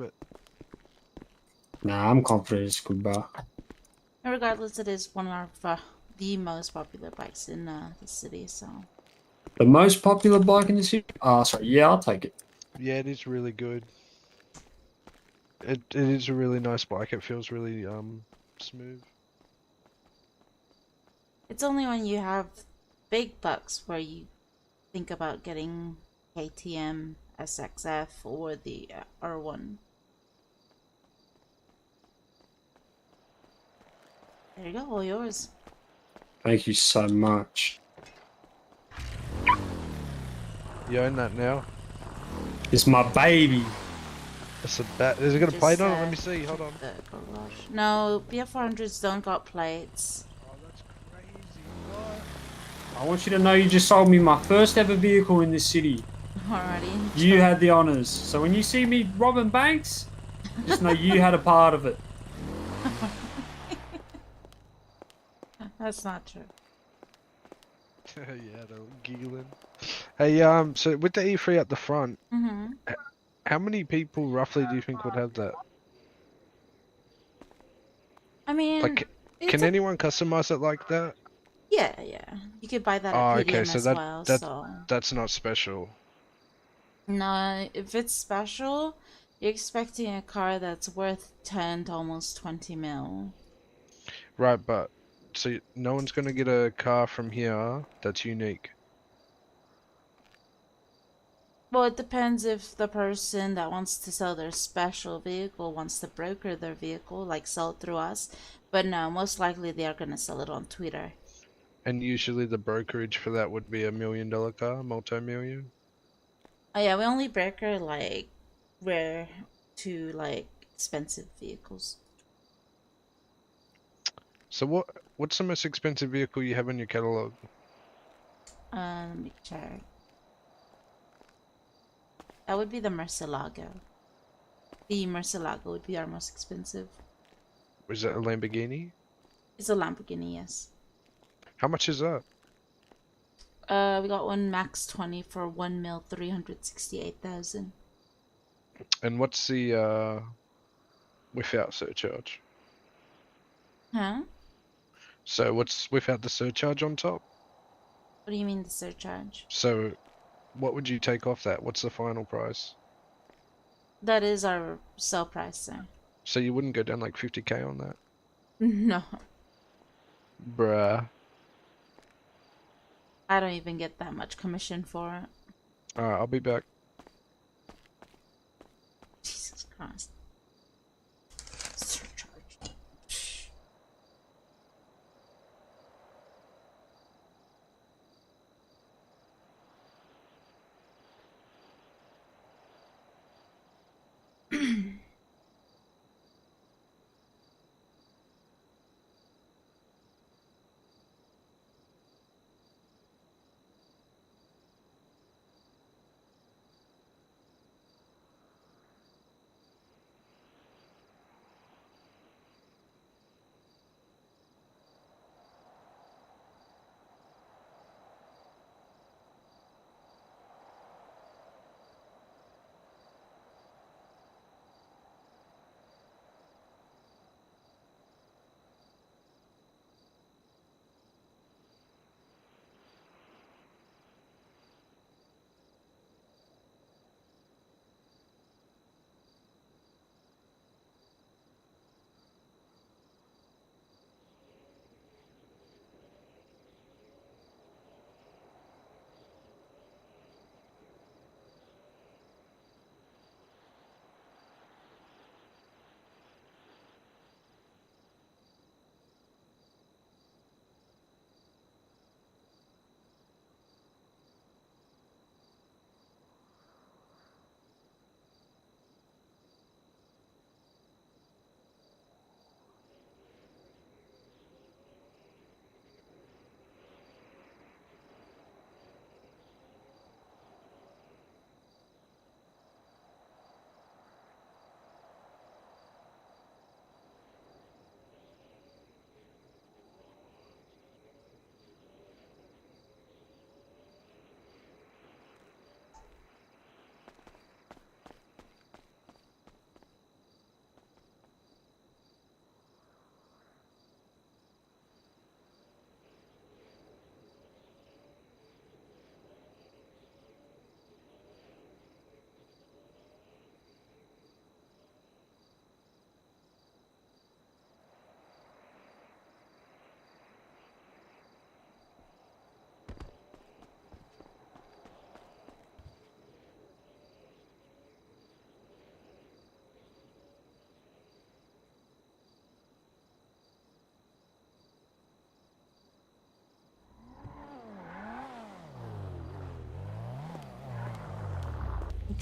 it. Nah, I'm confident it's good, bro. Regardless, it is one of the most popular bikes in the city, so. The most popular bike in the city? Sorry, yeah, I'll take it. Yeah, it is really good. It is a really nice bike. It feels really smooth. It's only when you have big bucks where you think about getting KTM, SXF, or the R1. There you go, all yours. Thank you so much. You own that now? It's my baby. That's a bat. Is it got a plate on it? Let me see. Hold on. The garage. No, BF400s don't got plates. Oh, that's crazy. What? I want you to know you just sold me my first ever vehicle in this city. Alrighty. You had the honors. So when you see me robbing banks, just know you had a part of it. That's not true. Yeah, they're giggling. Hey, so with the E3 at the front, how many people roughly do you think would have that? I mean, Like, can anyone customize it like that? yeah. You could buy that at Oh, PDM okay, so as well, so. that's not special. No, if it's special, you're expecting a car that's worth 10 to almost 20 mil. Right, but so no one's gonna get a car from here that's unique. Well, it depends if the person that wants to sell their special vehicle wants to broker their vehicle, like sell it through us. But no, most likely they are going to sell it on Twitter. And usually the brokerage for that would be $1 million car, multi-million. Oh yeah, we only broker like rare to like expensive vehicles. So what's the most expensive vehicle you have in your catalog? Let me check. That would be the Murcielago. The Murcielago would be our most expensive. Was it a Lamborghini? It's a Lamborghini, yes. How much is that? We got one max 20 for 1,368,000. And what's the without surcharge? Huh? So what's without the surcharge on top? What do you mean the surcharge? So what would you take off that? What's the final price? That is our sell price, sir. So you wouldn't go down like 50K on that? No. Bruh. I don't even get that much commission for it. Alright, I'll be back. Jesus Christ. Surcharge.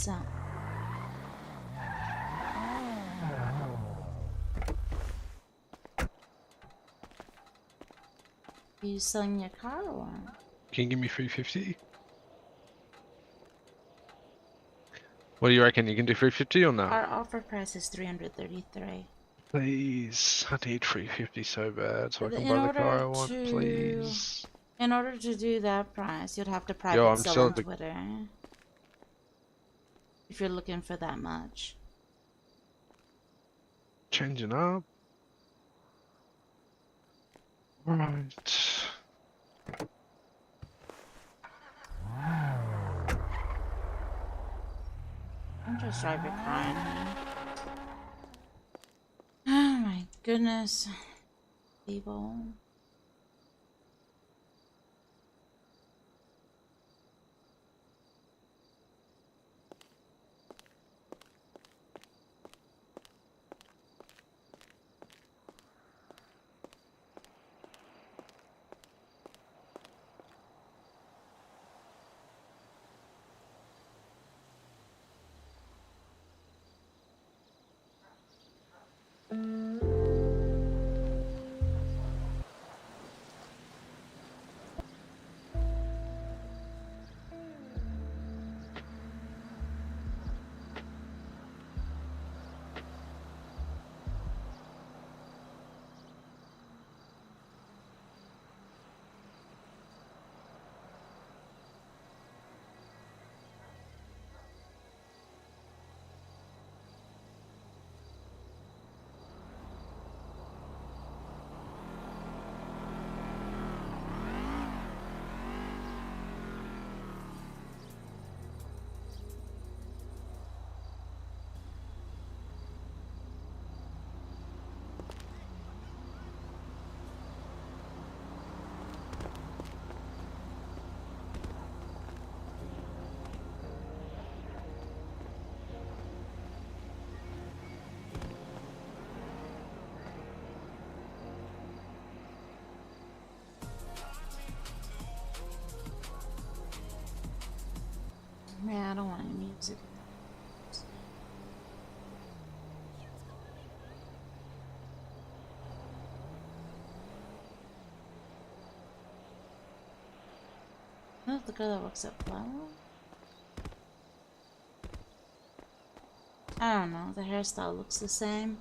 What's up? Are you selling your car or what? Can you give me 350? What do you reckon? You can do 350 or not? Our offer price is 333. Please, I need 350 so bad so I can In buy the order car I want, to please. in order to do that price, you'd have to Yo, private I'm sell still on at the Twitter. If you're looking for that much. changing up. Right. I'm just drive your car in here. Oh my goodness. People. Man, I don't want any music. Not the girl that works at Flower? I don't know, the hairstyle looks the same.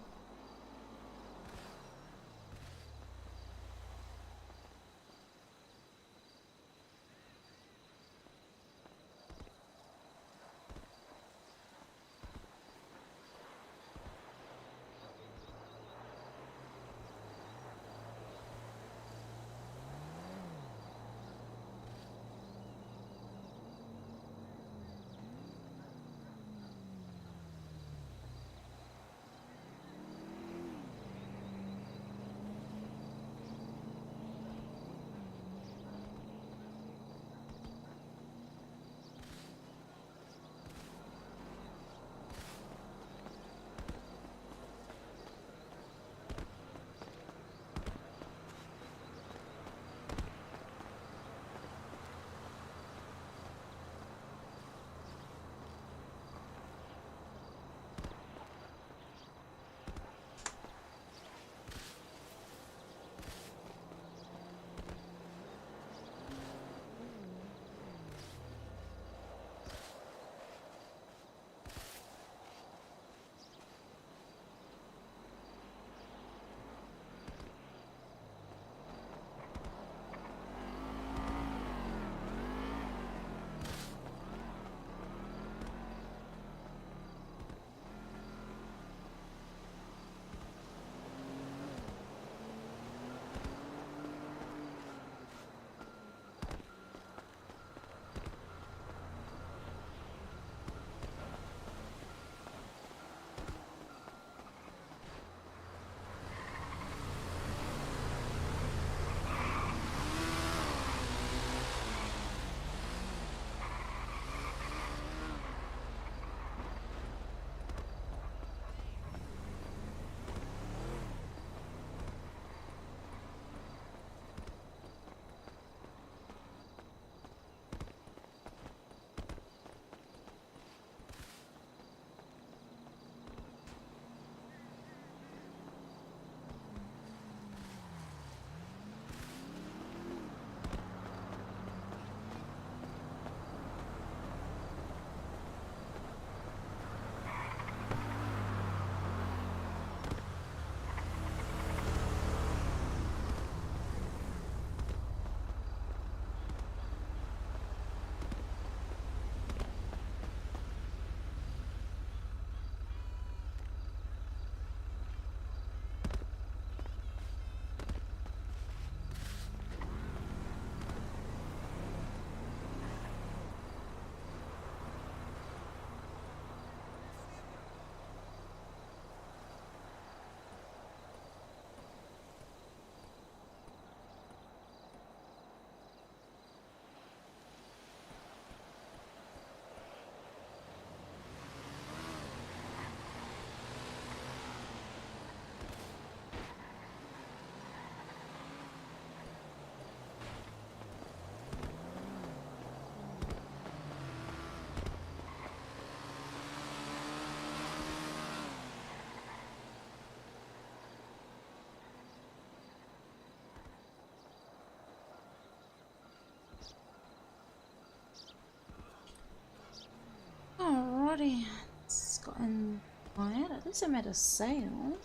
least I made a sale.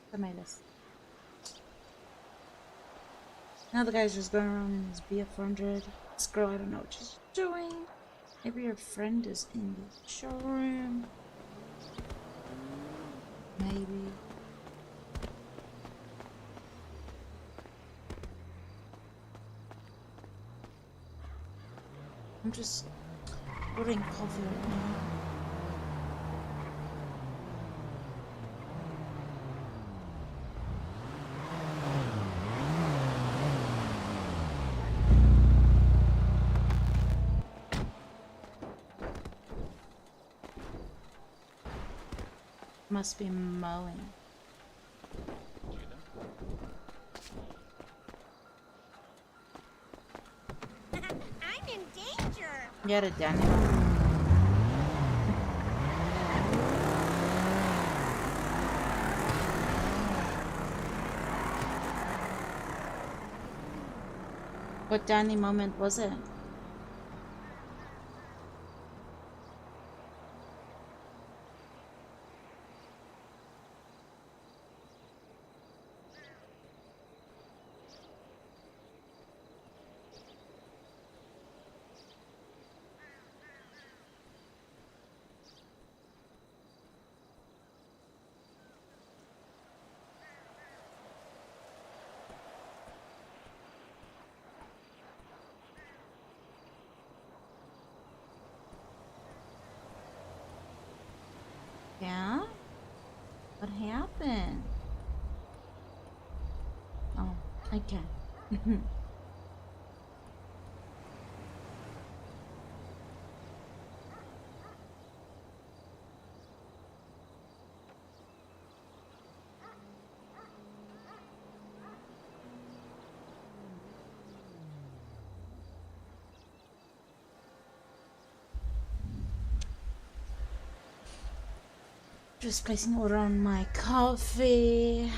Tomatoes. Now the guy's just going around in his BF400. This girl, I don't know what she's doing. Maybe her friend is in the showroom. Maybe. I'm just ordering coffee right now. Must be mowing. I'm in danger. Get it, Daniel. What Danny moment was it? Yeah? What happened? Oh, okay. Just placing order on my coffee.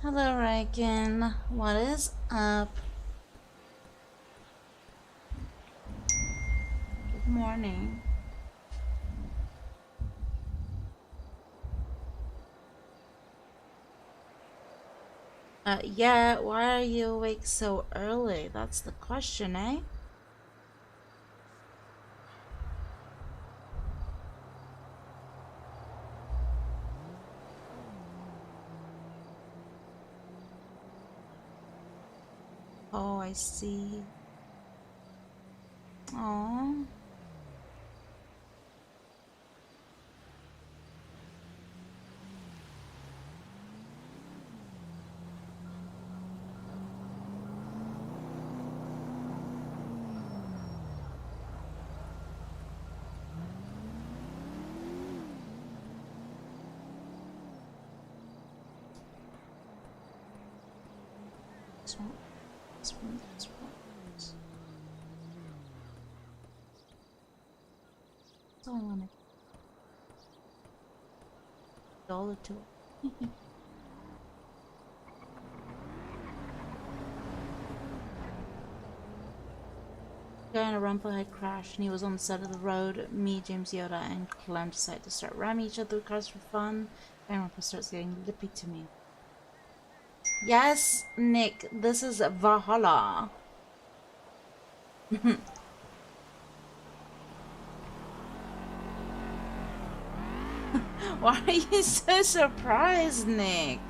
Hello, Riken. What is up? Good morning. Yeah, why are you awake so early? That's the question, eh? Oh, I see. Oh. This one, this one, this one. That's all I wanted. Dollar to it. Guy in a rumble had crashed and he was on the side of the road. Me, James Yoda, and Clem decided to start ramming each other with cars for fun. And Rumple starts getting lippy to me. Yes, Nick, this is Valhalla. Why are you so surprised, Nick?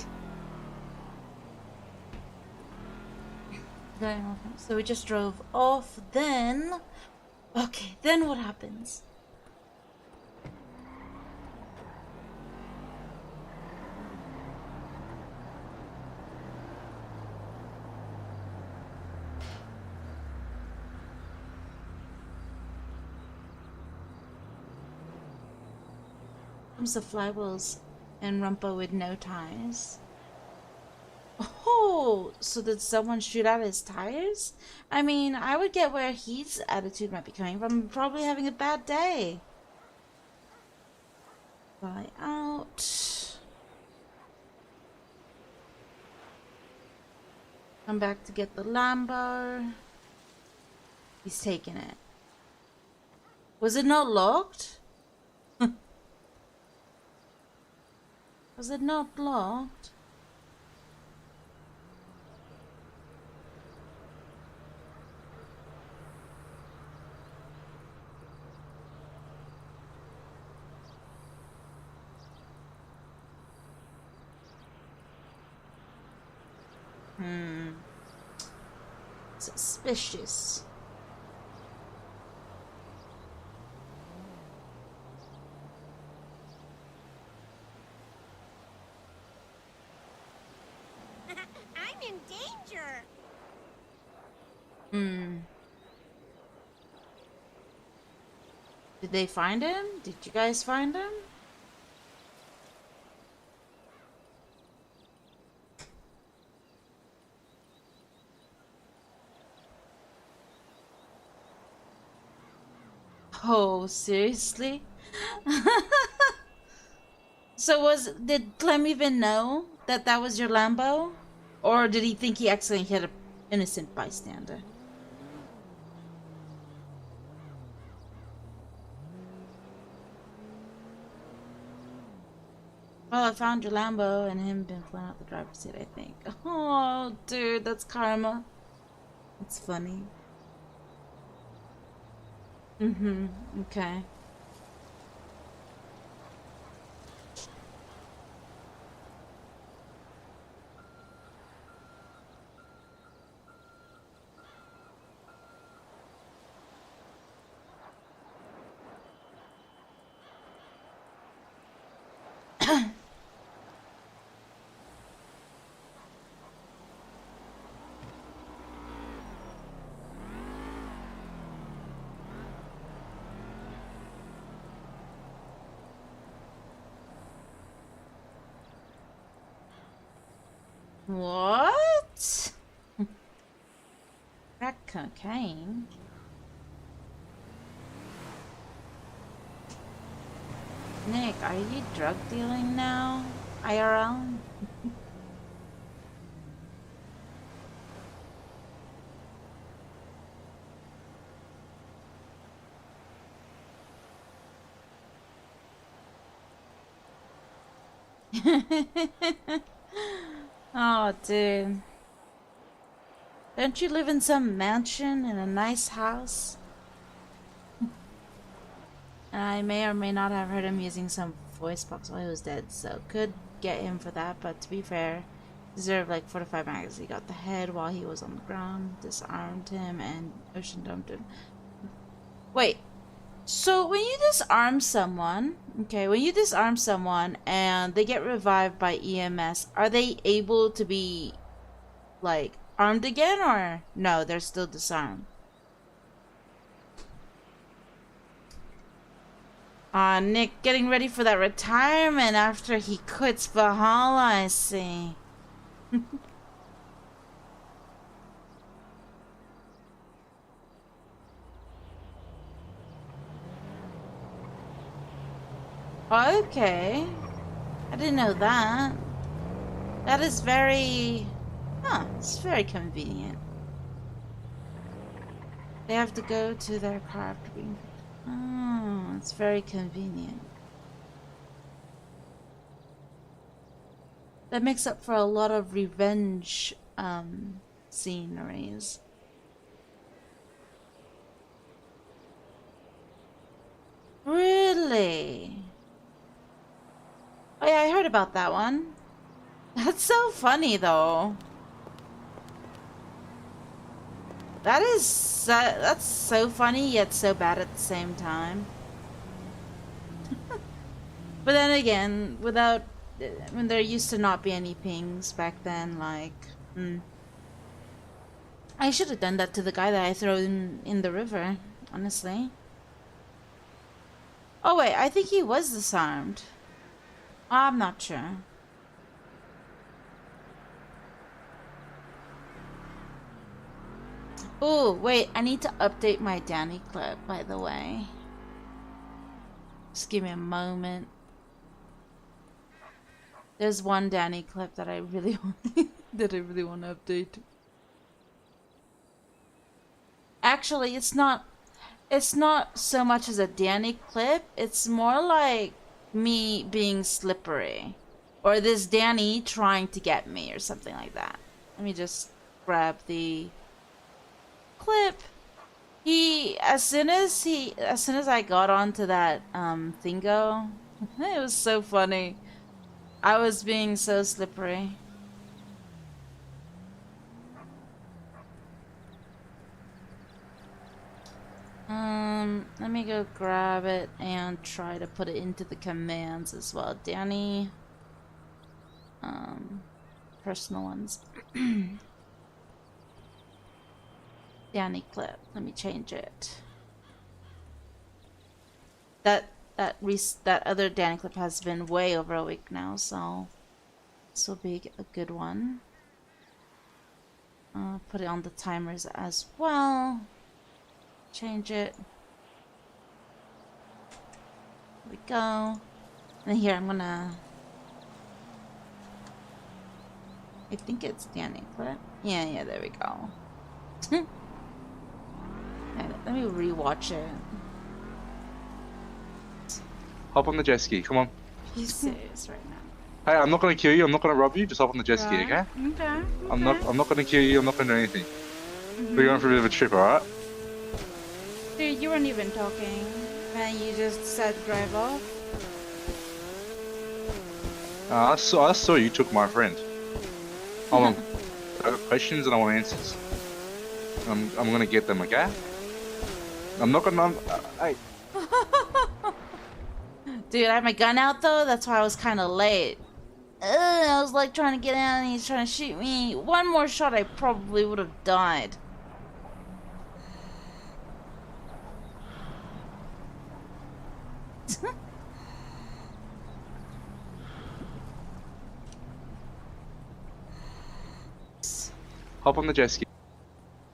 So we just drove off, then... Okay, then what happens? Comes the flywheels and Rumpa with no tires. Oh, so did someone shoot out his tires? I mean, I would get where his attitude might be coming from. Probably having a bad day. Fly out. Come back to get the Lambo. He's taking it. Was it not locked? Was it not locked? Suspicious. I'm in danger. Did they find him? Did you guys find him? Oh, seriously? So did Clem even know that that was your Lambo? Or did he think he accidentally hit an innocent bystander? Well, I found your Lambo and him been flown out the driver's seat, I think. Oh, dude, that's karma. It's funny. Okay. What? Crack cocaine? Nick, are you drug dealing now? IRL? Oh, dude. Don't you live in some mansion in a nice house? And I may or may not have heard him using some voice box while he was dead, so could get him for that, but to be fair, deserved like 45 mags. He got the head while he was on the ground, disarmed him, and ocean dumped him. Wait, so when you disarm someone, when you disarm someone and they get revived by EMS, are they able to be, like, armed again, or no, they're still disarmed? Nick getting ready for that retirement after he quits Valhalla, I see. Okay. I didn't know that. That is very... Huh, it's very convenient. They have to go to their car after being... Oh, it's very convenient. That makes up for a lot of revenge, sceneries. Really? Oh yeah, I heard about that one. That's so funny, though. That's so funny, yet so bad at the same time. But then again, when there used to not be any pings back then, like, I should have done that to the guy that I threw in the river, honestly. Oh wait, I think he was disarmed. I'm not sure. Oh, wait, I need to update my Danny clip, by the way. Just give me a moment. There's one Danny clip that I really want to update. Actually, it's not It's not so much as a Danny clip, it's more like me being slippery. Or this Danny trying to get me or something like that. Let me just grab the clip. As soon as I got onto that thingo, it was so funny. I was being so slippery. Let me go grab it and try to put it into the commands as well. Danny, personal ones. Danny clip. Let me change it. That other Danny clip has been way over a week now, so this will be a good one. Put it on the timers as well. Change it. There we go. And here I'm gonna. I think it's Danny clip. Yeah, there we go. Let me rewatch it. Hop on the jet ski, come on. He's serious right now. Hey, I'm not gonna kill you, I'm not gonna rob you, just hop on the jet ski, okay? Okay. I'm not gonna kill you, I'm not gonna do anything. We're going for a bit of a trip, alright? Dude, you weren't even talking. And you just said drive off. I saw you took my friend. Hold on. I have questions and I want answers. I'm gonna get them, okay? I'm not gonna. Hey. Dude, I had my gun out though. That's why I was kind of late. I was like trying to get out, and he's trying to shoot me. One more shot, I probably would have died. Hop on the jet ski.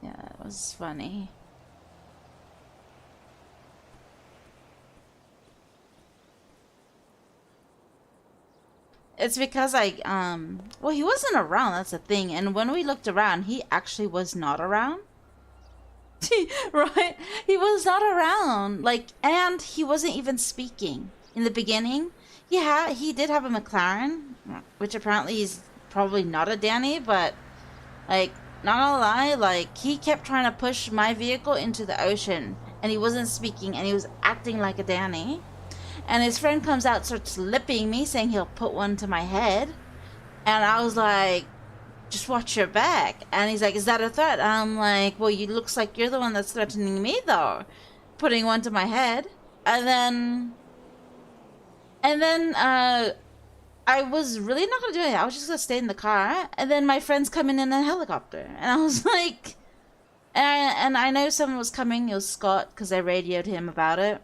Yeah, it was funny. It's because well, he wasn't around, that's the thing. And when we looked around, he actually was not around. Right? He was not around. Like, and he wasn't even speaking in the beginning. He did have a McLaren, which apparently is probably not a Danny, but like, not gonna lie, like, he kept trying to push my vehicle into the ocean, and he wasn't speaking, and he was acting like a Danny. And his friend comes out, starts lipping me, saying he'll put one to my head. And I was like, just watch your back. And he's like, is that a threat? And I'm like, well, you looks like you're the one that's threatening me, though. Putting one to my head. And then, I was really not gonna do it. I was just gonna stay in the car. And then my friends coming in a helicopter. And I was like, and I know someone was coming. It was Scott, because I radioed him about it.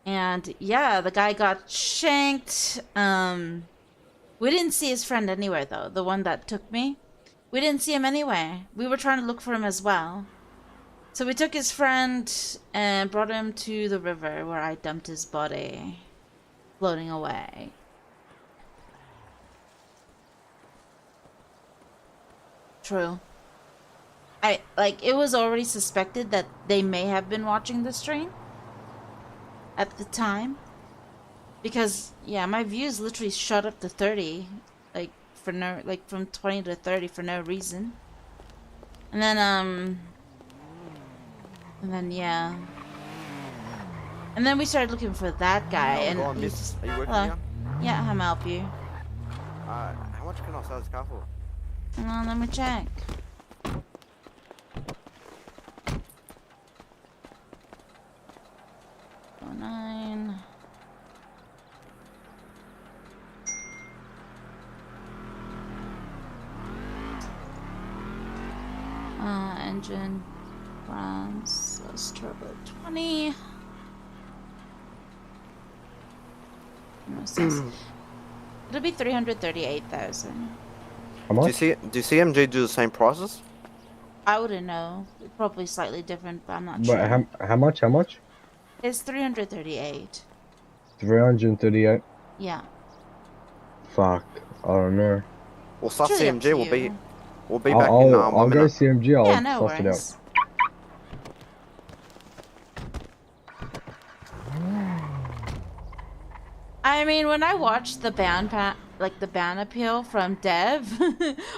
And yeah, the guy got shanked. We didn't see his friend anywhere though, the one that took me. We didn't see him anywhere. We were trying to look for him as well. So we took his friend and brought him to the river where I dumped his body, floating away. True. It was already suspected that they may have been watching the stream at the time, because yeah, my views literally shot up to 30, from 20 to 30 for no reason. And then yeah, and then we started looking for that guy. And are you working here? Yeah, how may I help you? How much can I sell this car for? Let me check. $9. Engine, bronze, let's turbo 20. It'll be 338,000. How much? Do CMG do the same prices? I wouldn't know. Probably slightly different, but I'm not sure. But how much? How much? It's 338. 338. Yeah. Fuck. I don't know. Well, stuff It's really up CMG to will be you. back in I'll a go minute. CMG. I'll Yeah, no suss it worries. out. I mean, when I watched the like the ban appeal from Dev,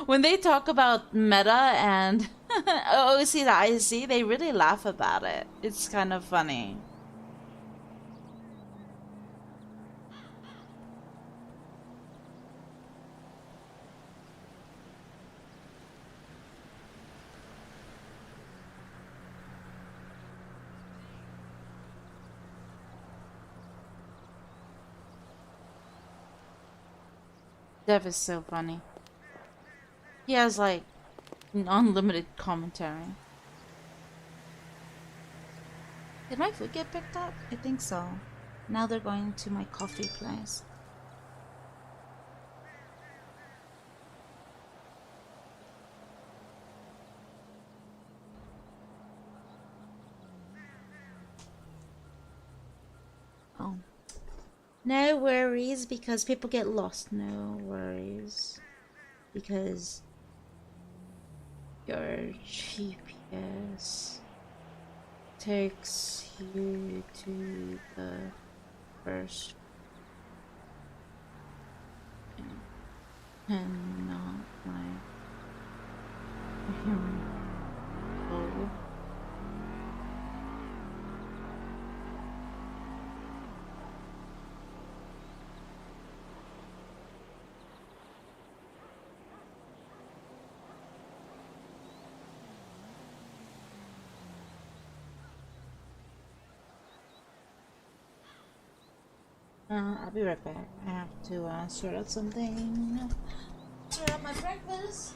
when they talk about meta and OC to IC, they really laugh about it. It's kind of funny. Dev is so funny. He has like unlimited commentary. Did my food get picked up? I think so. Now they're going to my coffee place. Oh. No worries, because people get lost. No worries. Because your GPS takes you to the first and not my oh. I'll be right back. I have to sort out something. Sort out my breakfast.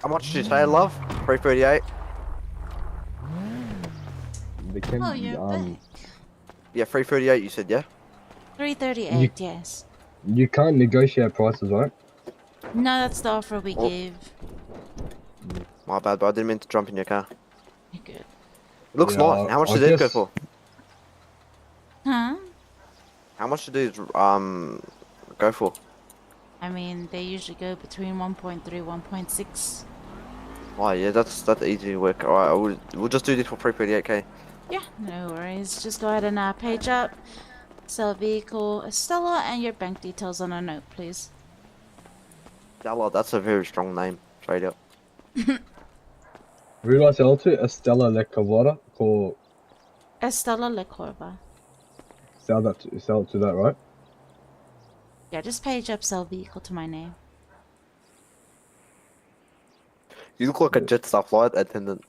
How much did you say, love? 338? They can, Oh, you're back. Yeah, 338 you said, yeah? 338, yes. You can't negotiate prices, right? No, that's the offer we gave. My bad, but I didn't mean to jump in your car. You're good. It looks Yeah, nice. How much I did it go guess- for? Huh? How much did it go for? I mean, they usually go between 1.3, 1.6. Oh yeah, that's easy to work. Alright, we'll just do this for 338k. Yeah, no worries. Just go ahead and page up, sell vehicle Estella, and your bank details on a note, please. Stella, that's a very strong name. Straight up. Who do I sell to? Estella Le Cavada? Or Estella Le Corva. sell it to that, right? Yeah, just page up, sell vehicle to my name. You look like a Jetstar flight attendant.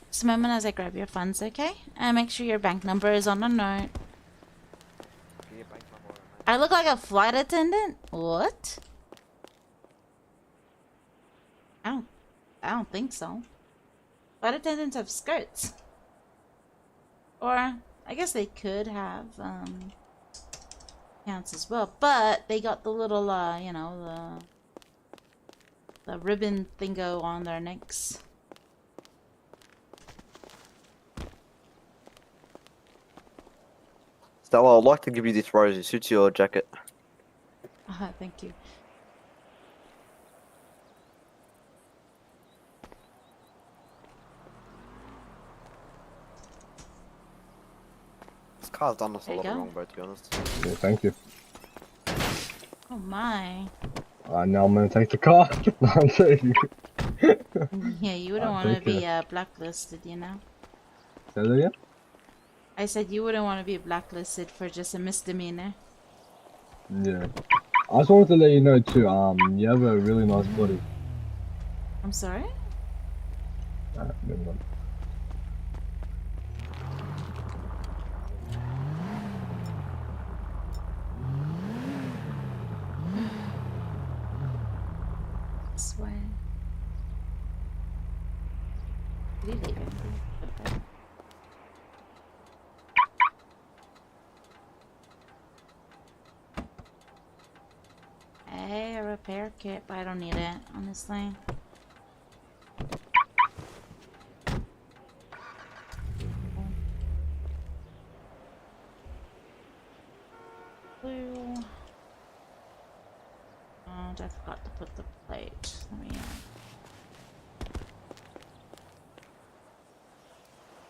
Just a moment as I grab your funds, okay? And make sure your bank number is on a note. I look like a flight attendant? What? I don't think so. Flight attendants have skirts. Or I guess they could have pants as well, but they got the little you know, the ribbon thingo on their necks. Stella, I'd like to give you this rose. It suits your jacket. Thank you. This car's done us a There you lot of go. wrong, bro, to be honest. Yeah, thank you. Oh my. Now I'm gonna take the car. I'm saying. Yeah, you wouldn't want to be blacklisted, you know? Say that again? I said you wouldn't want to be blacklisted for just a misdemeanor. Yeah. I just wanted to let you know too, you have a really nice body. I'm sorry? Never mind. This way. Did he leave it? Okay. Hey, a repair kit, but I don't need it, honestly. Blue. Oh, I forgot to put the plate. Let me.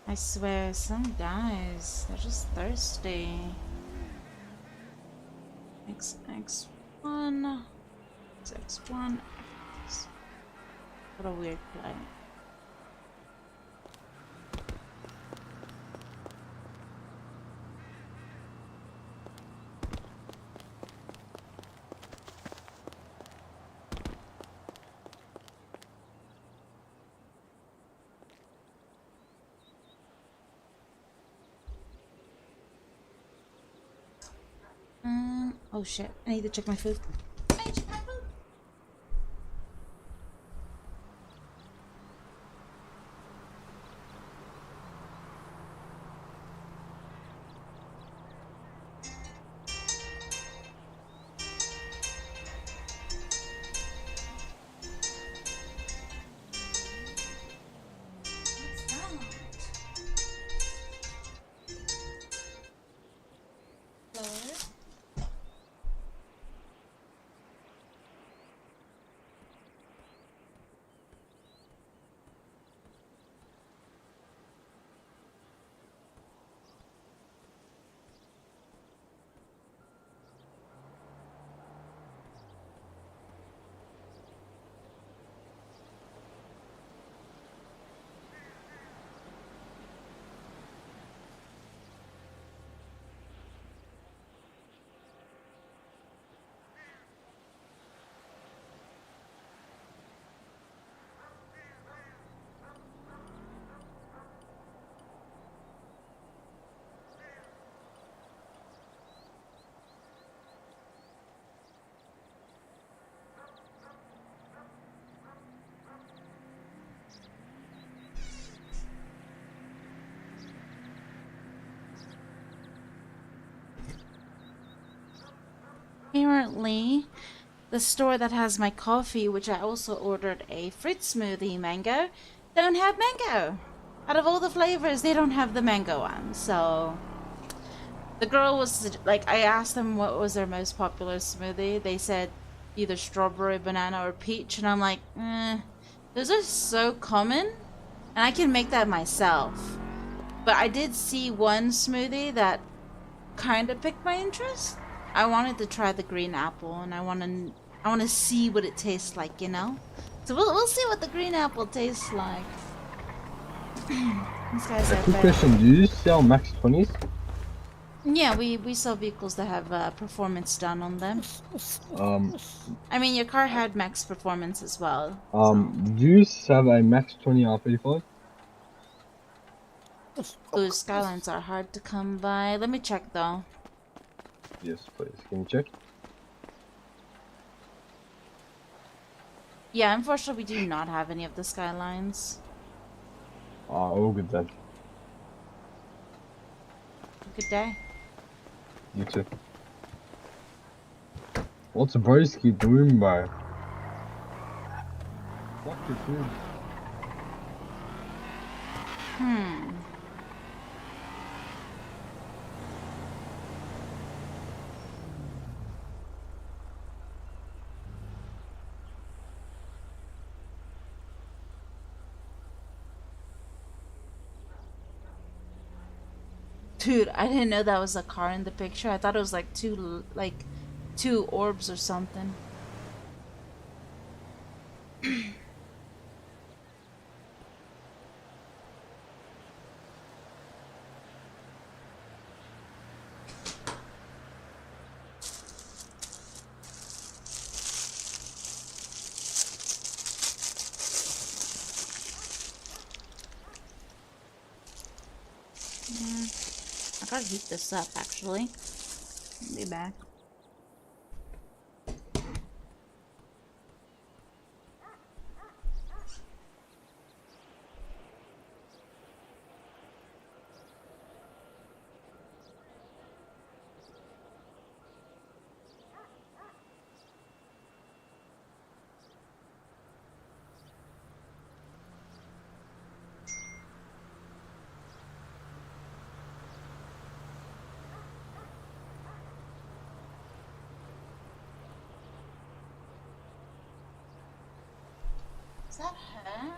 I swear, some guys, they're just thirsty. XX1. XX1. What a weird play. Oh shit, I need to check my food. I need to check my food. Apparently, the store that has my coffee, which I also ordered a fruit smoothie mango, don't have mango. Out of all the flavors, they don't have the mango one. So the girl was like, I asked them what was their most popular smoothie. They said either strawberry, banana, or peach, and I'm like, those are so common, and I can make that myself. But I did see one smoothie that kind of piqued my interest. I wanted to try the green apple, and I want to see what it tastes like, you know. So we'll see what the green apple tastes like. These guys are Quick question: do you sell Max 20s? Yeah, we sell vehicles that have performance done on them. I mean, your car had max performance as well. Do you have a Max 20 R35? Blue Skylines are hard to come by. Let me check though. Yes, please. Can you check? Yeah, unfortunately, we do not have any of the Skylines. All good then. Good day. You too. What's Broski doing, bro? Fuck your food. Dude, I didn't know that was a car in the picture. I thought it was like two orbs or something. I gotta heat this up actually. Be back. Is that her?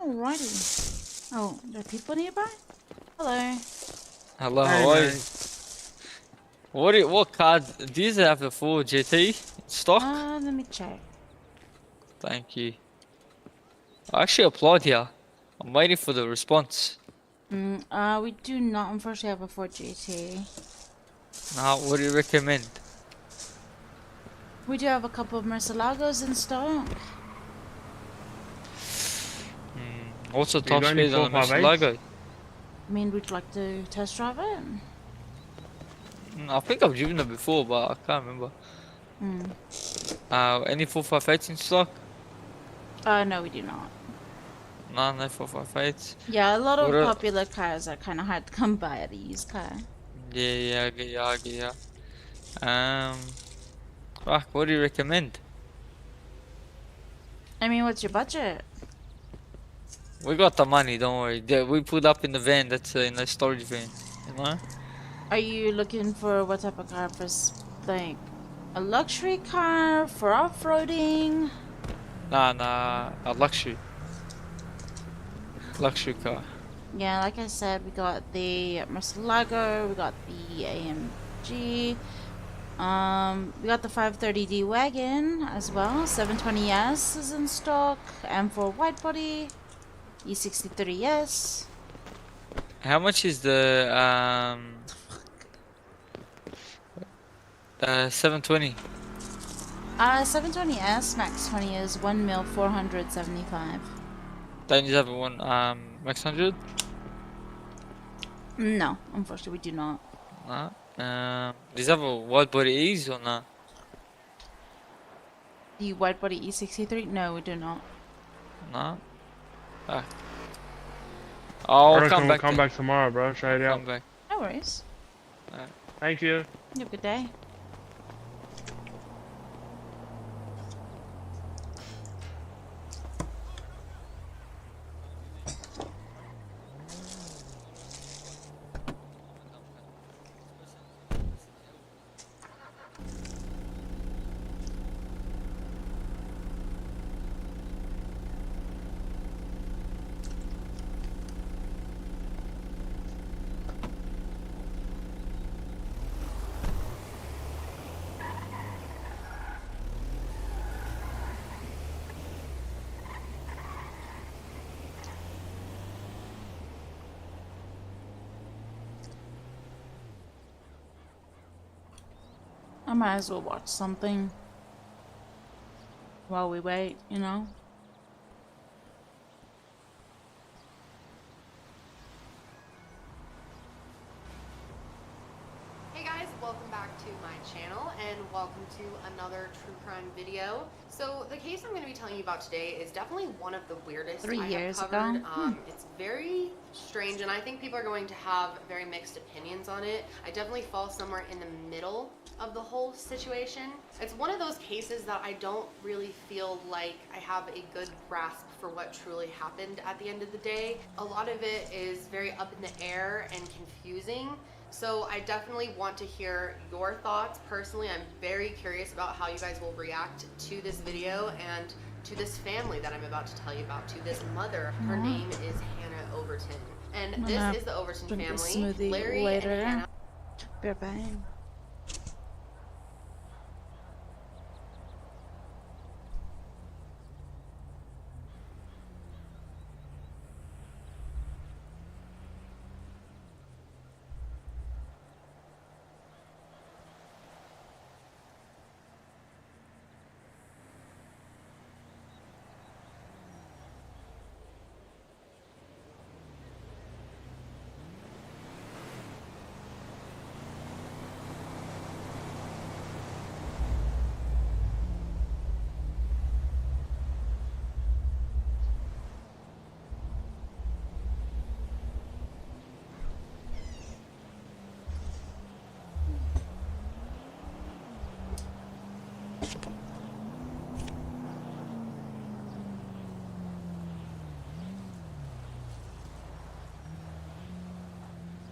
Alrighty. Oh, there are people nearby? Hello. Hello, Hey, how are you? mate. What cards do you have the full GT in stock? Let me check. Thank you. I actually applied here. I'm waiting for the response. We do not unfortunately have a Ford GT. Now, what do you recommend? We do have a couple of Murcielagos in stock. What's the You top got any speed on the 458s? Murcielago? I mean, would you like to test drive it? I think I've driven it before, but I can't remember. Any 458s in stock? No, we do not. No, no 458s. Yeah, a lot of What are- popular cars are kind of hard to come by at a used car. Yeah, I get ya. Fuck, what do you recommend? I mean, what's your budget? We got the money, don't worry. We put up in the van, that's in the storage van, you know? Are you looking for what type of car? Like a luxury car for off-roading? Nah, a luxury. Luxury car. Yeah, like I said, we got the Murcielago, we got the AMG, We got the 530D wagon as well. 720S is in stock. M4 wide body. E63S. How much is the 720? 720S max 20 is 1 mil 475. Don't you have one max 100? No, unfortunately we do not. No. Does it have a wide body ease or not? The wide body E63? No, we do not. No. Ah. I'll Bro, come back. come then. back tomorrow, bro. Try it out. Come back. No worries. Thank you. You have a good day. I might as well watch something while we wait, you know? Hey guys, welcome back to my channel and welcome to another true crime video. So the case I'm going to be telling you about today is definitely one of the weirdest 3 I years have covered. ago. It's very strange and I think people are going to have very mixed opinions on it. I definitely fall somewhere in the middle of the whole situation. It's one of those cases that I don't really feel like I have a good grasp for what truly happened at the end of the day. A lot of it is very up in the air and confusing. So I definitely want to hear your thoughts. Personally, I'm very curious about how you guys will react to this video and to this family that I'm about to tell you about, to this mother. Her name is Hannah Overton. And this is the Overton Drink family. this smoothie Larry later. and Hannah. Be right back.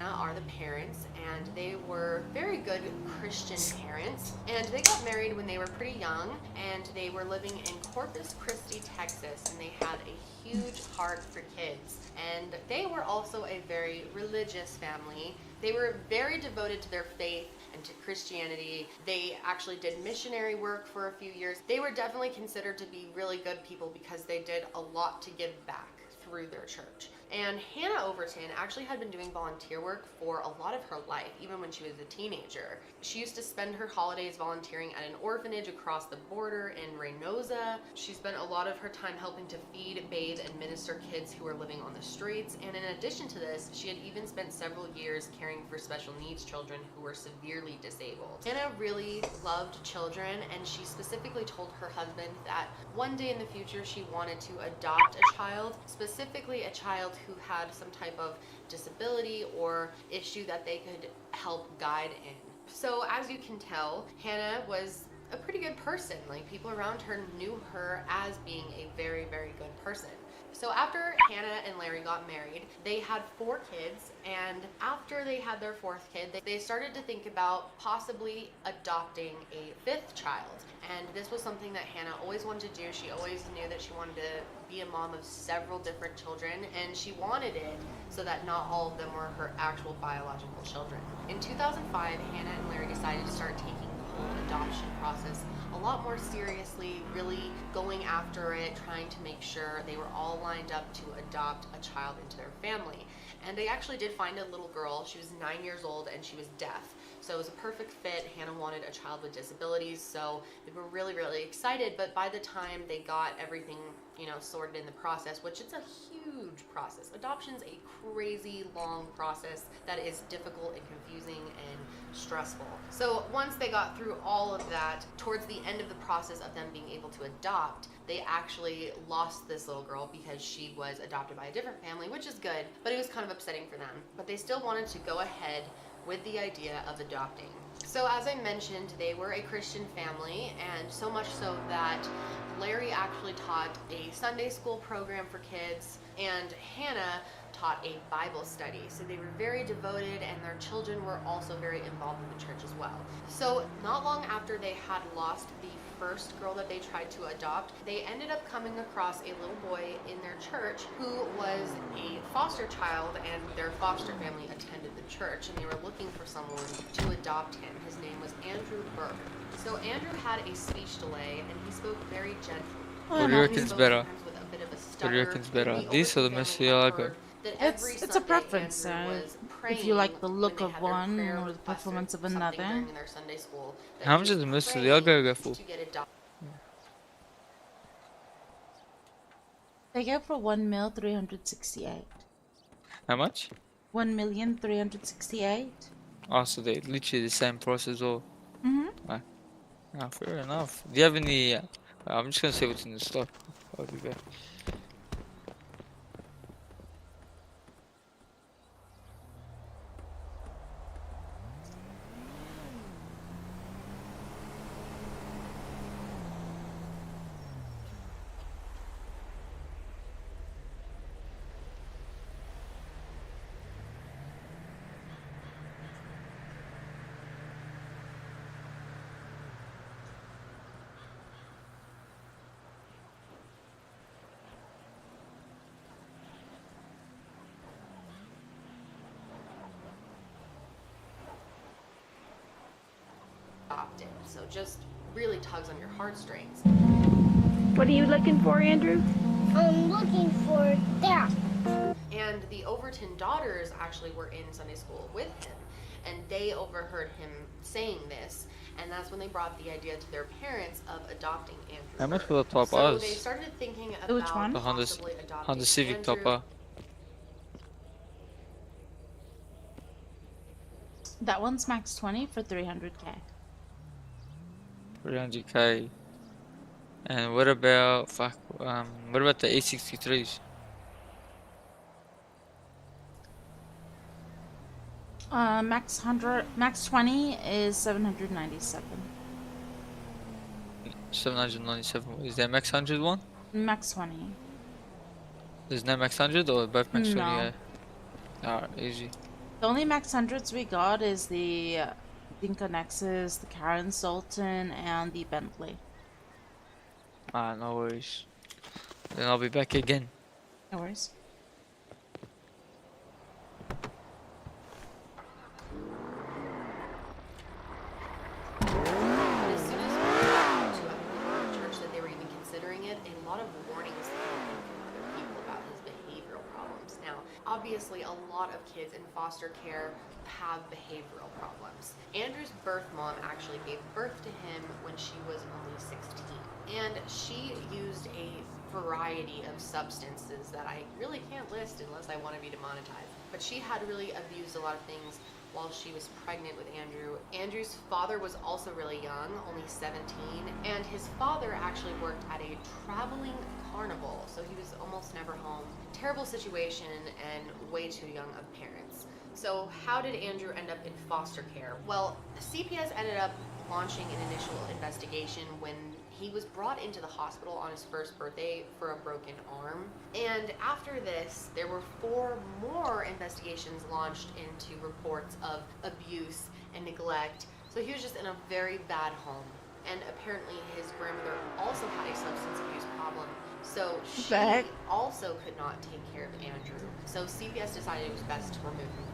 Are the parents, and they were very good Christian parents, and they got married when they were pretty young, and they were living in Corpus Christi, Texas, and they had a huge heart for kids, and they were also a very religious family. They were very devoted to their faith and to Christianity. They actually did missionary work for a few years. They were definitely considered to be really good people because they did a lot to give back through their church. And Hannah Overton actually had been doing volunteer work for a lot of her life, even when she was a teenager. She used to spend her holidays volunteering at an orphanage across the border in Reynosa. She spent a lot of her time helping to feed, bathe, and minister kids who were living on the streets. And in addition to this, she had even spent several years caring for special needs children who were severely disabled. Hannah really loved children, and she specifically told her husband that one day in the future she wanted to adopt a child, specifically a child who had some type of disability or issue that they could help guide in. So as you can tell, Hannah was a pretty good person. Like, people around her knew her as being a very, very good person. So after Hannah and Larry got married, they had 4 kids, and after they had their 4th kid, they started to think about possibly adopting a 5th child. And this was something that Hannah always wanted to do. She always knew that she wanted to be a mom of several different children, and she wanted it so that not all of them were her actual biological children. In 2005, Hannah and Larry decided to start taking whole adoption process a lot more seriously, really going after it, trying to make sure they were all lined up to adopt a child into their family. And they actually did find a little girl. She was 9 years old and she was deaf. So it was a perfect fit. Hannah wanted a child with disabilities, so they were really, really excited. But by the time they got everything, you know, sorted in the process, which it's a huge process. Adoption's a crazy long process that is difficult and confusing and stressful. So once they got through all of that, towards the end of the process of them being able to adopt, they actually lost this little girl because she was adopted by a different family, which is good, but it was kind of upsetting for them. But they still wanted to go ahead with the idea of adopting. So as I mentioned, they were a Christian family, and so much so that Larry actually taught a Sunday school program for kids, and Hannah taught a Bible study. So they were very devoted, and their children were also very involved in the church as well. So not long after they had lost the first girl that they tried to adopt, they ended up coming across a little boy in their church who was a foster child, and their foster family attended the church, and they were looking for someone to adopt him. His name was Andrew Burke. So Andrew had a speech delay, and he spoke very gently. What do you reckon's better? With a bit of a What do you reckon's stutter. better? The This or the Overton family had Murcielago? heard that every It's a Sunday preference. Andrew was If you like the praying look when of they had their one prayer or the request performance of something another. during their Sunday school, that How he much was does the praying Murcielago go for? to get adopted. They go for 1,368. How much? 1,368. Oh, so they're literally the same price as well. Mhm. Ah, fair enough. Do you have any? I'm just gonna see what's in the stock. I'll be back. Adopted. So just really tugs on your heartstrings. What are you looking for, Andrew? I'm looking for that. And the Overton daughters actually were in Sunday school with him, and they overheard him saying this, and that's when they brought the idea to their parents of adopting Andrew. How much for the top So R's? they started thinking Which about one? The possibly adopting Honda Civic Andrew. top R. That one's max 20 for 300k. 300k. And what about what about the A63s? Max 20 is 797. 797. Is there max 100 one? Max 20. There's no max 100 or both max 20? No. Yeah. Alright, easy. The only max hundreds we got is the Dinka Nexus, the Karen Sultan, and the Bentley. Ah, no worries. Then I'll be back again. No worries. As soon as we got to a church that they were even considering it, a lot of warnings came from other people about his behavioral problems. Now, obviously, a lot of kids in foster care have behavioral problems. Andrew's birth mom actually gave birth to him when she was only 16, and she used a variety of substances that I really can't list unless I want to be demonetized. But she had really abused a lot of things while she was pregnant with Andrew. Andrew's father was also really young, only 17, and his father actually worked at a traveling carnival, so he was almost never home. Terrible situation and way too young of parents. So how did Andrew end up in foster care? Well, CPS ended up launching an initial investigation when he was brought into the hospital on his first birthday for a broken arm. And after this, there were 4 more investigations launched into reports of abuse and neglect. So he was just in a very bad home. And apparently his grandmother also had a substance abuse problem. So she also could not take care of Andrew. So CPS decided it was best to remove him.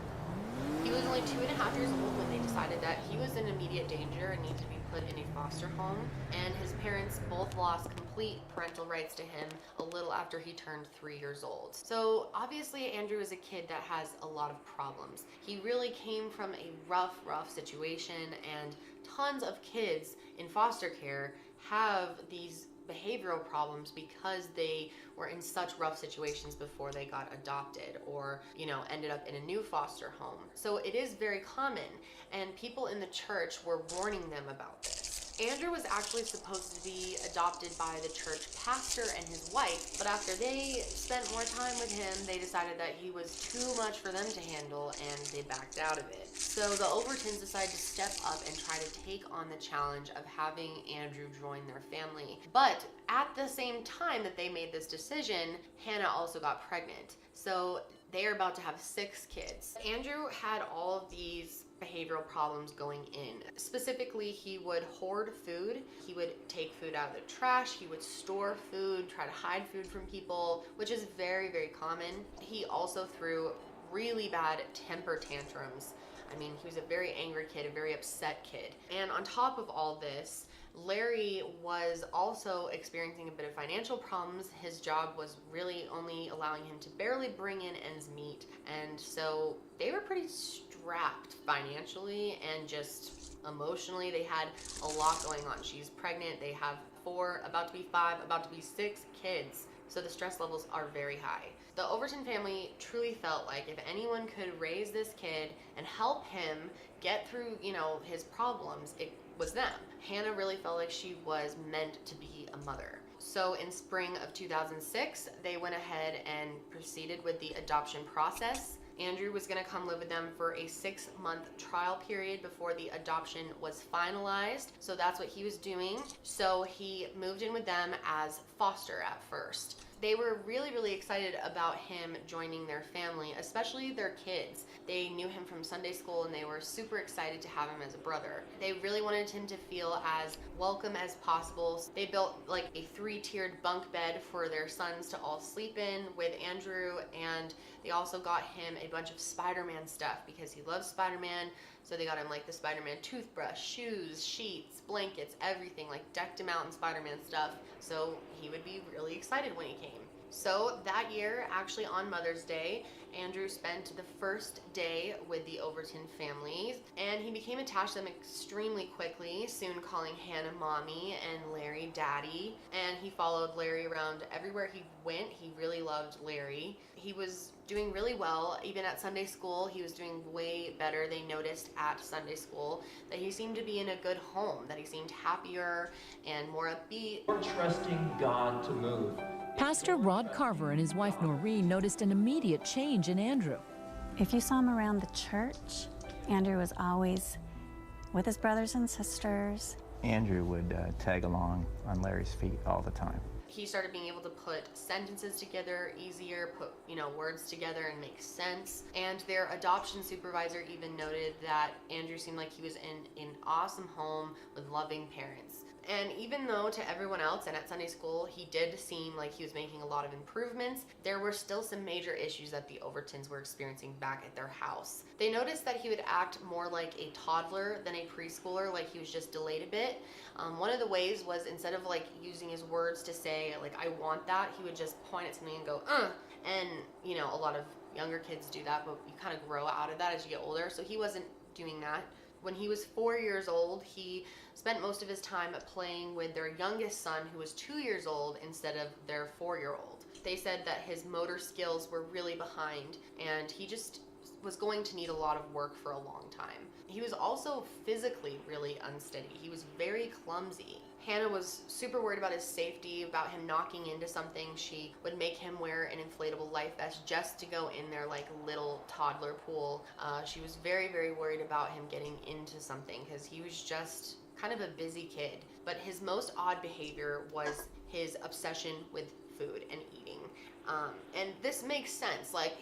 He was only 2.5 years old when they decided that he was in immediate danger and needed to be put in a foster home, and his parents both lost complete parental rights to him a little after he turned 3 years old. So obviously Andrew is a kid that has a lot of problems. He really came from a rough situation, and tons of kids in foster care have these behavioral problems because they were in such rough situations before they got adopted or, you know, ended up in a new foster home. So it is very common, and people in the church were warning them about this. Andrew was actually supposed to be adopted by the church pastor and his wife, but after they spent more time with him, they decided that he was too much for them to handle, and they backed out of it. So the Overtons decided to step up and try to take on the challenge of having Andrew join their family. But at the same time that they made this decision, Hannah also got pregnant. So they are about to have 6 kids. Andrew had all of these behavioral problems going in. Specifically, he would hoard food, he would take food out of the trash, he would store food, try to hide food from people, which is very, very common. He also threw really bad temper tantrums. I mean, he was a very angry kid, a very upset kid. And on top of all this, Larry was also experiencing a bit of financial problems. His job was really only allowing him to barely bring in ends meet. And so they were pretty strapped financially and just emotionally. They had a lot going on. She's pregnant. They have 4, about to be 5, about to be 6 kids. So the stress levels are very high. The Overton family truly felt like if anyone could raise this kid and help him get through, you know, his problems, it was them. Hannah really felt like she was meant to be a mother. So in spring of 2006, they went ahead and proceeded with the adoption process. Andrew was going to come live with them for a 6-month trial period before the adoption was finalized. So that's what he was doing. So he moved in with them as foster at first. They were really, really excited about him joining their family, especially their kids. They knew him from Sunday school and they were super excited to have him as a brother. They really wanted him to feel as welcome as possible. They built like a 3-tiered bunk bed for their sons to all sleep in with Andrew, and they also got him a bunch of Spider-Man stuff because he loves Spider-Man. So they got him like the Spider-Man toothbrush, shoes, sheets, blankets, everything, like decked him out in Spider-Man stuff. So he would be really excited when he came. So that year, actually on Mother's Day, Andrew spent the first day with the Overton family, and he became attached to them extremely quickly, soon calling Hannah mommy and Larry daddy. And he followed Larry around everywhere he went. He really loved Larry. He was doing really well. Even at Sunday school, he was doing way better. They noticed at Sunday school that he seemed to be in a good home, that he seemed happier and more upbeat. We're trusting God to move. Pastor Rod Carver and his wife Noreen noticed an immediate change in Andrew. If you saw him around the church, Andrew was always with his brothers and sisters. Andrew would tag along on Larry's feet all the time. He started being able to put sentences together easier, put, you know, words together and make sense. And their adoption supervisor even noted that Andrew seemed like he was in an awesome home with loving parents. And even though to everyone else and at Sunday school, he did seem like he was making a lot of improvements, there were still some major issues that the Overtons were experiencing back at their house. They noticed that he would act more like a toddler than a preschooler, like he was just delayed a bit. One of the ways was instead of like using his words to say like, I want that, he would just point at something and go, and you know, a lot of younger kids do that, but you kind of grow out of that as you get older. So he wasn't doing that. When he was 4 years old, he spent most of his time playing with their youngest son, who was 2 years old, instead of their 4-year-old. They said that his motor skills were really behind, and he just was going to need a lot of work for a long time. He was also physically really unsteady. He was very clumsy. Hannah was super worried about his safety, about him knocking into something. She would make him wear an inflatable life vest just to go in their like little toddler pool. She was very, very worried about him getting into something because he was just kind of a busy kid. But his most odd behavior was his obsession with food and eating. And this makes sense. Like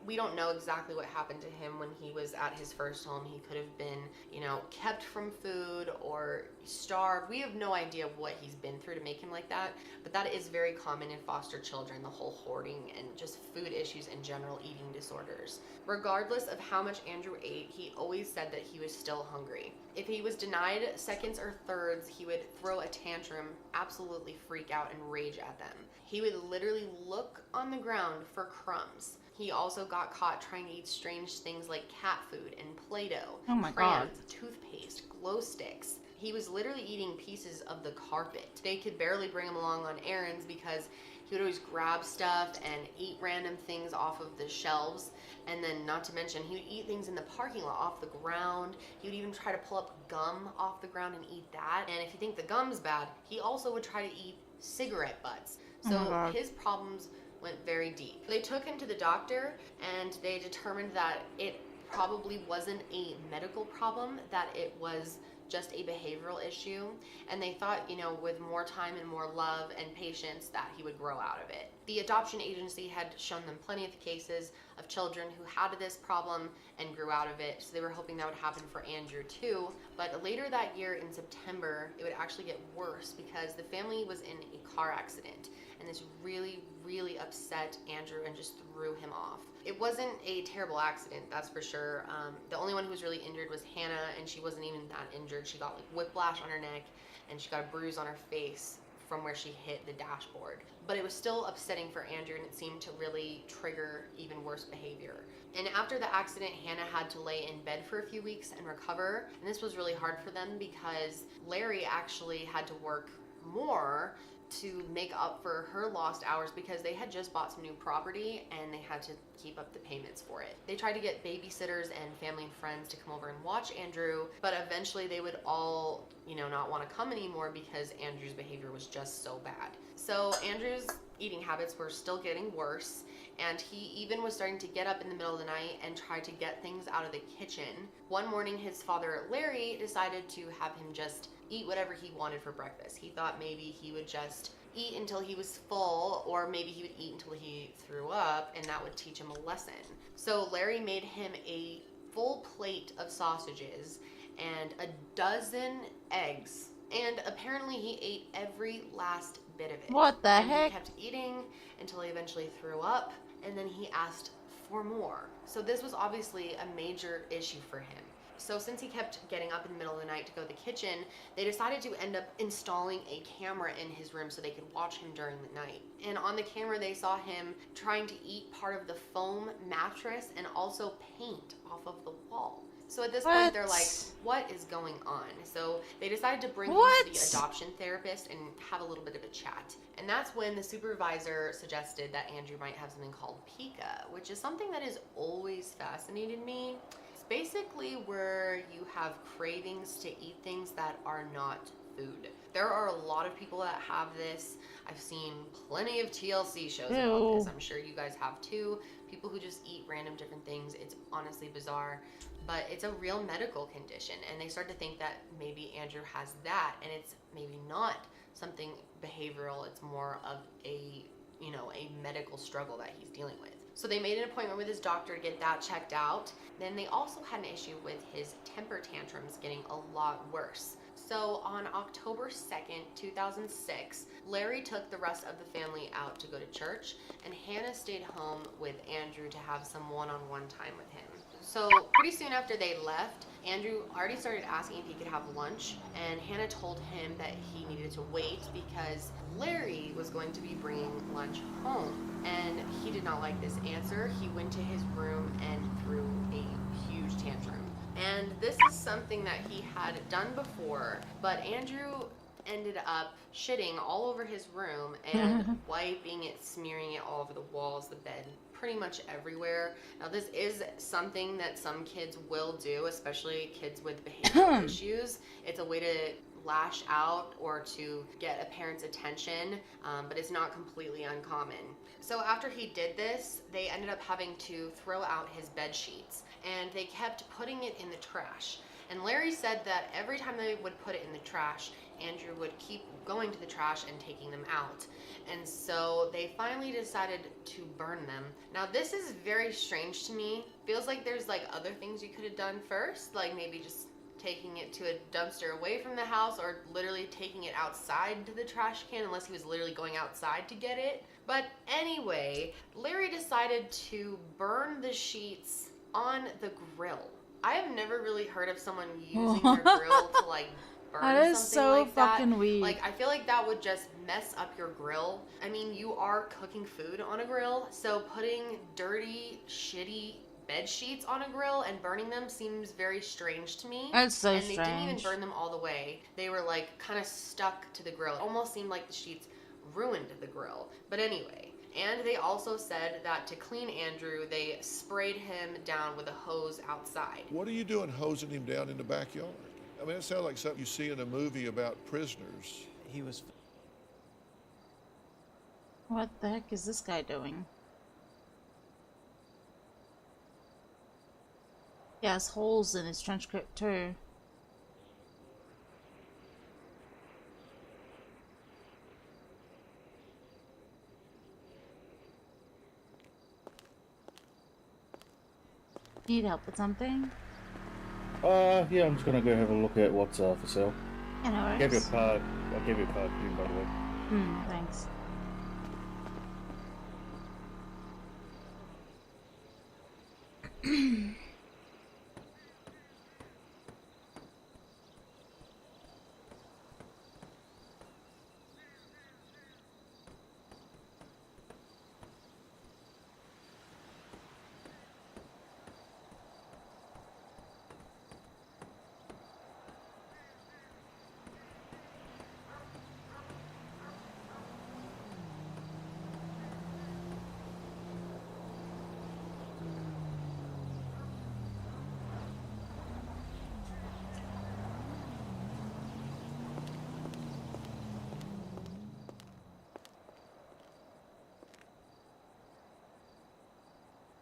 we don't know exactly what happened to him when he was at his first home. He could have been, you know, kept from food or starved. We have no idea what he's been through to make him like that. But that is very common in foster children, the whole hoarding and just food issues in general, eating disorders. Regardless of how much Andrew ate, he always said that he was still hungry. If he was denied seconds or thirds, he would throw a tantrum, absolutely freak out and rage at them. He would literally look on the ground for crumbs. He also got caught trying to eat strange things like cat food and Play-Doh, Oh my God. crayons, toothpaste, glow sticks. He was literally eating pieces of the carpet. They could barely bring him along on errands because he would always grab stuff and eat random things off of the shelves. And then, not to mention, he would eat things in the parking lot off the ground. He would even try to pull up gum off the ground and eat that. And if you think the gum's bad, he also would try to eat cigarette butts. So his problems went very deep. They took him to the doctor and they determined that it probably wasn't a medical problem, that it was just a behavioral issue, and they thought, you know, with more time and more love and patience that he would grow out of it. The adoption agency had shown them plenty of cases of children who had this problem and grew out of it, so they were hoping that would happen for Andrew too. But later that year in September, it would actually get worse because the family was in a car accident, and this really upset Andrew and just threw him off. It wasn't a terrible accident, that's for sure. The only one who was really injured was Hannah, and she wasn't even that injured. She got like whiplash on her neck, and she got a bruise on her face from where she hit the dashboard. But it was still upsetting for Andrew, and it seemed to really trigger even worse behavior. And after the accident, Hannah had to lay in bed for a few weeks and recover. And this was really hard for them because Larry actually had to work more to make up for her lost hours because they had just bought some new property and they had to keep up the payments for it. They tried to get babysitters and family and friends to come over and watch Andrew, but eventually they would all, you know, not want to come anymore because Andrew's behavior was just so bad. So Andrew's eating habits were still getting worse, and he even was starting to get up in the middle of the night and try to get things out of the kitchen. One morning, his father, Larry, decided to have him just eat whatever he wanted for breakfast. He thought maybe he would just eat until he was full, or maybe he would eat until he threw up, and that would teach him a lesson. So Larry made him a full plate of sausages and a dozen eggs, and apparently he ate every last bit of it. What the heck? He kept eating until he eventually threw up, and then he asked for more. So this was obviously a major issue for him. So since he kept getting up in the middle of the night to go to the kitchen, they decided to end up installing a camera in his room so they could watch him during the night. And on the camera, they saw him trying to eat part of the foam mattress and also paint off of the wall. So at this point, they're like, what is going on? So they decided to bring him to the adoption therapist and have a little bit of a chat. And that's when the supervisor suggested that Andrew might have something called pica, which is something that has always fascinated me. It's basically where you have cravings to eat things that are not food. There are a lot of people that have this. I've seen plenty of TLC shows about this. I'm sure you guys have too. People who just eat random different things. It's honestly bizarre, but it's a real medical condition. And they start to think that maybe Andrew has that, and it's maybe not something behavioral. It's more of a, you know, a medical struggle that he's dealing with. So they made an appointment with his doctor to get that checked out. Then they also had an issue with his temper tantrums getting a lot worse. So on October 2nd, 2006, Larry took the rest of the family out to go to church, and Hannah stayed home with Andrew to have some one-on-one time with him. So pretty soon after they left, Andrew already started asking if he could have lunch, and Hannah told him that he needed to wait because Larry was going to be bringing lunch home. And he did not like this answer. He went to his room and threw a huge tantrum. And this is something that he had done before, but Andrew ended up shitting all over his room and wiping it, smearing it all over the walls, the bed, pretty much everywhere. Now this is something that some kids will do, especially kids with behavioral issues. It's a way to lash out or to get a parent's attention, but it's not completely uncommon. So after he did this, they ended up having to throw out his bed sheets, and they kept putting it in the trash. And Larry said that every time they would put it in the trash, Andrew would keep going to the trash and taking them out. And so they finally decided to burn them. Now this is very strange to me. Feels like there's like other things you could have done first, like maybe just taking it to a dumpster away from the house, or literally taking it outside to the trash can, unless he was literally going outside to get it. But anyway, Larry decided to burn the sheets on the grill. I have never really heard of someone using their grill to like burn That is something so like that. fucking weird. Like, I feel like that would just mess up your grill. I mean, you are cooking food on a grill, so putting dirty, shitty bed sheets on a grill and burning them seems very strange to me. That's so and they didn't even strange. burn them all the way. They were like kind of stuck to the grill. It almost seemed like the sheets ruined the grill. But anyway, and they also said that to clean Andrew, they sprayed him down with a hose outside. What are you doing hosing him down in the backyard? I mean, it sounds like something you see in a movie about prisoners. He was... What the heck is this guy doing? He has holes in his trench coat too. Need help with something? Yeah, I'm just gonna go have a look at what's for sale. Yeah, no I'll give you a worries. card. I'll give you a card, by the way. Thanks.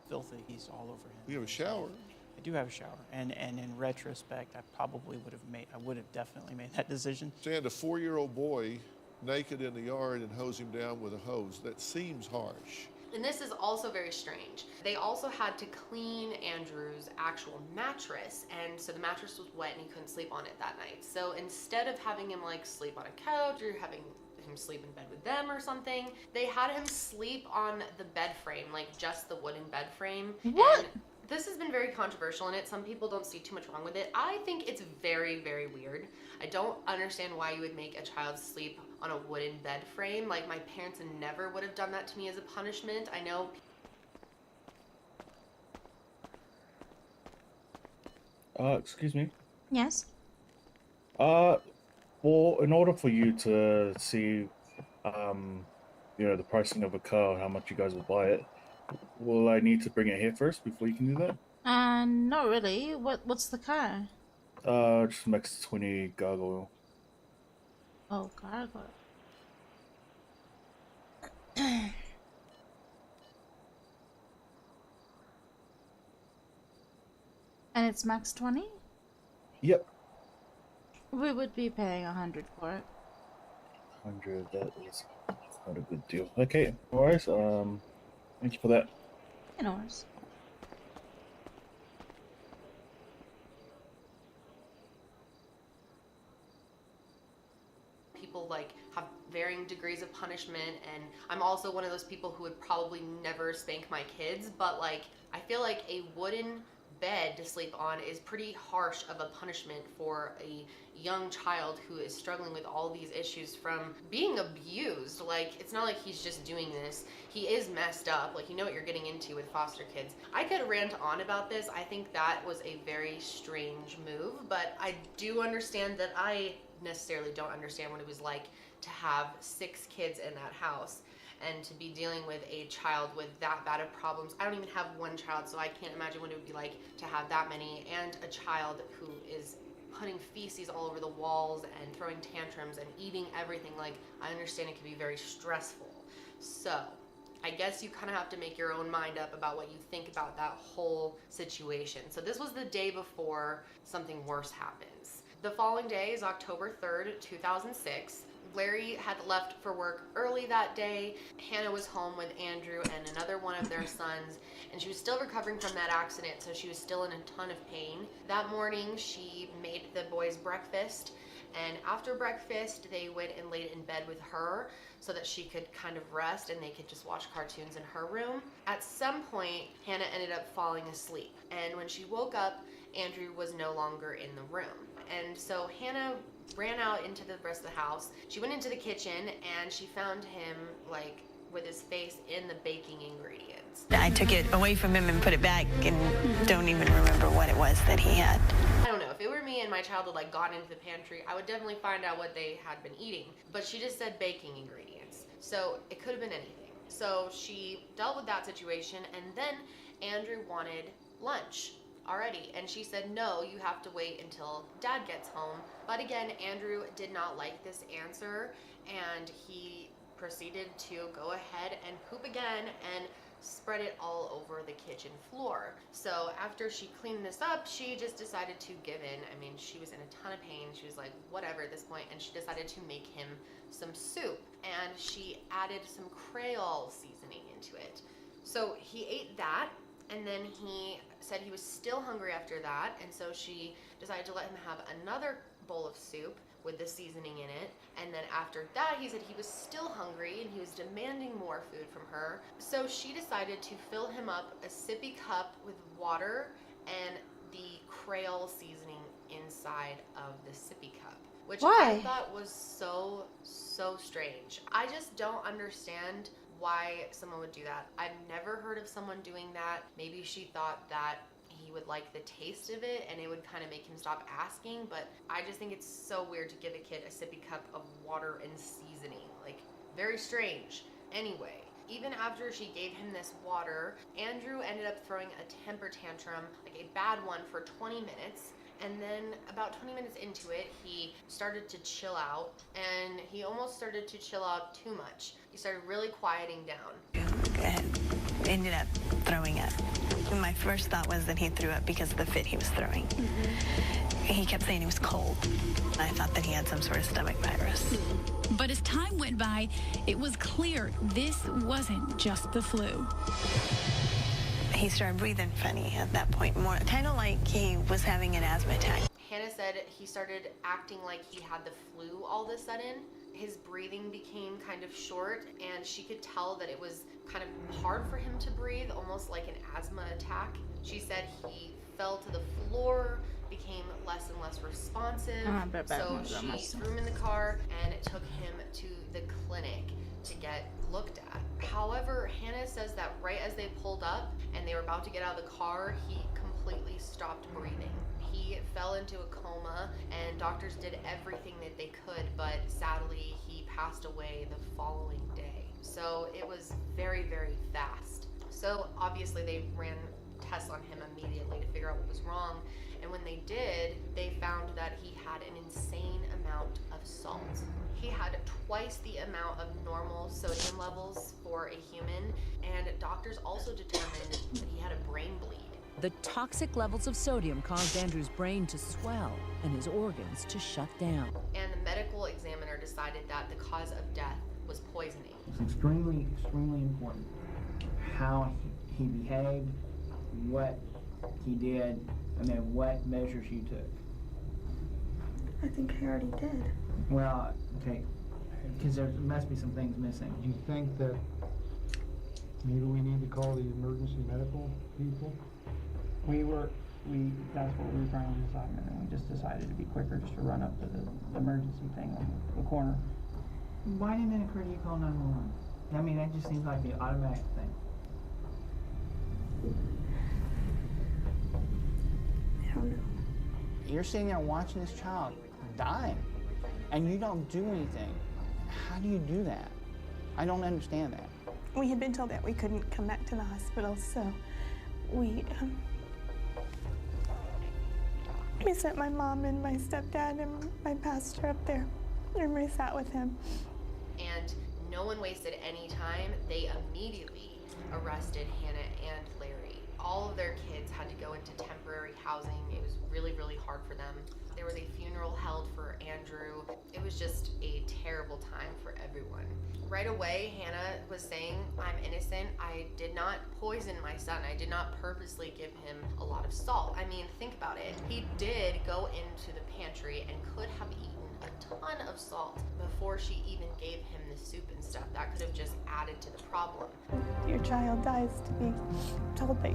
Filthy. He's all over him. You have a shower? I do have a shower, and in retrospect, I probably would have definitely made that decision. Stand a 4-year-old boy naked in the yard and hose him down with a hose. That seems harsh. And this is also very strange. They also had to clean Andrew's actual mattress, and so the mattress was wet and he couldn't sleep on it that night. So instead of having him like sleep on a couch or having him sleep in bed with them or something, they had him sleep on the bed frame, like just the wooden bed frame. What? And this has been very controversial in it. Some people don't see too much wrong with it. I think it's very, very weird. I don't understand why you would make a child sleep on a wooden bed frame. Like, my parents never would have done that to me as a punishment. I know. Excuse me. Yes? Well, in order for you to see, you know, the pricing of a car, how much you guys will buy it, will I need to bring it here first before you can do that? Not really. What's the car? Just Max 20 gargoyle. Oh, gargoyle. And it's max 20? Yep. We would be paying 100 for it. 100, that is quite a good deal. Okay, alright, thank you for that. No worries. People like have varying degrees of punishment, and I'm also one of those people who would probably never spank my kids, but like I feel like a wooden bed to sleep on is pretty harsh of a punishment for a young child who is struggling with all these issues from being abused. Like, it's not like he's just doing this. He is messed up. Like, you know what you're getting into with foster kids. I could rant on about this. I think that was a very strange move, but I do understand that I necessarily don't understand what it was like to have 6 kids in that house and to be dealing with a child with that bad of problems. I don't even have one child, so I can't imagine what it would be like to have that many, and a child who is putting feces all over the walls and throwing tantrums and eating everything. Like, I understand it can be very stressful. So I guess you kind of have to make your own mind up about what you think about that whole situation. So this was the day before something worse happens. The following day is October 3rd, 2006. Larry had left for work early that day. Hannah was home with Andrew and another one of their sons, and she was still recovering from that accident, so she was still in a ton of pain. That morning, she made the boys breakfast, and after breakfast, they went and laid in bed with her so that she could kind of rest and they could just watch cartoons in her room. At some point, Hannah ended up falling asleep, and when she woke up, Andrew was no longer in the room. And so Hannah ran out into the rest of the house. She went into the kitchen and she found him like with his face in the baking ingredients. I took it away from him and put it back and don't even remember what it was that he had. I don't know, if it were me and my child had like gone into the pantry, I would definitely find out what they had been eating. But she just said baking ingredients, so it could have been anything. So she dealt with that situation, and then Andrew wanted lunch already, and she said, no, you have to wait until Dad gets home. But again, Andrew did not like this answer, and he proceeded to go ahead and poop again and spread it all over the kitchen floor. So after she cleaned this up, she just decided to give in. I mean, she was in a ton of pain. She was like, whatever at this point, and she decided to make him some soup, and she added some Creole seasoning into it. So he ate that, and then he said he was still hungry after that, and so she decided to let him have another bowl of soup with the seasoning in it. And then after that, he said he was still hungry and he was demanding more food from her. So she decided to fill him up a sippy cup with water and the Creole seasoning inside of the sippy cup, which I thought was so strange. I just don't understand why someone would do that. I've never heard of someone doing that. Maybe she thought that he would like the taste of it and it would kind of make him stop asking, but I just think it's so weird to give a kid a sippy cup of water and seasoning. Like, very strange. Anyway, even after she gave him this water, Andrew ended up throwing a temper tantrum, like a bad one, for 20 minutes. And then about 20 minutes into it, he started to chill out, and he almost started to chill out too much. He started really quieting down. Ended up throwing up. My first thought was that he threw up because of the fit he was throwing. He kept saying he was cold. I thought that he had some sort of stomach virus. But as time went by, it was clear this wasn't just the flu. He started breathing funny at that point, more kind of like he was having an asthma attack. Hannah said he started acting like he had the flu all of a sudden. His breathing became kind of short, and she could tell that it was kind of hard for him to breathe, almost like an asthma attack. She said he fell to the floor, became less and less responsive, so she threw him in the car and took him to the clinic to get looked at. However, Hannah says that right as they pulled up and they were about to get out of the car, he completely stopped breathing. He fell into a coma, and doctors did everything that they could, but sadly he passed away the following day. So it was very, very fast. So obviously they ran tests on him immediately to figure out what was wrong, and when they did, they found that he had an insane amount of salt. He had twice the amount of normal sodium levels for a human, and doctors also determined that he had a brain bleed. The toxic levels of sodium caused Andrew's brain to swell and his organs to shut down. And the medical examiner decided that the cause of death was poisoning. It's extremely important how he behaved, what he did, and then what measures you took. I think I already did. Well, okay, because there must be some things missing. Do you think that maybe we need to call the emergency medical people? That's what we were trying to decide, and then we just decided to be quicker just to run up to the emergency thing on the corner. Why didn't it occur to you to call 911? I mean, that just seems like the automatic thing. I don't know. You're sitting there watching this child dying, and you don't do anything. How do you do that? I don't understand that. We had been told that we couldn't come back to the hospital, so we sent my mom and my stepdad and my pastor up there, and we sat with him. And no one wasted any time. They immediately arrested Hannah and Larry. All of their kids had to go into temporary housing. It was really, really hard for them. There was a funeral held for Andrew. It was just a terrible time for everyone. Right away, Hannah was saying, I'm innocent. I did not poison my son. I did not purposely give him a lot of salt. I mean, think about it. He did go into the pantry and could have eaten a ton of salt before she even gave him the soup and stuff. That could have just added to the problem. Your child dies to be told that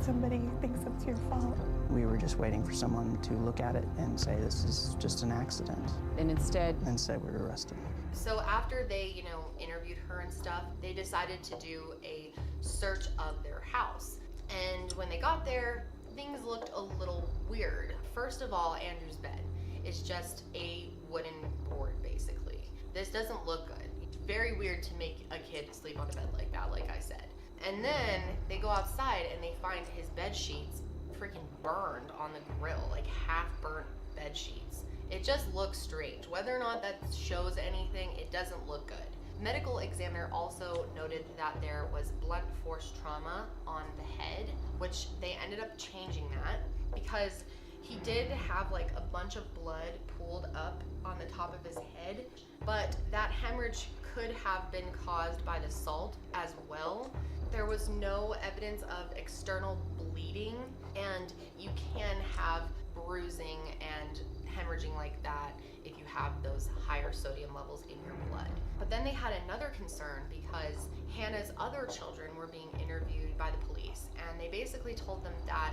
somebody thinks it's your fault. We were just waiting for someone to look at it and say this is just an accident. And instead We were arrested. So after they, interviewed her and stuff, they decided to do a search of their house. And when they got there, things looked a little weird. First of all, Andrew's bed is just a wooden board, basically. This doesn't look good. It's very weird to make a kid sleep on a bed like that, like I said. And then they go outside and they find his bed sheets freaking burned on the grill, like half burnt bed sheets. It just looks strange. Whether or not that shows anything, it doesn't look good. Medical examiner also noted that there was blunt force trauma on the head, which they ended up changing that because he did have like a bunch of blood pooled up on the top of his head, but that hemorrhage could have been caused by the salt as well. There was no evidence of external bleeding, and you can have bruising and hemorrhaging like that if you have those higher sodium levels in your blood. But then they had another concern because Hannah's other children were being interviewed by the police, and they basically told them that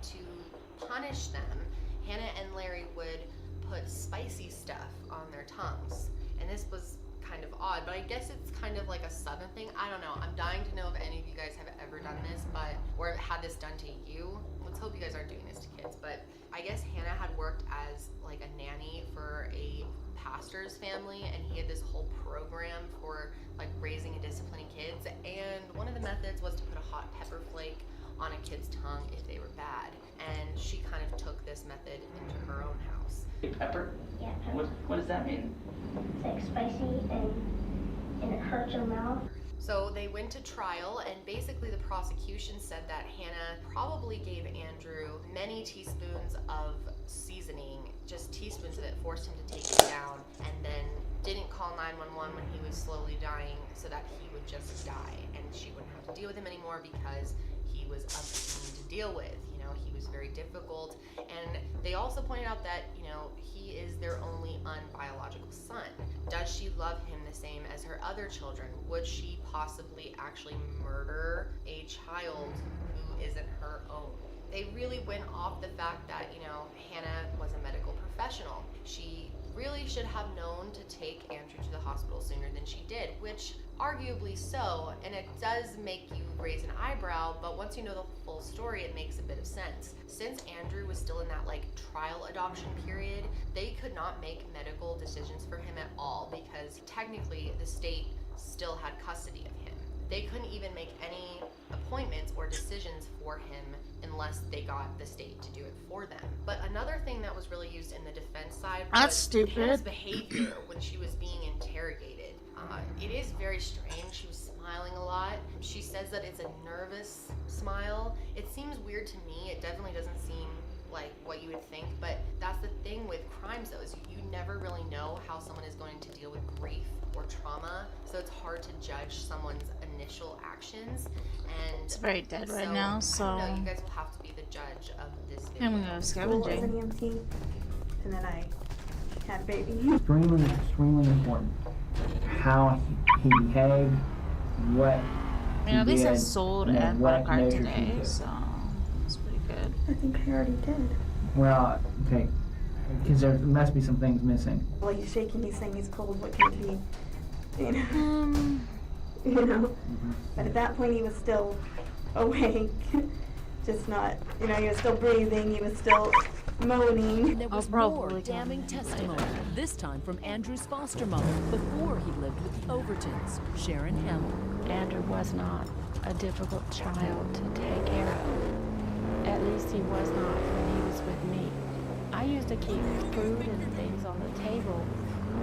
to punish them, Hannah and Larry would put spicy stuff on their tongues. And this was kind of odd, but I guess it's kind of like a Southern thing. I don't know. I'm dying to know if any of you guys have ever done this, or had this done to you. Let's hope you guys aren't doing this to kids. But I guess Hannah had worked as like a nanny for a pastor's family, and he had this whole program for like raising and disciplining kids. And one of the methods was to put a hot pepper flake on a kid's tongue if they were bad. And she kind of took this method into her own house. Pepper? Yeah, pepper. What does that mean? It's like spicy and it hurts your mouth. So they went to trial, and basically the prosecution said that Hannah probably gave Andrew many teaspoons of seasoning, just teaspoons of it, forced him to take it down, and then didn't call 911 when he was slowly dying so that he would just die and she wouldn't have to deal with him anymore because he was a pain to deal with. He was very difficult. And they also pointed out that, he is their only unbiological son. Does she love him the same as her other children? Would she possibly actually murder a child who isn't her own? They really went off the fact that, Hannah was a medical professional. She really should have known to take Andrew to the hospital sooner than she did, which arguably so, and it does make you raise an eyebrow, but once you know the full story, it makes a bit of sense. Since Andrew was still in that trial adoption period, they could not make medical decisions for him at all because technically the state still had custody of him. They couldn't even make any appointments or decisions for him unless they got the state to do it for them. But another thing that was really used in the defense side was Hannah's behavior when she was being interrogated. It is very strange. She was smiling a lot. She says that it's a nervous smile. It seems weird to me. It definitely doesn't seem like what you would think, but that's the thing with crimes though, is you never really know how someone is going to deal with grief or trauma, so it's hard to judge someone's initial actions. And It's very dead right now, so I don't know, you guys will have to be the judge of this video. I'm gonna go scavenging. An EMT, and then I had a baby. Extremely important. How he behaved, what he At least I did, sold and then and bought a what card measures he today, took. so it's pretty good. I think I already did. Well, okay, because there must be some things missing. Well, he's shaking, he's saying he's cold, what can it be? You know? But at that point he was still awake, just not, he was still breathing, he was still moaning. There was more damning testimony, this time from Andrew's foster mom, before he lived with the Overtons, Sharon Hemp. Andrew was not a difficult child to take care of. At least he was not when he was with me. I used to keep food and things on the table,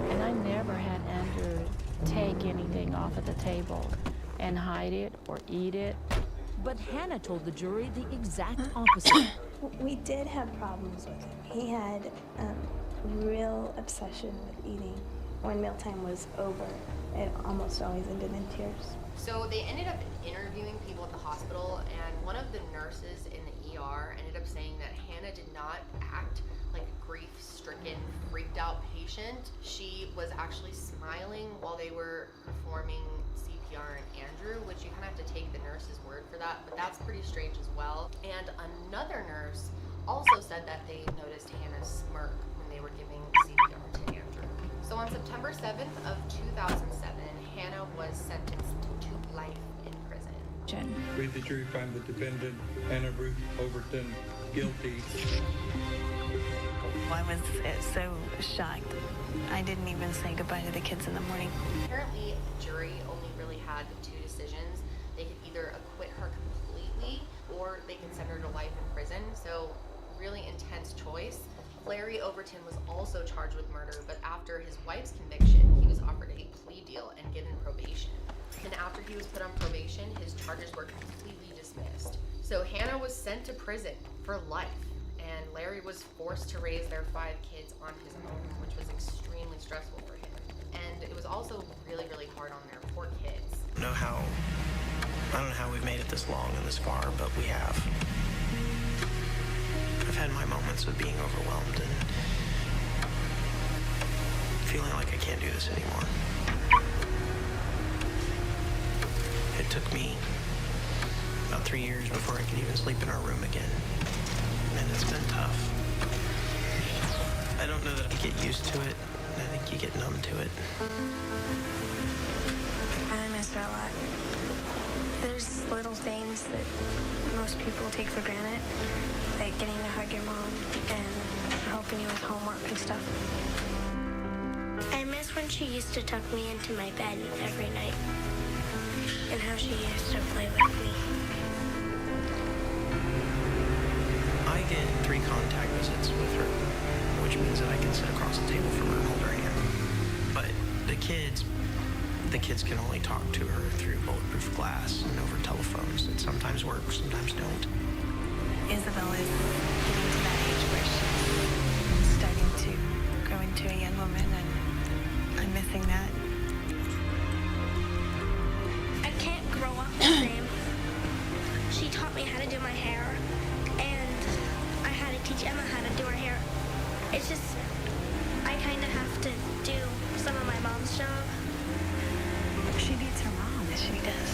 and I never had Andrew take anything off of the table and hide it or eat it. But Hannah told the jury the exact opposite. We did have problems with him. He had real obsession with eating. When mealtime was over, it almost always ended in tears. So they ended up interviewing people at the hospital, and one of the nurses in the ER ended up saying that Hannah did not act like a grief-stricken, freaked-out patient. She was actually smiling while they were performing CPR on Andrew, which you kind of have to take the nurse's word for that, but that's pretty strange as well. And another nurse also said that they noticed Hannah smirk when they were giving CPR to Andrew. So on September 7th of 2007, Hannah was sentenced to life in prison. We, the jury, find the defendant, Hannah Ruth Overton, guilty. I was so shocked. I didn't even say goodbye to the kids in the morning. Apparently, the jury only really had two decisions. They could either acquit her completely or they could send her to life in prison. So, really intense choice. Larry Overton was also charged with murder, but after his wife's conviction, he was offered a plea deal and given probation. And after he was put on probation, his charges were completely dismissed. So Hannah was sent to prison for life, and Larry was forced to raise their 5 kids on his own, which was extremely stressful for him. And it was also really, really hard on their poor kids. I don't know how we've made it this long and this far, but we have. I've had my moments of being overwhelmed and feeling like I can't do this anymore. It took me about 3 years before I could even sleep in our room again. And it's been tough. I don't know that I get used to it. I think you get numb to it. I miss her a lot. There's little things that most people take for granted, like getting to hug your mom and helping you with homework and stuff. I miss when she used to tuck me into my bed every night and how she used to play with me. I get 3 contact visits with her, which means that I can sit across the table from her and hold her hand. But the kids can only talk to her through bulletproof glass and over telephones that sometimes work, sometimes don't. Isabel is getting to that age where she's starting to grow into a young woman, and I'm missing that. I can't grow up the same. She taught me how to do my hair, and I had to teach Emma how to do her hair. It's just, I kind of have to do some of my mom's job. She needs her mom. She does.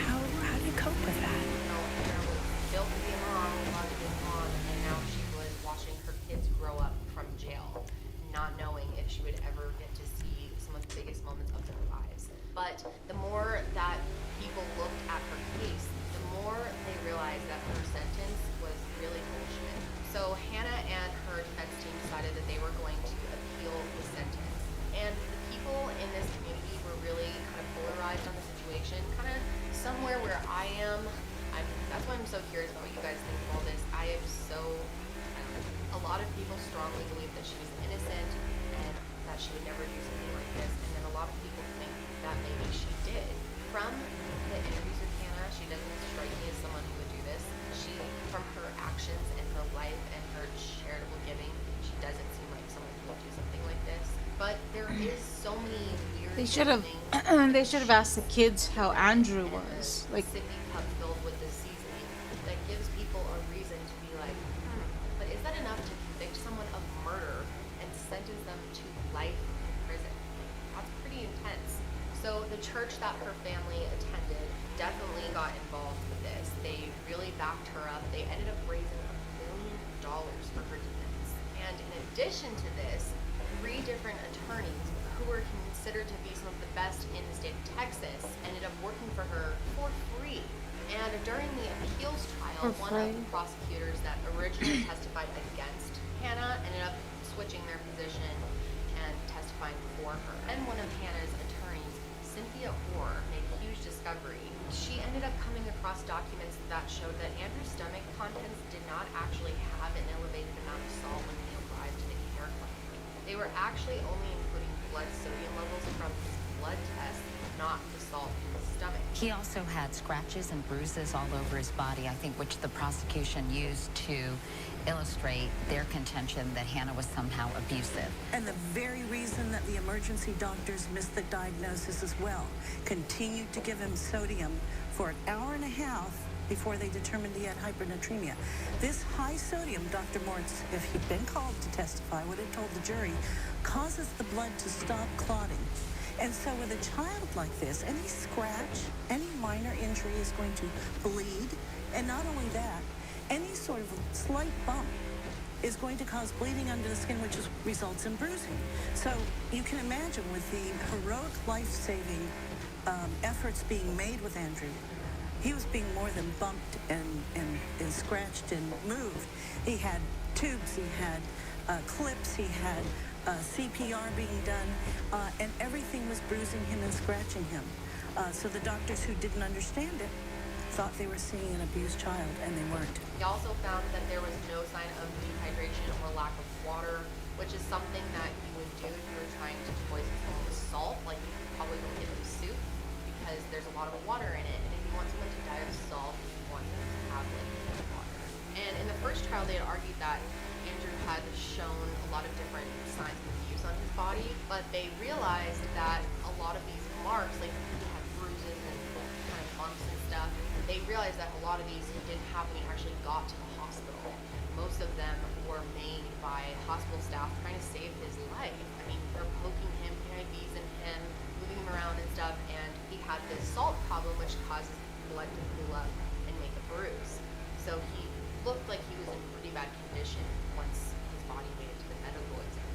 How do you cope with that? Hannah was built to be a mom, loved to be a mom, and now she was watching her kids grow up from jail, not knowing if she would ever get to see some of the biggest moments of their lives. But the more that people looked at her case, the more they realized that her sentence was really bullshit. So Hannah and her defense team decided that they were going to appeal the sentence. And the people in this community were really kind of polarized on the situation, kind of somewhere where I am. That's why I'm so curious about what you guys think of all this. I am so, a lot of people strongly believe that she was innocent and that she would never do something like this. And then a lot of people think that maybe she did. From the interviews with Hannah, she doesn't strike me as someone who would do this. From her actions and her life and her charitable giving, she doesn't seem like someone who would do something like this. But there is so many weird They should have asked the kids how Andrew was. Like, sippy cup filled with the seasoning that gives people a reason to be like, but is that enough to convict someone of murder and sentence them to life in prison? That's pretty intense. So the church that her family attended definitely got involved with this. They really backed her up. They ended up raising $1 million for her defense. And in addition to this, 3 different attorneys who were considered to be some of the best in the state of Texas ended up working for her for free. And during the appeals trial, one of the prosecutors that originally testified against Hannah ended up switching their position and testifying for her. And one of Hannah's attorneys, Cynthia Orr, made a huge discovery. She ended up coming across documents that showed that Andrew's stomach contents did not actually have an elevated amount of salt when he arrived to the care clinic. They were actually only including blood sodium levels from his blood test, not the salt in his stomach. He also had scratches and bruises all over his body, I think, which the prosecution used to illustrate their contention that Hannah was somehow abusive. And the very reason that the emergency doctors missed the diagnosis as well, continued to give him sodium for an hour and a half before they determined he had hypernatremia. This high sodium, Dr. Mortz, if he'd been called to testify, would have told the jury, causes the blood to stop clotting. And so with a child like this, any scratch, any minor injury is going to bleed. And not only that, any sort of slight bump is going to cause bleeding under the skin, which results in bruising. So you can imagine with the heroic life-saving efforts being made with Andrew, he was being more than bumped and scratched and moved. He had tubes, he had clips, he had CPR being done, and everything was bruising him and scratching him. So the doctors who didn't understand it thought they were seeing an abused child, and they weren't. We also found that there was no sign of dehydration or lack of water, which is something that you would do if you were trying to poison someone with salt. Like, you probably don't give them soup because there's a lot of water in it. And if you want someone to die of salt, you want them to have like water. And in the first trial, they had argued that Andrew had shown a lot of different signs of abuse on his body, but they realized that a lot of these marks, like he had bruises and kind of bumps and stuff, they realized that a lot of these he didn't have when he actually got to the hospital. Most of them were made by hospital staff trying to save his life. I mean, they're poking him, putting IVs in him, moving him around and stuff, and he had this salt problem which causes blood to pool up and make a bruise. So he looked like he was in pretty bad condition once his body made it to the medical exam.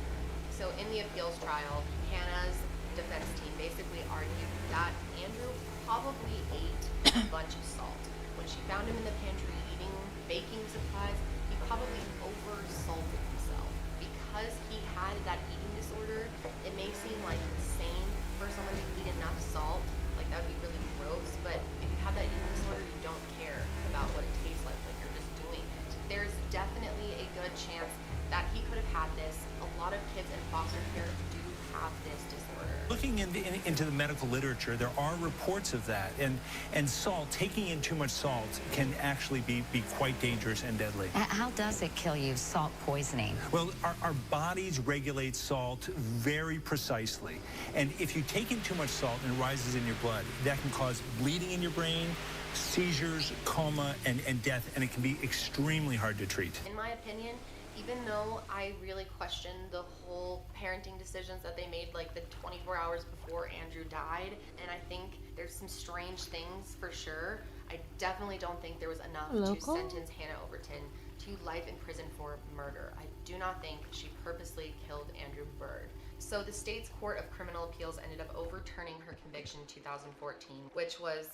So in the appeals trial, Hannah's defense team basically argued that Andrew probably ate a bunch of salt. When she found him in the pantry eating baking supplies, he probably over-salted himself. Because he had that eating disorder, it may seem like insane for someone to eat enough salt. Like, that would be really gross, but if you have that eating disorder, you don't care about what it tastes like you're just doing it. There's definitely a good chance that he could have had this. A lot of kids in foster care do have this disorder. Looking into the medical literature, there are reports of that, and salt, taking in too much salt can actually be quite dangerous and deadly. How does it kill you, salt poisoning? Well, our bodies regulate salt very precisely, and if you take in too much salt and it rises in your blood, that can cause bleeding in your brain, seizures, coma, and death, and it can be extremely hard to treat. In my opinion, even though I really question the whole parenting decisions that they made like the 24 hours before Andrew died, and I think there's some strange things for sure, I definitely don't think there was enough to sentence Hannah Overton to life in prison for murder. I do not think she purposely killed Andrew Bird. So the state's Court of Criminal Appeals ended up overturning her conviction in 2014, which was,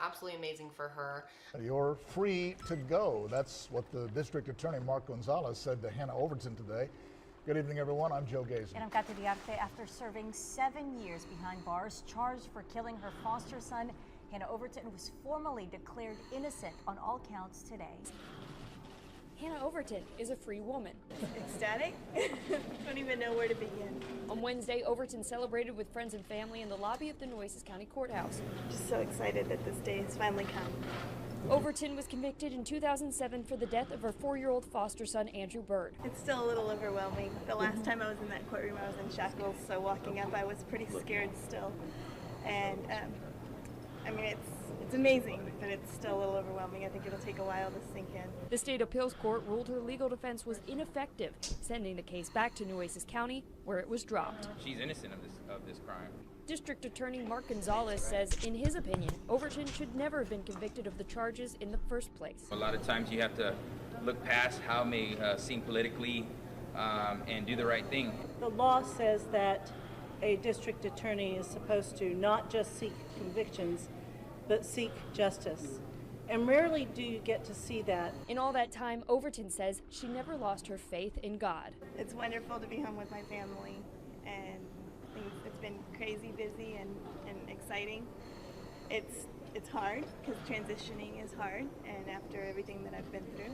absolutely amazing for her. You're free to go. That's what the District Attorney Mark Gonzalez said to Hannah Overton today. Good evening, everyone. I'm Joe Gazen. And I'm Kati Diarte. After serving 7 years behind bars, charged for killing her foster son, Hannah Overton was formally declared innocent on all counts today. Hannah Overton is a free woman. Ecstatic? Don't even know where to begin. On Wednesday, Overton celebrated with friends and family in the lobby of the Nueces County Courthouse. Just so excited that this day has finally come. Overton was convicted in 2007 for the death of her 4-year-old foster son, Andrew Bird. It's still a little overwhelming. The last time I was in that courtroom, I was in shackles, so walking up, I was pretty scared still. And, it's amazing, but it's still a little overwhelming. I think it'll take a while to sink in. The state appeals court ruled her legal defense was ineffective, sending the case back to Nueces County, where it was dropped. She's innocent of this crime. District Attorney Mark Gonzalez says, in his opinion, Overton should never have been convicted of the charges in the first place. A lot of times you have to look past how it may seem politically and do the right thing. The law says that a district attorney is supposed to not just seek convictions, but seek justice. And rarely do you get to see that. In all that time, Overton says she never lost her faith in God. It's wonderful to be home with my family, and it's been crazy busy and exciting. It's hard because transitioning is hard, and after everything that I've been through,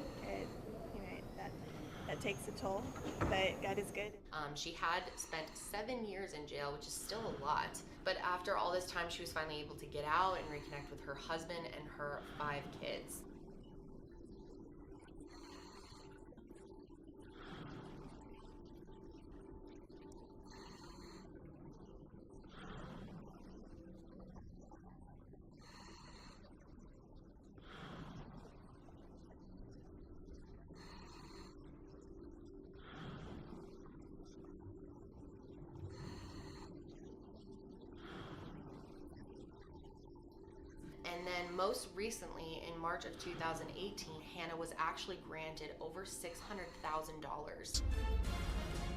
that takes a toll, but God is good. She had spent 7 years in jail, which is still a lot. But after all this time, she was finally able to get out and reconnect with her husband and her 5 kids. And then most recently, in March of 2018, Hannah was actually granted over $600,000.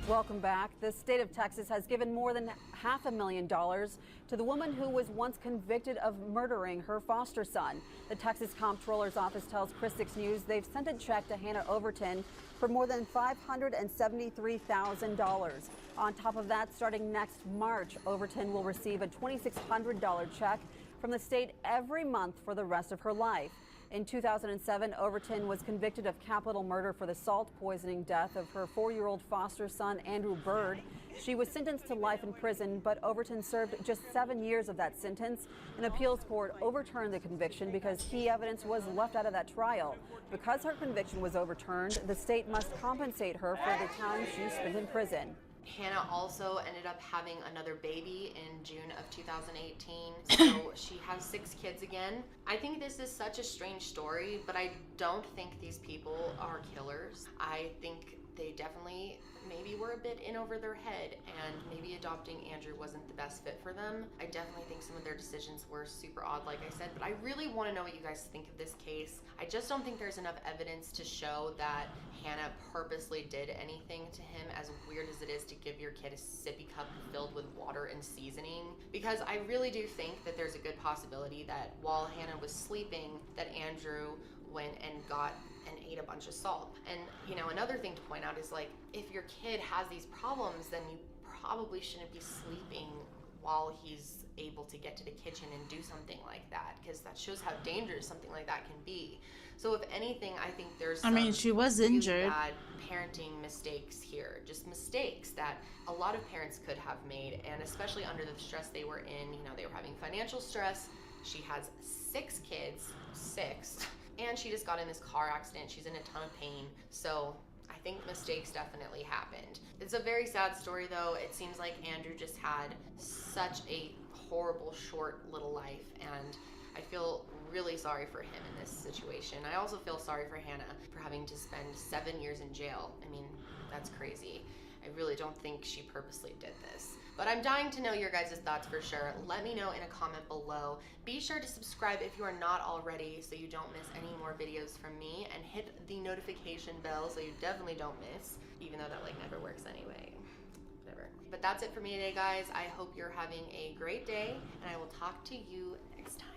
Welcome back. The state of Texas has given more than $500,000 to the woman who was once convicted of murdering her foster son. The Texas Comptroller's Office tells Chris 6 News they've sent a check to Hannah Overton for more than $573,000. On top of that, starting next March, Overton will receive a $2,600 check from the state every month for the rest of her life. In 2007, Overton was convicted of capital murder for the salt poisoning death of her 4-year-old foster son, Andrew Bird. She was sentenced to life in prison, but Overton served just 7 years of that sentence. An appeals court overturned the conviction because key evidence was left out of that trial. Because her conviction was overturned, the state must compensate her for the time she spent in prison. Hannah also ended up having another baby in June of 2018, so she has 6 kids again. I think this is such a strange story, but I don't think these people are killers. I think they definitely maybe were a bit in over their head, and maybe adopting Andrew wasn't the best fit for them. I definitely think some of their decisions were super odd, like I said, but I really want to know what you guys think of this case. I just don't think there's enough evidence to show that Hannah purposely did anything to him, as weird as it is to give your kid a sippy cup filled with water and seasoning, because I really do think that there's a good possibility that while Hannah was sleeping, that Andrew went and got and ate a bunch of salt. And you know, another thing to point out is, like, if your kid has these problems, then you probably shouldn't be sleeping while he's able to get to the kitchen and do something like that, because that shows how dangerous something like that can be. So if anything, I think there's she was injured. really bad parenting mistakes here, just mistakes that a lot of parents could have made, and especially under the stress they were in. You know, they were having financial stress. She has 6 kids, 6, and she just got in this car accident. She's in a ton of pain. So I think mistakes definitely happened. It's a very sad story though. It seems like Andrew just had such a horrible short little life, and I feel really sorry for him in this situation. I also feel sorry for Hannah for having to spend 7 years in jail. I mean, that's crazy. I really don't think she purposely did this. But I'm dying to know your guys' thoughts for sure. Let me know in a comment below. Be sure to subscribe if you are not already so you don't miss any more videos from me, and hit the notification bell so you definitely don't miss, even though that like never works anyway. Whatever. But that's it for me today, guys. I hope you're having a great day, and I will talk to you next time.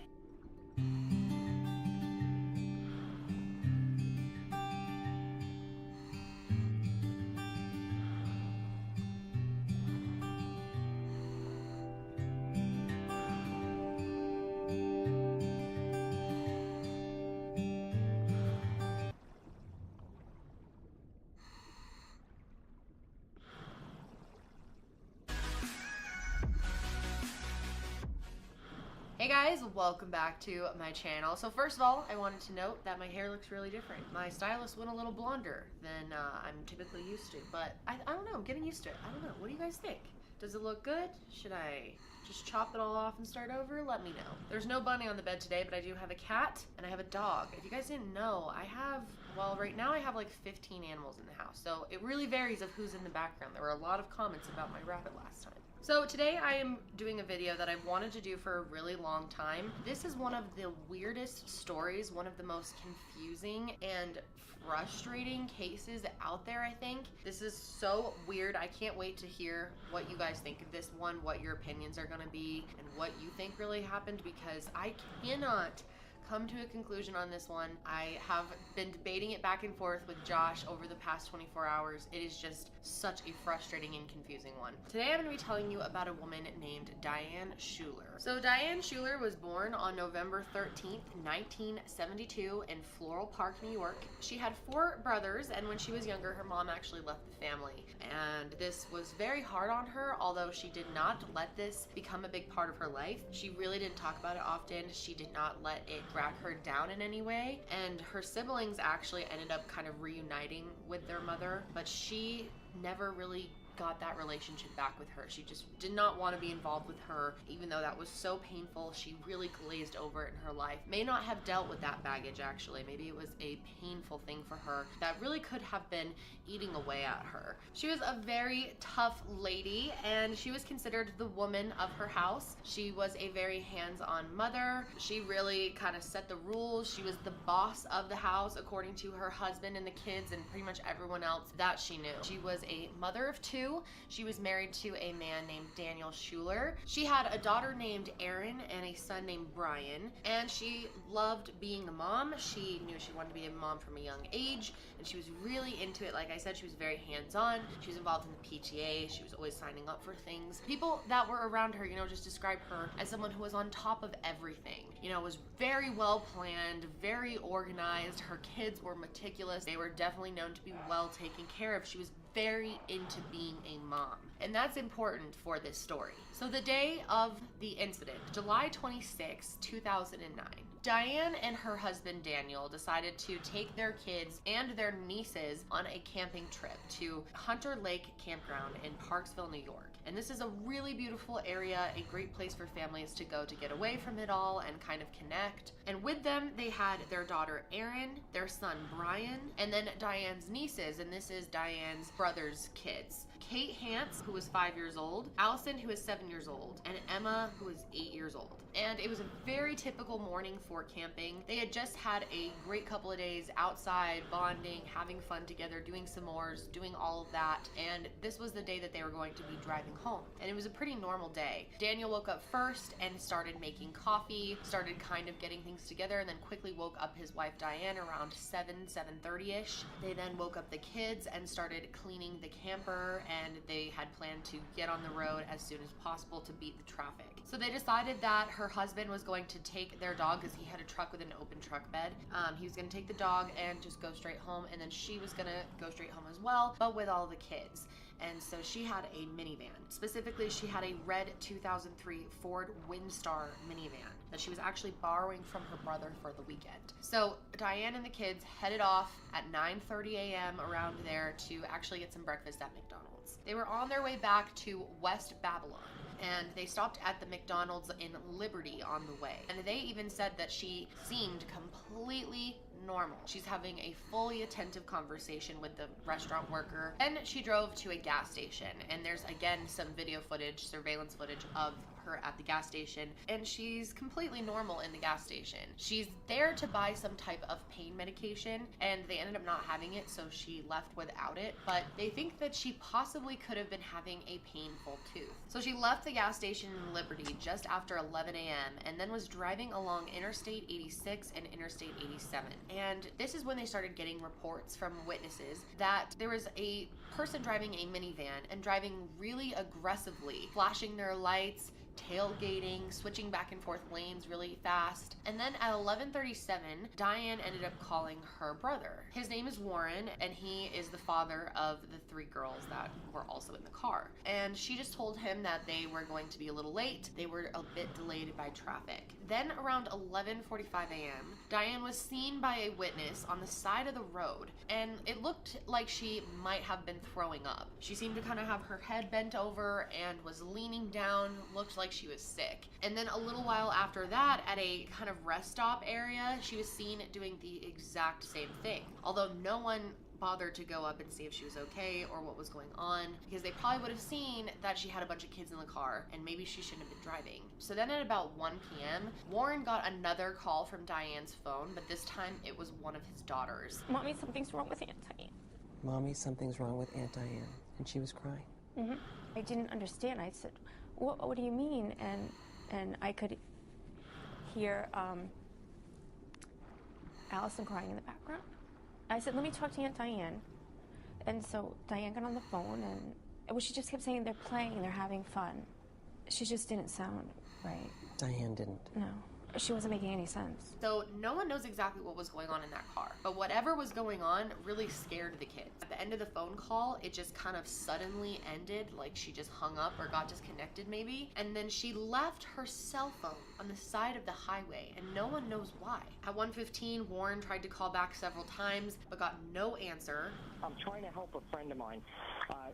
Hey guys, welcome back to my channel. So first of all, I wanted to note that my hair looks really different. My stylist went a little blonder than I'm typically used to, but I don't know, I'm getting used to it. I don't know, what do you guys think? Does it look good? Should I just chop it all off and start over? Let me know. There's no bunny on the bed today, but I do have a cat and I have a dog. If you guys didn't know, I have, well, right now I have like 15 animals in the house, so it really varies of who's in the background. There were a lot of comments about my rabbit last time. So today I am doing a video that I've wanted to do for a really long time. This is one of the weirdest stories, one of the most confusing and frustrating cases out there, I think. This is so weird. I can't wait to hear what you guys think of this one, what your opinions are gonna be, and what you think really happened, because I cannot come to a conclusion on this one. I have been debating it back and forth with Josh over the past 24 hours. It is just such a frustrating and confusing one. Today I'm going to be telling you about a woman named Diane Schuler. So Diane Schuler was born on November 13th, 1972 in Floral Park, New York. She had 4 brothers, and when she was younger, her mom actually left the family. And this was very hard on her, although she did not let this become a big part of her life. She really didn't talk about it often. She did not let it drag her down in any way, and her siblings actually ended up kind of reuniting with their mother, but she never really got that relationship back with her. She just did not want to be involved with her, even though that was so painful. She really glazed over it in her life. May not have dealt with that baggage, actually. Maybe it was a painful thing for her that really could have been eating away at her. She was a very tough lady, and she was considered the woman of her house. She was a very hands-on mother. She really kind of set the rules. She was the boss of the house, according to her husband and the kids and pretty much everyone else that she knew. She was a mother of 2. She was married to a man named Daniel Schuler. She had a daughter named Erin and a son named Brian, and she loved being a mom. She knew she wanted to be a mom from a young age, and she was really into it. Like I said, she was very hands-on. She was involved in the PTA. She was always signing up for things. People that were around her, just describe her as someone who was on top of everything. Was very well planned, very organized. Her kids were meticulous. They were definitely known to be well taken care of. She was very into being a mom, and that's important for this story. So the day of the incident, July 26, 2009, Diane and her husband Daniel decided to take their kids and their nieces on a camping trip to Hunter Lake Campground in Parksville, New York. And this is a really beautiful area, a great place for families to go to get away from it all and kind of connect. And with them, they had their daughter Erin, their son Brian, and then Diane's nieces, and this is Diane's brother's kids. Kate Hance, who was 5 years old, Allison, who is 7 years old, and Emma, who is 8 years old. And it was a very typical morning for camping. They had just had a great couple of days outside, bonding, having fun together, doing s'mores, doing all of that. And this was the day that they were going to be driving home. And it was a pretty normal day. Daniel woke up first and started making coffee, started kind of getting things together, and then quickly woke up his wife Diane around 7:30ish. They then woke up the kids and started cleaning the camper, and they had planned to get on the road as soon as possible to beat the traffic. So they decided that her husband was going to take their dog, because he had a truck with an open truck bed. He was going to take the dog and just go straight home, and then she was going to go straight home as well, but with all the kids. And so she had a minivan. Specifically, she had a red 2003 Ford Windstar minivan that she was actually borrowing from her brother for the weekend. So Diane and the kids headed off at 9:30 a.m. around there to actually get some breakfast at McDonald's. They were on their way back to West Babylon, and they stopped at the McDonald's in Liberty on the way. And they even said that she seemed completely normal. She's having a fully attentive conversation with the restaurant worker. Then she drove to a gas station, and there's again some video footage, surveillance footage of her at the gas station, and she's completely normal in the gas station. She's there to buy some type of pain medication, and they ended up not having it, so she left without it, but they think that she possibly could have been having a painful tooth. So she left the gas station in Liberty just after 11 a.m. and then was driving along Interstate 86 and Interstate 87. And this is when they started getting reports from witnesses that there was a person driving a minivan and driving really aggressively, flashing their lights, tailgating, switching back and forth lanes really fast. And then at 11:37, Diane ended up calling her brother. His name is Warren, and he is the father of the 3 girls that were also in the car. And she just told him that they were going to be a little late. They were a bit delayed by traffic. Then around 11:45 a.m., Diane was seen by a witness on the side of the road, and it looked like she might have been throwing up. She seemed to kind of have her head bent over and was leaning down, looked like she was sick. And then a little while after that, at a kind of rest stop area, she was seen doing the exact same thing. Although no one bothered to go up and see if she was okay or what was going on, because they probably would have seen that she had a bunch of kids in the car and maybe she shouldn't have been driving. So then at about 1 p.m., Warren got another call from Diane's phone, but this time it was one of his daughters. Mommy, something's wrong with Aunt Diane. Mommy, something's wrong with Aunt Diane. And she was crying. Mm-hmm. I didn't understand. I said, what do you mean? And I could hear Allison crying in the background. I said, let me talk to Aunt Diane. And so Diane got on the phone, and she just kept saying they're playing, they're having fun. She just didn't sound right. Diane didn't? No. She wasn't making any sense. So no one knows exactly what was going on in that car, but whatever was going on really scared the kids. At the end of the phone call, it just kind of suddenly ended, like she just hung up or got disconnected maybe, and then she left her cell phone on the side of the highway, and no one knows why. At 1:15, Warren tried to call back several times, but got no answer. I'm trying to help a friend of mine.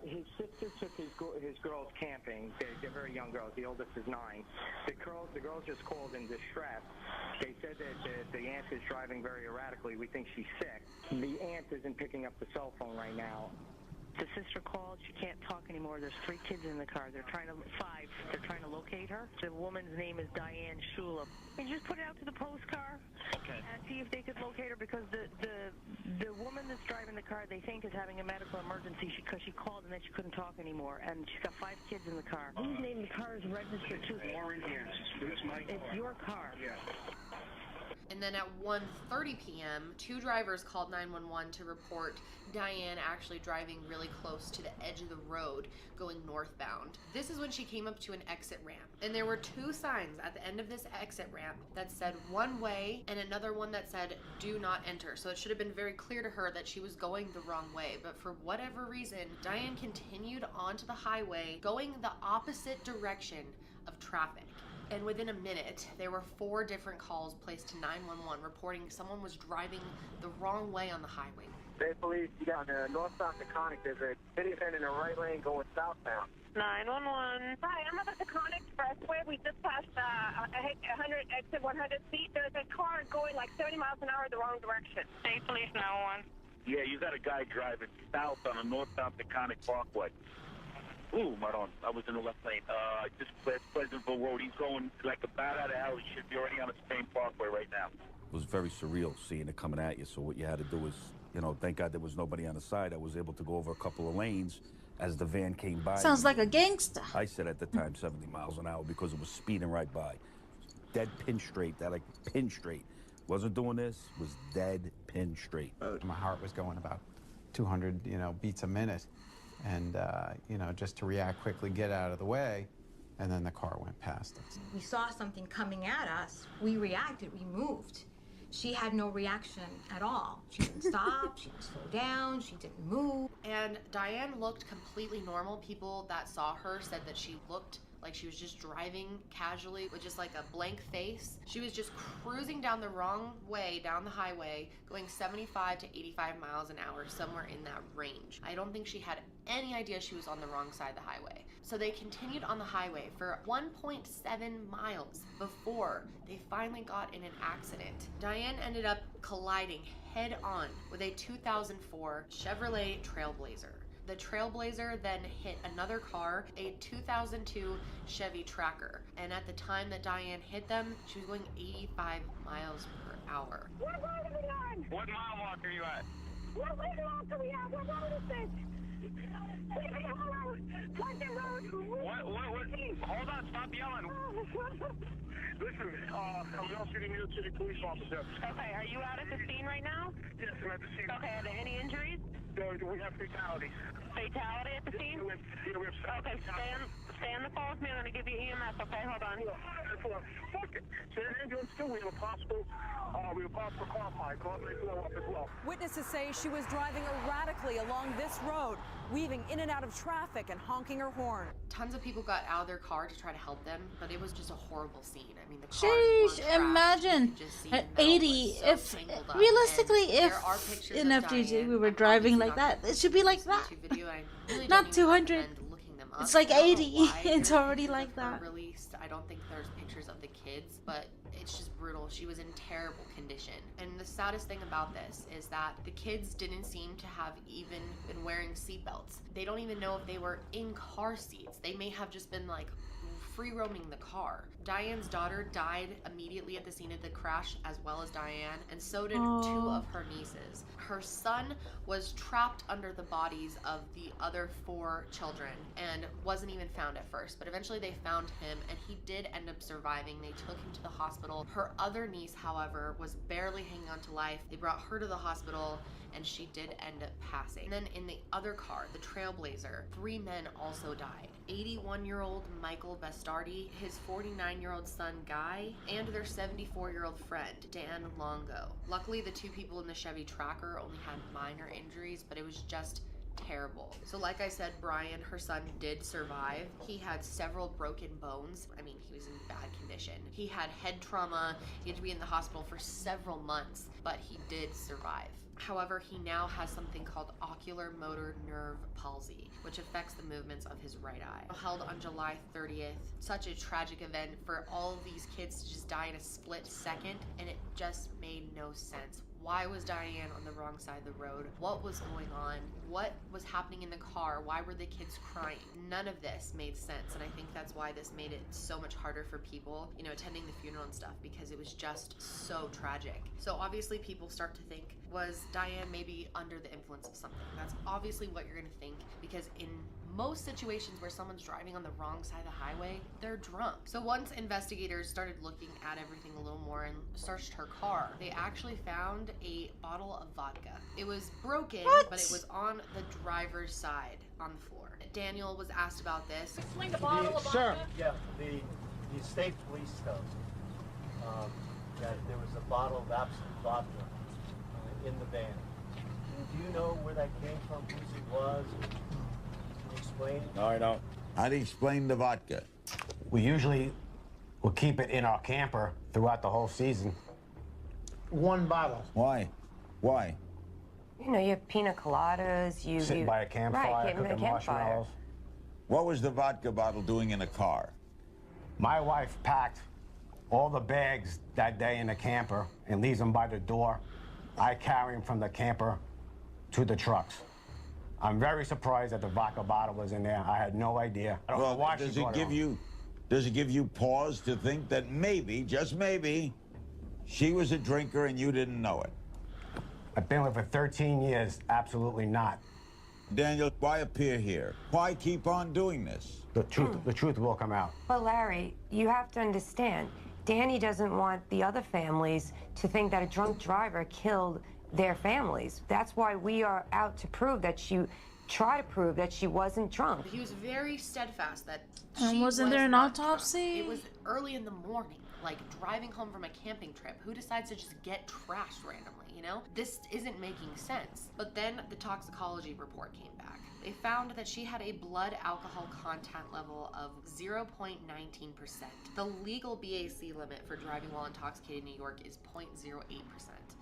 His sister took his girls camping. They're very young girls. The oldest is 9. The girls just called in distress. They said that the aunt is driving very erratically. We think she's sick. The aunt isn't picking up the cell phone right now. The sister called. She can't talk anymore. There's 3 kids in the car. They're trying to locate her. The woman's name is Diane Shula. And just put it out to the post car. Okay. And see if they could locate her, because the woman that's driving the car, they think, is having a medical emergency because she called and then she couldn't talk anymore. And she's got 5 kids in the car. Whose name the car is registered to? Warren, yes. It's my car. It's your car. Yeah. And then at 1:30 p.m., 2 drivers called 911 to report Diane actually driving really close to the edge of the road going northbound. This is when she came up to an exit ramp. And there were 2 signs at the end of this exit ramp that said one way and another one that said do not enter. So it should have been very clear to her that she was going the wrong way. But for whatever reason, Diane continued onto the highway going the opposite direction of traffic. And within a minute, there were 4 different calls placed to 911 reporting someone was driving the wrong way on the highway. They believe on the northbound Taconic, there's a citizen in the right lane going southbound. 911. Hi, I'm at the Taconic Expressway. We just passed exit 100 feet. There's a car going like 70 miles an hour the wrong direction. State Police 911. Yeah, you got a guy driving south on a northbound Taconic Parkway. Ooh, I was in the left lane. Just Pleasantville Road. He's going like a bat out of hell. He should be already on the Spain Parkway right now. It was very surreal seeing it coming at you. So what you had to do was, thank God there was nobody on the side. I was able to go over a couple of lanes as the van came by. Sounds like a gangster. I said at the time 70 miles an hour because it was speeding right by. Dead pin straight, pin straight. Wasn't doing this, was dead pin straight. My heart was going about 200, beats a minute. And, just to react quickly, get out of the way, and then the car went past us. We saw something coming at us. We reacted, we moved. She had no reaction at all. She didn't stop, she didn't slow down, she didn't move. And Diane looked completely normal. People that saw her said that she looked like she was just driving casually with just like a blank face. She was just cruising down the wrong way down the highway, going 75 to 85 miles an hour, somewhere in that range. I don't think she had any idea she was on the wrong side of the highway. So they continued on the highway for 1.7 miles before they finally got in an accident. Diane ended up colliding head on with a 2004 Chevrolet Trailblazer. The Trailblazer then hit another car, a 2002 Chevy Tracker. And at the time that Diane hit them, she was going 85 miles per hour. What road are we on? What mile mark are you at? What road are we on? What road is this? Pleasant Road. What? Hold on, stop yelling. Listen, I'm North City New York City police officer. Okay, are you out at the scene right now? Yes, I'm at the scene. Okay, are there any injuries? We have fatalities. Fatality at the scene? We have okay, stay on the phone with me. I'm going to give you EMS, okay? Hold on. So the ambulance too, we have a possible car fire. Car may blow up as well. Witnesses say she was driving erratically along this road, weaving in and out of traffic and honking her horn. Tons of people got out of their car to try to help them, but it was just a horrible scene. I mean, the cars Sheesh, were imagine at 80, so if tangled up. realistically, And if there are pictures in of FDG Diane. we were I'm driving obviously like not that, it should be like gonna that. YouTube video, and I really Not don't even 200. recommend looking them up. It's like I don't know 80. why It's there's already pictures like of her that. Released. I don't think there's pictures of the kids, but it's just brutal. She was in terrible condition. And the saddest thing about this is that the kids didn't seem to have even been wearing seatbelts. They don't even know if they were in car seats. They may have just been like free roaming the car. Diane's daughter died immediately at the scene of the crash, as well as Diane, and so did 2 of her nieces. Her son was trapped under the bodies of the other 4 children and wasn't even found at first, but eventually they found him and he did end up surviving. They took him to the hospital. Her other niece, however, was barely hanging on to life. They brought her to the hospital and she did end up passing. And then in the other car, the Trailblazer, 3 men also died. 81-year-old Michael Bestar Stardy, his 49-year-old son Guy, and their 74-year-old friend Dan Longo. Luckily, the two people in the Chevy Tracker only had minor injuries, but it was just terrible. So like I said, Brian, her son, did survive. He had several broken bones. I mean, he was in bad condition. He had head trauma. He had to be in the hospital for several months, but he did survive. However, he now has something called ocular motor nerve palsy, which affects the movements of his right eye. Held on July 30th. Such a tragic event for all of these kids to just die in a split second, and it just made no sense. Why was Diane on the wrong side of the road? What was going on? What was happening in the car? Why were the kids crying? None of this made sense, and I think that's why this made it so much harder for people, you know, attending the funeral and stuff, because it was just so tragic. So obviously people start to think, was Diane maybe under the influence of something? That's obviously what you're gonna think, because in most situations where someone's driving on the wrong side of the highway, they're drunk. So once investigators started looking at everything a little more and searched her car, they actually found a bottle of vodka. It was broken, but it was on the driver's side on the floor. Daniel was asked about this. Explain the bottle of Sir. vodka. Yeah, the state police tells that there was a bottle of absolute vodka in the van. Do you know where that came from, whose it was? Can you explain? No, I don't. How do you explain the vodka? We usually will keep it in our camper throughout the whole season. One bottle. Why? Why? You know, you have pina coladas, Sit by a campfire, right, cooking marshmallows. What was the vodka bottle doing in a car? My wife packed all the bags that day in the camper and leaves them by the door. I carry them from the camper to the trucks. I'm very surprised that the vodka bottle was in there. I had no idea. I don't know why does she it brought give home. does it give you pause to think that maybe, just maybe, she was a drinker and you didn't know it? I've been with her for 13 years. Absolutely not. Daniel, why appear here? Why keep on doing this? The truth will come out. But Larry, you have to understand, Danny doesn't want the other families to think that a drunk driver killed their families. That's why we are out to prove that try to prove that she wasn't drunk. He was very steadfast that And wasn't there an autopsy? It was early in the morning, like driving home from a camping trip. Who decides to just get trashed randomly, you know? This isn't making sense. But then the toxicology report came back. They found that she had a blood alcohol content level of 0.19%. The legal BAC limit for driving while intoxicated in New York is 0.08%.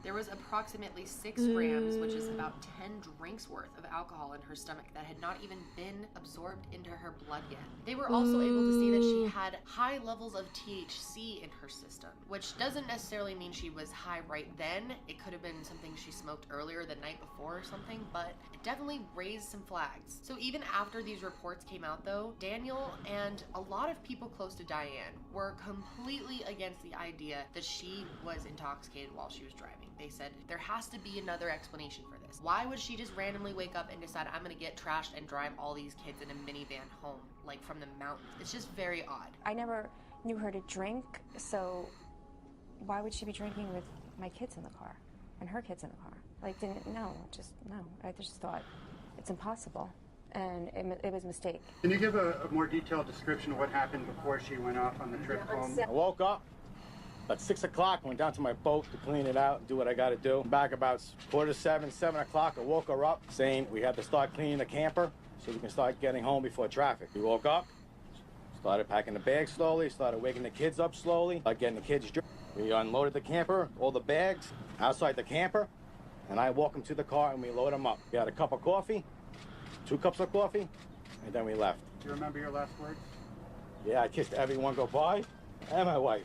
There was approximately 6 grams, which is about 10 drinks worth of alcohol in her stomach that had not even been absorbed into her blood yet. They were also able to see that she had high levels of THC in her system, which doesn't necessarily mean she was high right then. It could have been something she smoked earlier the night before or something, but it definitely raised some flags. So even after these reports came out though, Daniel and a lot of people close to Diane were completely against the idea that she was intoxicated while she was driving. They said there has to be another explanation for this. Why would she just randomly wake up and decide I'm gonna get trashed and drive all these kids in a minivan home, like from the mountains? It's just very odd. I never knew her to drink, so why would she be drinking with my kids in the car and her kids in the car? Like, no. I just thought it's impossible, and it was a mistake. Can you give a more detailed description of what happened before she went off on the trip home? I woke up at 6 o'clock, went down to my boat to clean it out, do what I got to do. Back about 6:45, 7 o'clock, I woke her up saying we had to start cleaning the camper so we can start getting home before traffic. We woke up, started packing the bags slowly, started waking the kids up slowly, like getting the kids dressed. We unloaded the camper, all the bags outside the camper, and I walk them to the car and we load them up. We had a cup of coffee, 2 cups of coffee, and then we left. Do you remember your last words? Yeah, I kissed everyone goodbye and my wife.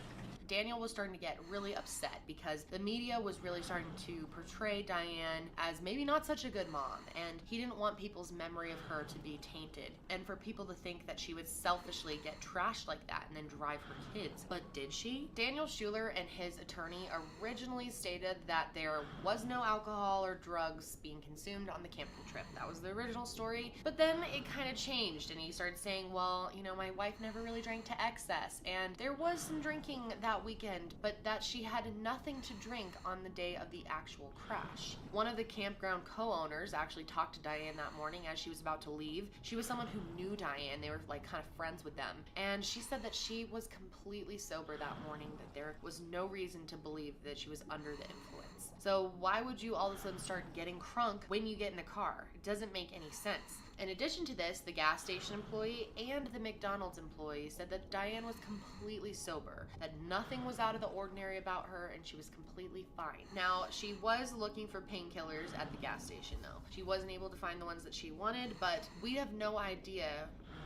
Daniel was starting to get really upset because the media was really starting to portray Diane as maybe not such a good mom, and he didn't want people's memory of her to be tainted and for people to think that she would selfishly get trashed like that and then drive her kids. But did she? Daniel Schuler and his attorney originally stated that there was no alcohol or drugs being consumed on the camping trip. That was the original story, but then it kind of changed and he started saying, well, you know, my wife never really drank to excess, and there was some drinking that that weekend, but that she had nothing to drink on the day of the actual crash. One of the campground co-owners actually talked to Diane that morning as she was about to leave. She was someone who knew Diane. They were like kind of friends with them. And she said that she was completely sober that morning, that there was no reason to believe that she was under the influence. So why would you all of a sudden start getting crunk when you get in the car? It doesn't make any sense. In addition to this, the gas station employee and the McDonald's employee said that Diane was completely sober, that nothing was out of the ordinary about her, and she was completely fine. Now, she was looking for painkillers at the gas station though. She wasn't able to find the ones that she wanted, but we have no idea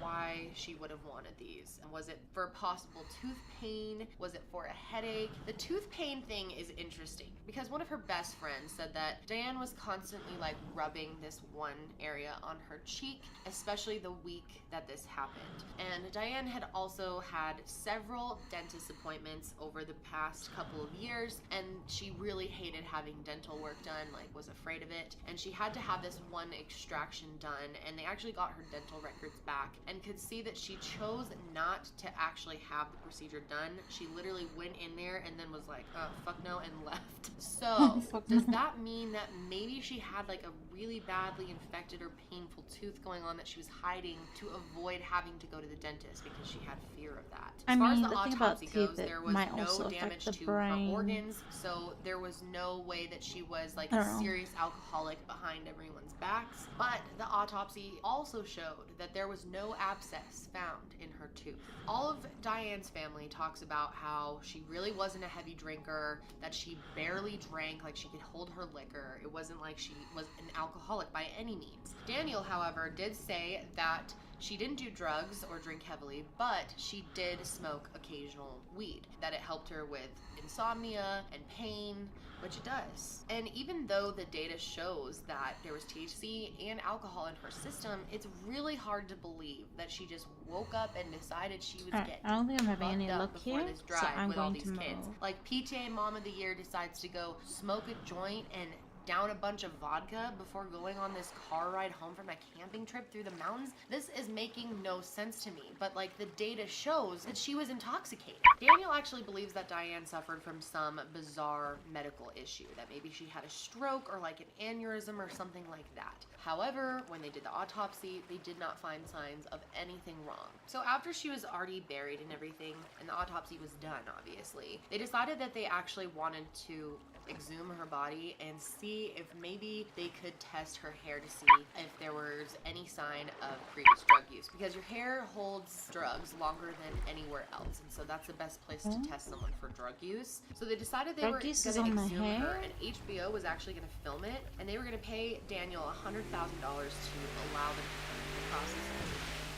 why she would have wanted these. Was it for possible tooth pain? Was it for a headache? The tooth pain thing is interesting because one of her best friends said that Diane was constantly like rubbing this one area on her cheek, especially the week that this happened. And Diane had also had several dentist appointments over the past couple of years, and she really hated having dental work done, like was afraid of it. And she had to have this one extraction done, and they actually got her dental records back and could see that she chose not to actually have the procedure done. She literally went in there and then was like, oh, fuck no, and left. So does that mean that maybe she had like a really badly infected or painful tooth going on that she was hiding to avoid having to go to the dentist because she had fear of that? As far as the autopsy goes, there was no damage to her organs, so there was no way that she was like a serious alcoholic behind everyone's backs. But the autopsy also showed that there was no abscess found in her tooth. All of Diane's family talks about how she really wasn't a heavy drinker, that she barely drank, like she could hold her liquor. It wasn't like she was an alcoholic by any means. Daniel, however, did say that she didn't do drugs or drink heavily, but she did smoke occasional weed, that it helped her with insomnia and pain, which it does. And even though the data shows that there was THC and alcohol in her system, it's really hard to believe that she just woke up and decided she was getting I don't think I'm having any luck before here, this so drive I'm with all going these to kids. move. Like PTA Mom of the Year decides to go smoke a joint and down a bunch of vodka before going on this car ride home from a camping trip through the mountains. This is making no sense to me, but like the data shows that she was intoxicated. Daniel actually believes that Diane suffered from some bizarre medical issue, that maybe she had a stroke or like an aneurysm or something like that. However, when they did the autopsy, they did not find signs of anything wrong. So after she was already buried and everything, and the autopsy was done, obviously, they decided that they actually wanted to exhume her body and see if maybe they could test her hair to see if there was any sign of previous drug use, because your hair holds drugs longer than anywhere else, and so that's the best place to test someone for drug use. So they decided they were going to exhume her, and HBO was actually going to film it, and they were going to pay Daniel $100,000 to allow them to film the process,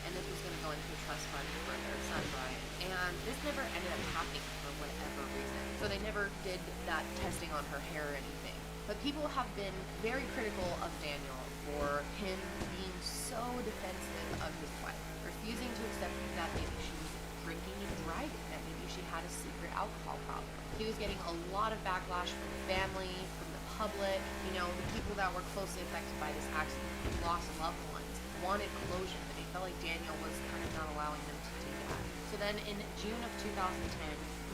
and this was going to go into a trust fund for their son Brian. And this never ended up happening for whatever reason. So they never did that testing on her hair or anything. But people have been very critical of Daniel for him being so defensive of his wife, refusing to accept that maybe she was drinking and driving, that maybe she had a secret alcohol problem. He was getting a lot of backlash from the family, from the public. You know, the people that were closely affected by this accident, who lost loved ones, wanted closure, but they felt like Daniel was kind of not allowing them to do that. So then in June of 2010,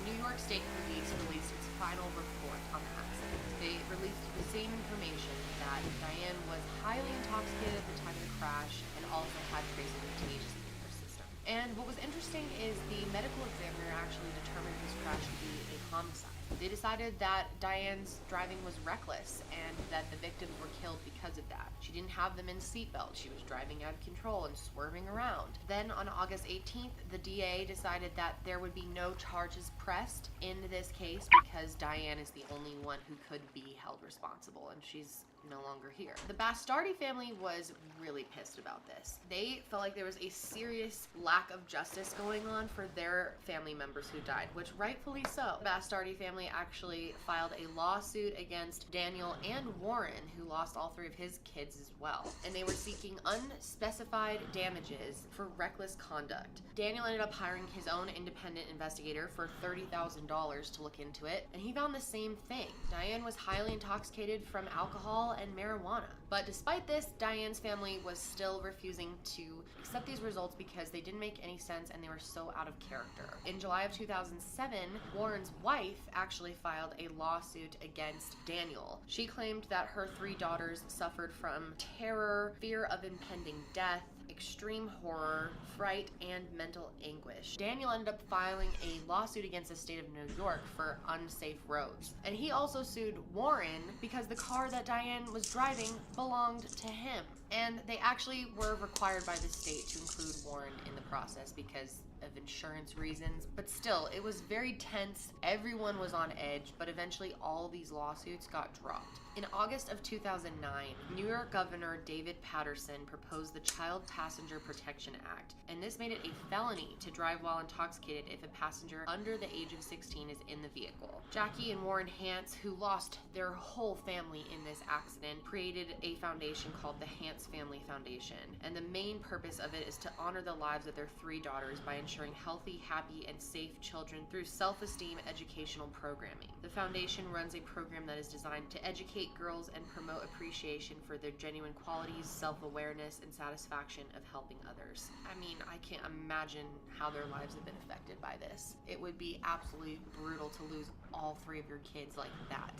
New York State Police released its final report on the accident. They released the same information that Diane was highly intoxicated at the time of the crash and also had traces of THC in her system. And what was interesting is the medical examiner actually determined this crash to be a homicide. They decided that Diane's driving was reckless and that the victims were killed because of that. She didn't have them in seatbelts. She was driving out of control and swerving around. Then on August 18th, the DA decided that there would be no charges pressed in this case because Diane is the only one who could be held responsible, and she's no longer here. The Bastardi family was really pissed about this. They felt like there was a serious lack of justice going on for their family members who died, which rightfully so. The Bastardi family actually filed a lawsuit against Daniel and Warren, who lost all three of his kids as well. And they were seeking unspecified damages for reckless conduct. Daniel ended up hiring his own independent investigator for $30,000 to look into it, and he found the same thing. Diane was highly intoxicated from alcohol and marijuana. But despite this, Diane's family was still refusing to accept these results because they didn't make any sense and they were so out of character. In July of 2007, Warren's wife actually filed a lawsuit against Daniel. She claimed that her 3 daughters suffered from terror, fear of impending death, extreme horror, fright, and mental anguish. Daniel ended up filing a lawsuit against the state of New York for unsafe roads. And he also sued Warren because the car that Diane was driving belonged to him. And they actually were required by the state to include Warren in the process because of insurance reasons. But still, it was very tense. Everyone was on edge, but eventually all these lawsuits got dropped. In August of 2009, New York Governor David Paterson proposed the Child Passenger Protection Act, and this made it a felony to drive while intoxicated if a passenger under the age of 16 is in the vehicle. Jackie and Warren Hance, who lost their whole family in this accident, created a foundation called the Hance Family Foundation, and the main purpose of it is to honor the lives of their 3 daughters by ensuring healthy, happy, and safe children through self-esteem educational programming. The foundation runs a program that is designed to educate girls and promote appreciation for their genuine qualities, self-awareness, and satisfaction of helping others. I mean, I can't imagine how their lives have been affected by this. It would be absolutely brutal to lose all 3 of your kids like that.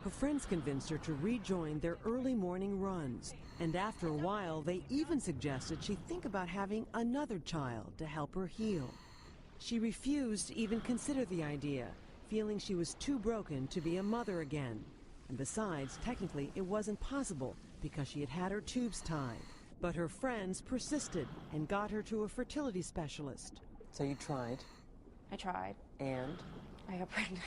Her friends convinced her to rejoin their early morning runs, and after a while, they even suggested she think about having another child to help her heal. She refused to even consider the idea, feeling she was too broken to be a mother again. And besides, technically, it wasn't possible because she had had her tubes tied. But her friends persisted and got her to a fertility specialist. So you tried? I tried. And? I got pregnant.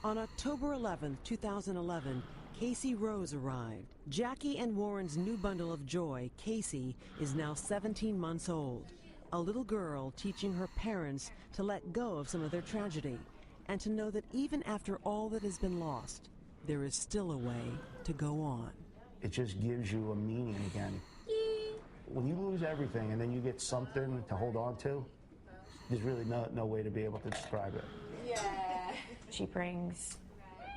On October 11, 2011, Casey Rose arrived. Jackie and Warren's new bundle of joy, Casey, is now 17 months old. A little girl teaching her parents to let go of some of their tragedy and to know that even after all that has been lost, there is still a way to go on. It just gives you a meaning again. When you lose everything and then you get something to hold on to, there's really no way to be able to describe it. Yeah. She brings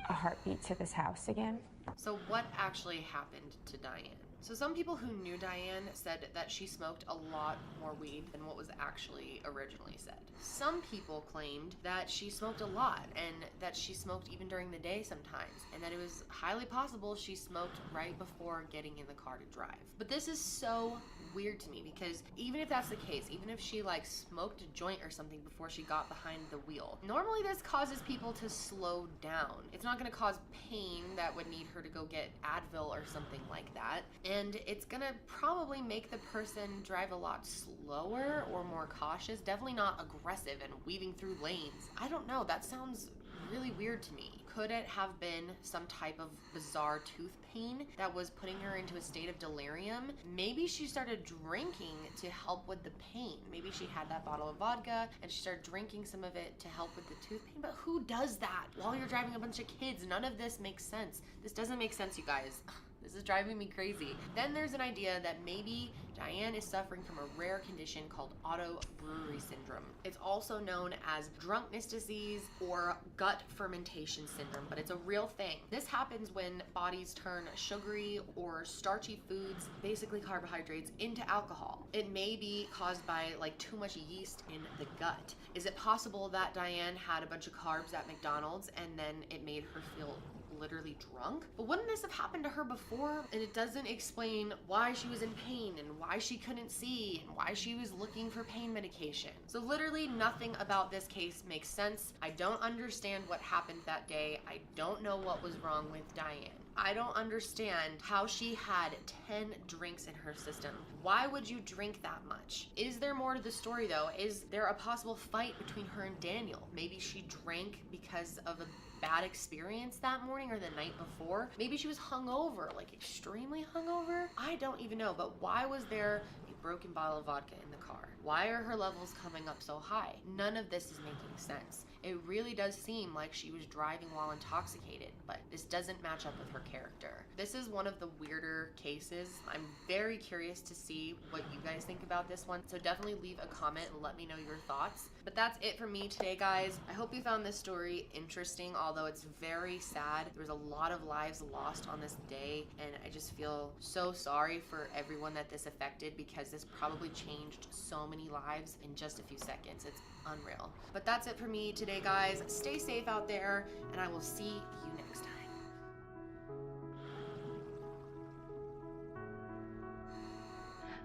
a heartbeat to this house again. So what actually happened to Diane? So some people who knew Diane said that she smoked a lot more weed than what was actually originally said. Some people claimed that she smoked a lot and that she smoked even during the day sometimes, and that it was highly possible she smoked right before getting in the car to drive. But this is so weird to me because even if that's the case, even if she like smoked a joint or something before she got behind the wheel, normally this causes people to slow down. It's not going to cause pain that would need her to go get Advil or something like that. And it's gonna probably make the person drive a lot slower or more cautious, definitely not aggressive and weaving through lanes. I don't know, that sounds really weird to me. Could it have been some type of bizarre tooth pain that was putting her into a state of delirium? Maybe she started drinking to help with the pain. Maybe she had that bottle of vodka and she started drinking some of it to help with the tooth pain. But who does that while you're driving a bunch of kids? None of this makes sense. This doesn't make sense, you guys. This is driving me crazy. Then there's an idea that maybe Diane is suffering from a rare condition called auto-brewery syndrome. It's also known as drunkenness disease or gut fermentation syndrome, but it's a real thing. This happens when bodies turn sugary or starchy foods, basically carbohydrates, into alcohol. It may be caused by like too much yeast in the gut. Is it possible that Diane had a bunch of carbs at McDonald's and then it made her feel literally drunk? But wouldn't this have happened to her before? And it doesn't explain why she was in pain and why she couldn't see and why she was looking for pain medication. So literally nothing about this case makes sense. I don't understand what happened that day. I don't know what was wrong with Diane. I don't understand how she had 10 drinks in her system. Why would you drink that much? Is there more to the story though? Is there a possible fight between her and Daniel? Maybe she drank because of a bad experience that morning or the night before. Maybe she was hungover, like extremely hungover. I don't even know, but why was there a broken bottle of vodka in the car? Why are her levels coming up so high? None of this is making sense. It really does seem like she was driving while intoxicated, but this doesn't match up with her character. This is one of the weirder cases. I'm very curious to see what you guys think about this one, so definitely leave a comment and let me know your thoughts. But that's it for me today, guys. I hope you found this story interesting, although it's very sad. There was a lot of lives lost on this day, and I just feel so sorry for everyone that this affected, because this probably changed so many lives in just a few seconds. It's unreal. But that's it for me today, guys. Stay safe out there, and I will see you next time.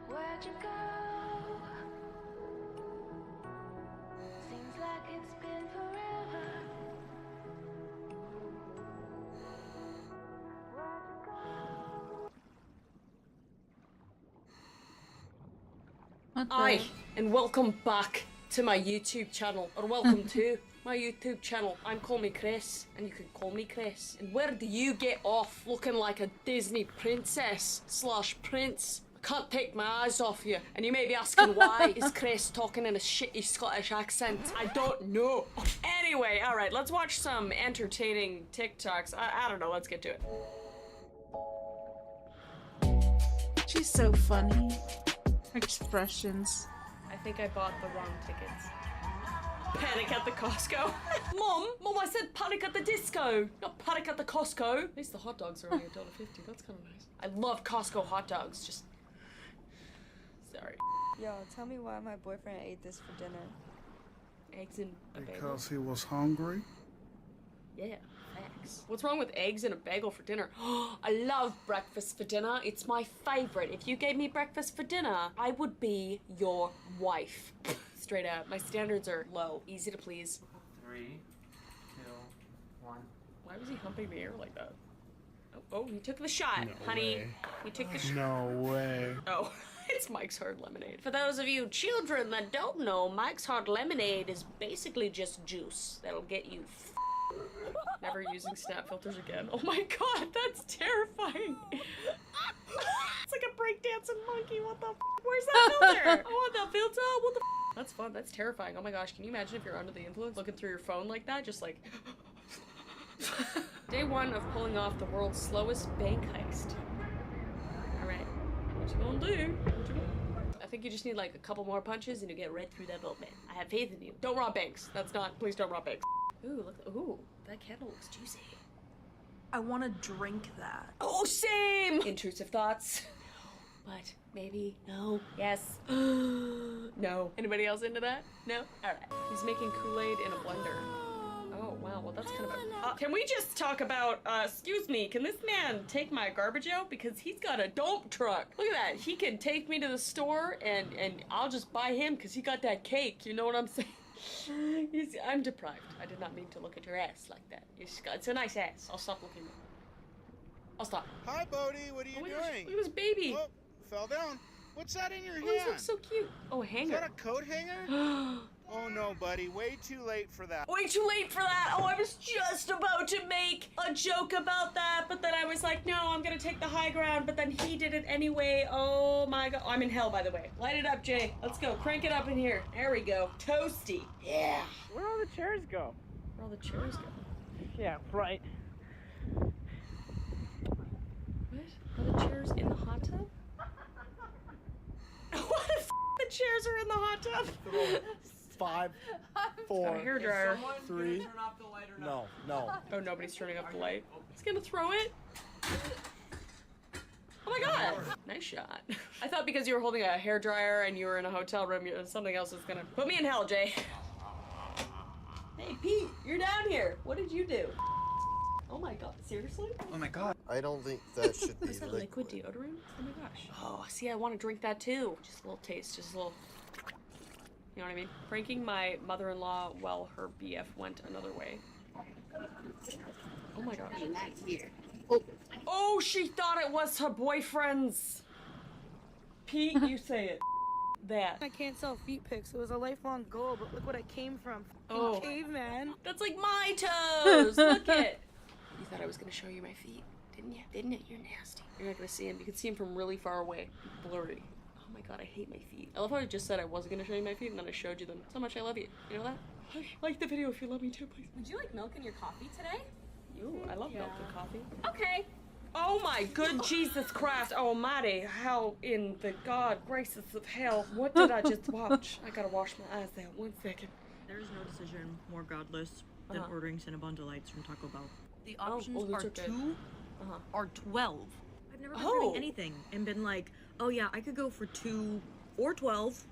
Where'd you go? Seems like it's been forever. Where'd you go? Hi, and welcome back to my YouTube channel, or welcome to my YouTube channel. I'm Call Me Chris, and you can call me Chris. And where do you get off looking like a Disney princess / prince? I can't take my eyes off you. And you may be asking, why is Chris talking in a shitty Scottish accent? I don't know. Anyway, alright, let's watch some entertaining TikToks. I don't know, let's get to it. She's so funny. Her expressions. I think I bought the wrong tickets. Panic at the Costco. Mom, I said panic at the disco, not panic at the Costco. At least the hot dogs are only $1.50. That's kind of nice. I love Costco hot dogs. Just sorry. Yo, tell me why my boyfriend ate this for dinner. Eggs and a bagel. Because he was hungry? Yeah, facts. What's wrong with eggs and a bagel for dinner? I love breakfast for dinner. It's my favorite. If you gave me breakfast for dinner, I would be your wife. Straight up. My standards are low. Easy to please. 3, 2, 1. Why was he humping the air like that? Oh, he took the shot, No honey. way. He took the shot. No way. Oh. It's Mike's Hard Lemonade. For those of you children that don't know, Mike's Hard Lemonade is basically just juice that'll get you Never using snap filters again. Oh my god, that's terrifying. It's like a breakdancing monkey. What the f? Where's that filter? I want that filter. What the f? That's fun. That's terrifying. Oh my gosh, can you imagine if you're under the influence looking through your phone like that? Just like... Day 1 of pulling off the world's slowest bank heist. Alright, what you gonna do? I think you just need like a couple more punches and you get right through that boat, man. I have faith in you. Don't rob banks. That's not, please don't rob banks. Ooh, look, ooh, that candle looks juicy. I want to drink that. Oh, same! Intrusive thoughts. But maybe, no, yes, no. Anybody else into that? No? Alright. He's making Kool-Aid in a blender. Oh, wow, well that's kind of a... can we just talk about, excuse me, can this man take my garbage out? Because he's got a dump truck. Look at that, he can take me to the store and I'll just buy him because he got that cake, you know what I'm saying? I'm deprived. I did not mean to look at your ass like that. It's a nice ass. I'll stop looking. I'll stop. Hi, Bodie. What are you doing? Gosh, look at this baby. Oh, fell down. What's that in your hand? This looks so cute. Oh, a hanger. Is that a coat hanger? Oh no, buddy. Way too late for that. Way too late for that. Oh, I was just about to make a joke about that, but then I was like, no, I'm gonna take the high ground, but then he did it anyway. Oh my god. I'm in hell, by the way. Light it up, Jay. Let's go. Crank it up in here. There we go. Toasty. Yeah. Where'd all the chairs go? Where'd all the chairs go? Yeah, right. What? Are the chairs in the hot tub? What the f? The chairs are in the hot tub? 5, 4, hairdryer. 3. No. Oh, nobody's turning off the light. He's gonna throw it. Oh my god! Nice shot. I thought because you were holding a hairdryer and you were in a hotel room, something else was gonna put me in hell, Jay. Hey, Pete, you're down here. What did you do? Oh my god, seriously? Oh my god. I don't think that should be Is that liquid deodorant? Oh my gosh. Oh, see, I want to drink that too. Just a little taste, just a little... You know what I mean? Pranking my mother-in-law while her BF went another way. Oh my gosh. Oh, she thought it was her boyfriend's. Pete, you say it. That. I can't sell feet pics. It was a lifelong goal, but look what I came from. Oh. Caveman. That's like my toes. Look it. You thought I was gonna show you my feet, didn't you? Didn't it? You're nasty. You're not gonna see him. You can see him from really far away. Blurry. Oh my god, I hate my feet. I love how I just said I wasn't gonna show you my feet and then I showed you them. That's how much I love you. You know that? Like the video if you love me too, please. Would you like milk in your coffee today? Ooh, I love milk and coffee. Okay. Oh my good Jesus Christ almighty, how in the God graces of hell, what did I just watch? I gotta wash my eyes out, 1 second. There is no decision more godless than ordering Cinnabon Delights from Taco Bell. The Oh, options those are are good. 2 or 12. I've never been Oh. getting anything and been like, oh yeah, I could go for 2 or 12.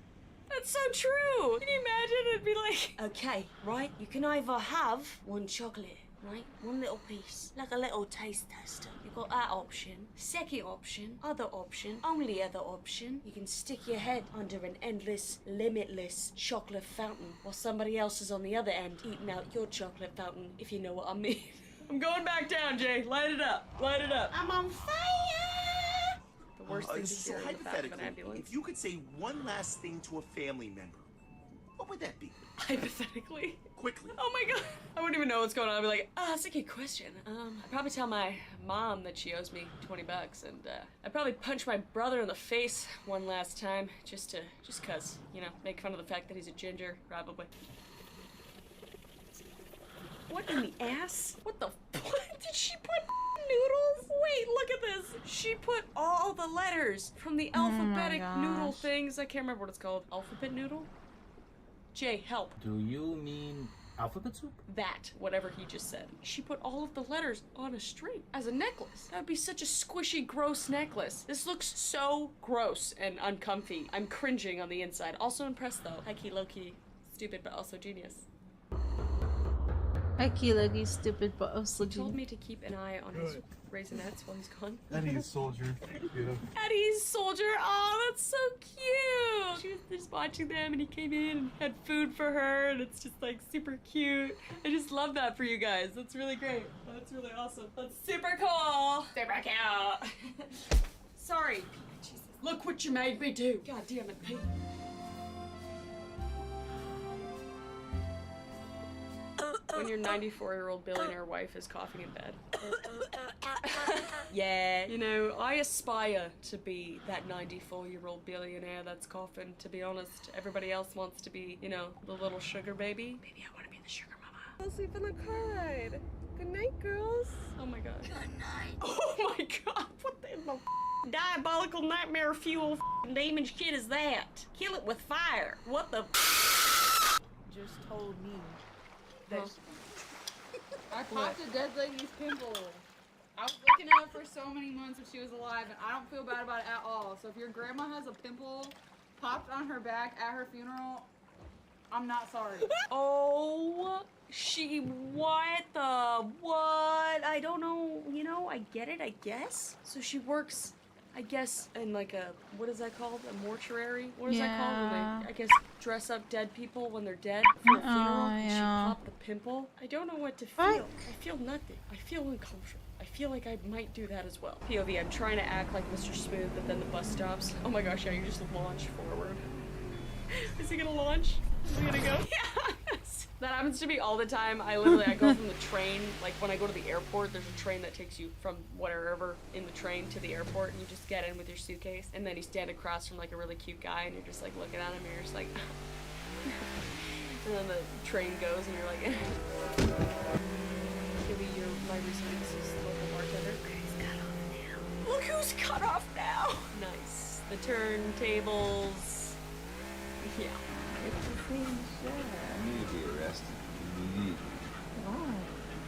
That's so true! Can you imagine? It'd be like, okay, right, you can either have one chocolate, right? One little piece, like a little taste tester. You've got that option. Second option, other option, only other option. You can stick your head under an endless, limitless chocolate fountain while somebody else is on the other end eating out your chocolate fountain, if you know what I mean. I'm going back down, Jay. Light it up. Light it up. I'm on fire! The worst thing to So hear in the back of an hypothetically, ambulance. if you could say one last thing to a family member, what would that be? Hypothetically? Quickly. Oh my god. I wouldn't even know what's going on. I'd be like, that's a good question. I'd probably tell my mom that she owes me $20 and I'd probably punch my brother in the face one last time just cause, you know, make fun of the fact that he's a ginger, probably. What in the ass? What the what? Did she put noodles? Wait, look at this. She put all the letters from the alphabetic noodle things. I can't remember what it's called. Alphabet noodle? Jay, help. Do you mean alphabet soup? That, whatever he just said. She put all of the letters on a string as a necklace. That would be such a squishy, gross necklace. This looks so gross and uncomfy. I'm cringing on the inside. Also impressed though. High-key, low-key, stupid, but also genius. High-key, low-key, stupid, but also He told me to keep an eye on his Raisinets while he's gone. Eddie's soldier. Yeah. Eddie's soldier. Oh, that's so cute. She was just watching them, and he came in and had food for her, and it's just like super cute. I just love that for you guys. That's really great. That's really awesome. That's super cool. Super cute. Sorry, Pete. Jesus. Look what you made me do. God damn it, Pete. When your 94-year-old billionaire wife is coughing in bed. Yeah. You know, I aspire to be that 94-year-old billionaire that's coughing, to be honest. Everybody else wants to be, you know, the little sugar baby. Maybe I want to be the sugar mama. I'll sleep in the car ride. Good night, girls. Oh my god. Good night. Oh my god. What the diabolical nightmare fuel demon shit is that? Kill it with fire. What the Just told me that I popped a dead lady's pimple. I was looking at it for so many months if she was alive, and I don't feel bad about it at all. So if your grandma has a pimple popped on her back at her funeral, I'm not sorry. Oh, what the what? I don't know, you know, I get it, I guess. So she works, I guess, in like a, what is that called? A mortuary? What is that called? When they, I guess, dress up dead people when they're dead for a funeral. She popped the pimple. I don't know what to feel. I feel nothing. I feel uncomfortable. I feel like I might do that as well. POV, I'm trying to act like Mr. Smooth, but then the bus stops. Oh my gosh, yeah, you just launch forward. Is he gonna launch? Is he gonna go? Yes! That happens to me all the time. I go from the train, like when I go to the airport, there's a train that takes you from wherever in the train to the airport, and you just get in with your suitcase, and then you stand across from like a really cute guy, and you're just like looking at him, and you're just like, and then the train goes, and you're like, give me my receipt, this is the local bartender. Look who's cut off now! Nice. The turntables. Yeah. You need to be arrested. Immediately.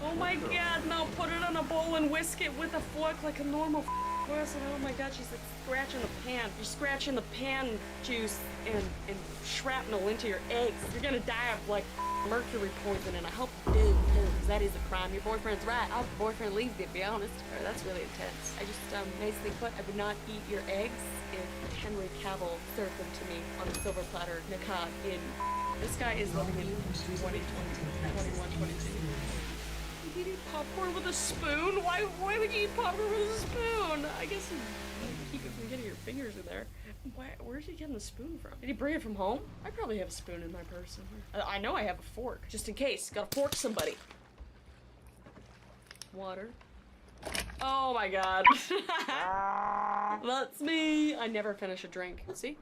Oh my god, no, put it on a bowl and whisk it with a fork like a normal person. Oh my god, she's like scratching the pan. You're scratching the pan juice and shrapnel into your eggs. You're gonna die of like mercury poisoning. I hope you do, because that is a crime. Your boyfriend's right. I hope your boyfriend leaves you, to be honest. That's really intense. I just basically put, I would not eat your eggs if Henry Cavill served them to me on a silver platter Nicod in. This guy is living in 2020, 21, 22. You eat popcorn with a spoon? Why would you eat popcorn with a spoon? I guess you keep it from getting your fingers in there. Where's he getting the spoon from? Did he bring it from home? I probably have a spoon in my purse somewhere. I know I have a fork, just in case. Gotta fork somebody. Water. Oh my god. That's me. I never finish a drink. See?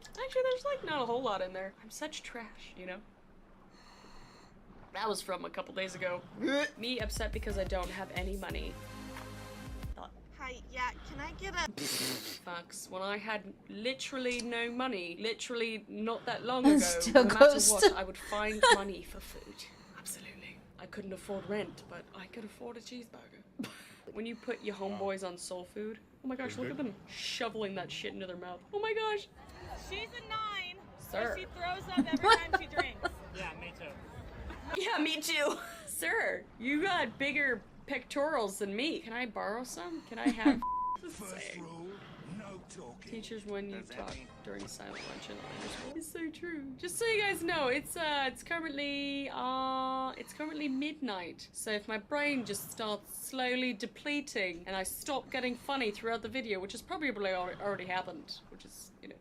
Actually, there's like not a whole lot in there. I'm such trash, you know? That was from a couple days ago. Me upset because I don't have any money. Hi, yeah, can I get a... Fucks. When I had literally no money, literally not that long ago, Still no matter ghost. what, I would find money for food. Absolutely. I couldn't afford rent, but I could afford a cheeseburger. When you put your homeboys on soul food, oh my gosh, look at them shoveling that shit into their mouth. Oh my gosh. She's a 9, Sir. so she throws up every time she drinks. Yeah, me too. Yeah, me too. Sir, you got bigger pectorals than me. Can I borrow some? Can I have... First rule, no talking. Teachers, when you talk during silent lunch in elementary school. It's so true. Just so you guys know, it's currently midnight. So if my brain just starts slowly depleting and I stop getting funny throughout the video, which has probably already happened, which is, you know,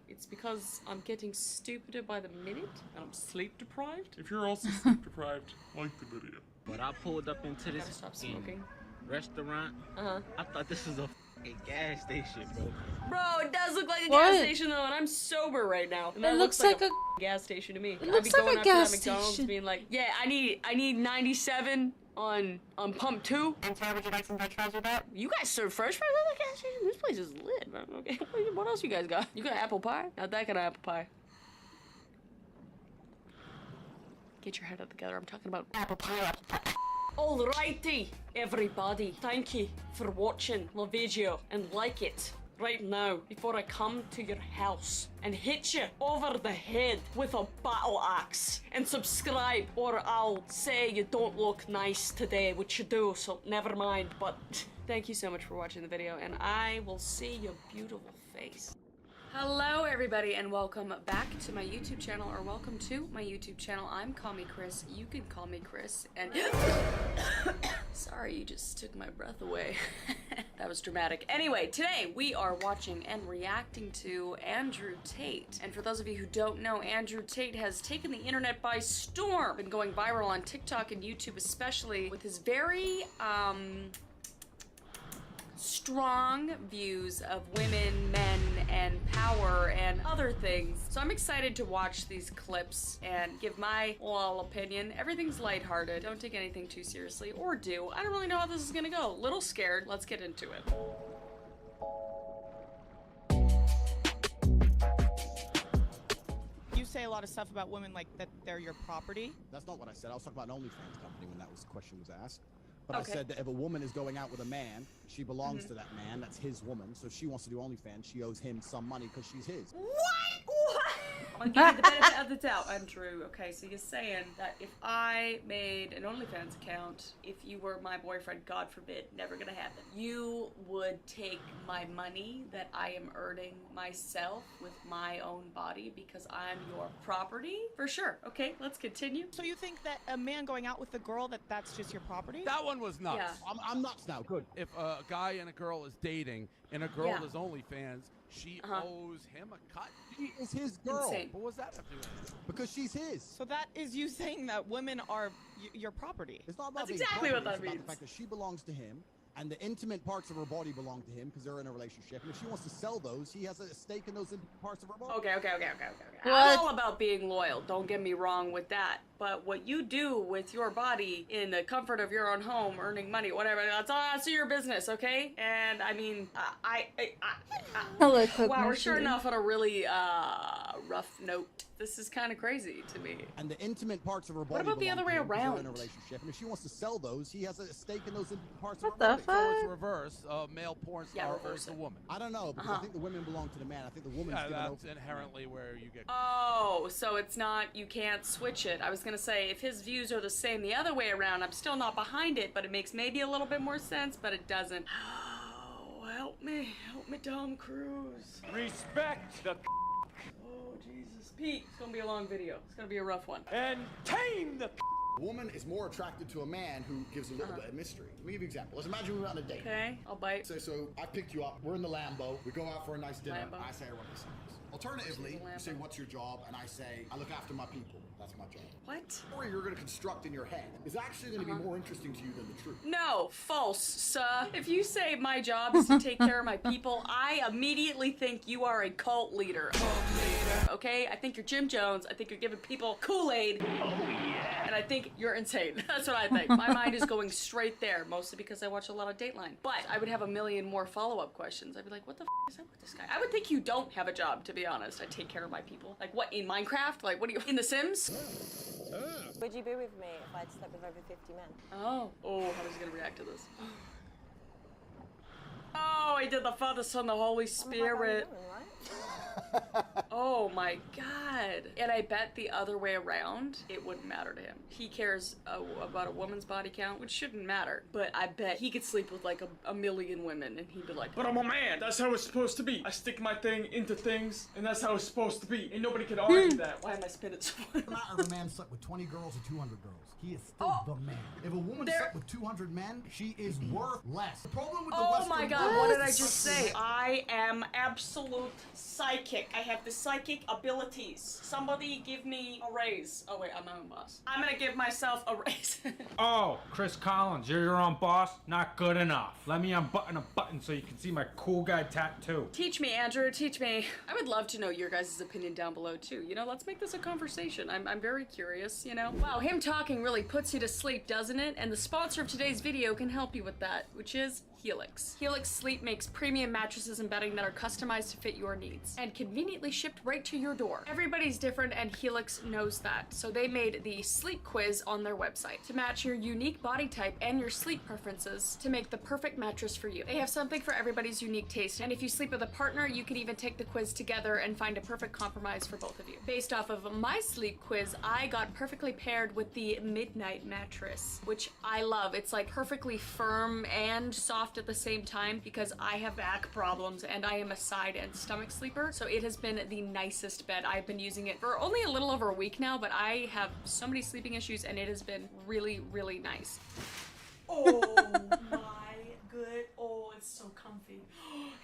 it's because I'm getting stupider by the minute and I'm sleep deprived. If you're also sleep deprived, like the video. But I pulled up into this Gotta stop smoking. restaurant. I thought this was a f***ing gas station, bro. Bro, it does look like a What? gas station though, and I'm sober right now. And It that looks looks like a gas station to me. It I'd looks be like going a out to that gas McDonald's station. being like, yeah, I need 97 on pump 2. And sir, would you like some french fries with that? You guys serve French fries at the gas station? This place is lit, bro. Okay, what else you guys got? You got apple pie? Not that kind of apple pie. Get your head up together. I'm talking about apple pie. Alrighty, everybody. Thank you for watching the video and like it right now before I come to your house and hit you over the head with a battle axe. And subscribe or I'll say you don't look nice today, which you do, so never mind. But thank you so much for watching the video and I will see your beautiful face. Hello everybody and welcome back to my YouTube channel, or welcome to my YouTube channel. I'm Call Me Chris, you can call me Chris, and sorry, you just took my breath away. That was dramatic. Anyway, today we are watching and reacting to Andrew Tate. And for those of you who don't know, Andrew Tate has taken the internet by storm. Been going viral on TikTok and YouTube especially with his very, strong views of women, men, and power and other things. So I'm excited to watch these clips and give my little opinion. Everything's lighthearted. Don't take anything too seriously, or do. I don't really know how this is gonna go. Little scared. Let's get into it. You say a lot of stuff about women like that they're your property. That's not what I said. I was talking about an OnlyFans company when that question was asked. But Okay. I said that if a woman is going out with a man, she belongs to that man. That's his woman. So if she wants to do OnlyFans, she owes him some money because she's his. What? I'll give you the benefit of the doubt, Andrew. Okay, so you're saying that if I made an OnlyFans account, if you were my boyfriend, God forbid, never gonna happen, you would take my money that I am earning myself with my own body because I'm your property? For sure. Okay, let's continue. So you think that a man going out with a girl, that's just your property? That one was nuts. Yeah. I'm nuts now. Good. If a guy and a girl is dating and a girl Yeah. does OnlyFans, she owes him a cut. She is his girl. Insane. But what's that have to do with it? Because she's his. So that is you saying that women are your property. It's not about That's being exactly property, what that it's about means. the fact that she belongs to him, and the intimate parts of her body belong to him because they're in a relationship. And if she wants to sell those, he has a stake in those parts of her body. Okay. I'm all about being loyal. Don't get me wrong with that. But what you do with your body in the comfort of your own home, earning money, whatever, that's your business, okay? And I mean, wow, we're sure enough on a really rough note. This is kind of crazy to me. And the intimate parts of her body. What about the belong other to way him 'cause they're around? in a relationship, and if she wants to sell those, he has a stake in those intimate parts What of her the body. fuck? So it's reverse. Male porn Yeah, star reverse owes the it. woman. I don't know because I think the women belong to the man. I think the woman's Yeah, given that's over. inherently where you get. Oh, so it's not, you can't switch it. I was gonna say, if his views are the same the other way around, I'm still not behind it, but it makes maybe a little bit more sense, but it doesn't. Oh, help me, Tom Cruise. Respect the Oh, Jesus. Pete, it's gonna be a long video. It's gonna be a rough one. and tame the A woman is more attracted to a man who gives a little bit of mystery. Let me give you an example. Let's imagine we were on a date. Okay, I'll bite. So I picked you up. We're in the Lambo. We go out for a nice dinner. Lambo. I say I want this. I'll Alternatively, you say, what's your job? And I say, I look after my people. That's my job. What? The story you're going to construct in your head is actually going to be more interesting to you than the truth. No, false, sir. If you say my job is to take care of my people, I immediately think you are a cult leader. Okay? I think you're Jim Jones. I think you're giving people Kool-Aid. Oh, yeah. And I think you're insane. That's what I think. My mind is going straight there, mostly because I watch a lot of Dateline. But I would have a million more follow-up questions. I'd be like, what the f is up with this guy? I would think you don't have a job, to be honest. I take care of my people. Like, what, in Minecraft? Like, what are you, in The Sims? Would you be with me if I'd slept with over 50 men? Oh, how is he gonna react to this? Oh, he did the Father, Son, the Holy Spirit. Oh my god. And I bet the other way around, it wouldn't matter to him. He cares about a woman's body count, which shouldn't matter. But I bet he could sleep with like a million women and he'd be like, But I'm a man. That's how it's supposed to be. I stick my thing into things, and that's how it's supposed to be. And nobody can argue that. Why am I spinning so It doesn't matter if a man slept with 20 girls or 200 girls. He is still the man. If a woman slept with 200 men, she is worth less. The problem with the Western my god, what did I just say? I am absolute psychic. I have the psychic abilities. Somebody give me a raise. Oh wait, I'm my own boss. I'm gonna give myself a raise. Oh, Chris Collins, you're your own boss? Not good enough. Let me unbutton a button so you can see my cool guy tattoo. Teach me, Andrew, teach me. I would love to know your guys' opinion down below too. You know, let's make this a conversation. I'm very curious, you know? Wow, him talking really puts you to sleep, doesn't it? And the sponsor of today's video can help you with that, which is Helix. Helix Sleep makes premium mattresses and bedding that are customized to fit your needs and conveniently shipped right to your door. Everybody's different and Helix knows that, so they made the sleep quiz on their website to match your unique body type and your sleep preferences to make the perfect mattress for you. They have something for everybody's unique taste, and if you sleep with a partner, you can even take the quiz together and find a perfect compromise for both of you. Based off of my sleep quiz, I got perfectly paired with the Midnight mattress, which I love. It's like perfectly firm and soft at the same time because I have back problems and I am a side and stomach sleeper, so it has been the nicest bed. I've been using it for only a little over a week now, but I have so many sleeping issues and it has been really, really nice. Oh my good, oh, it's so comfy.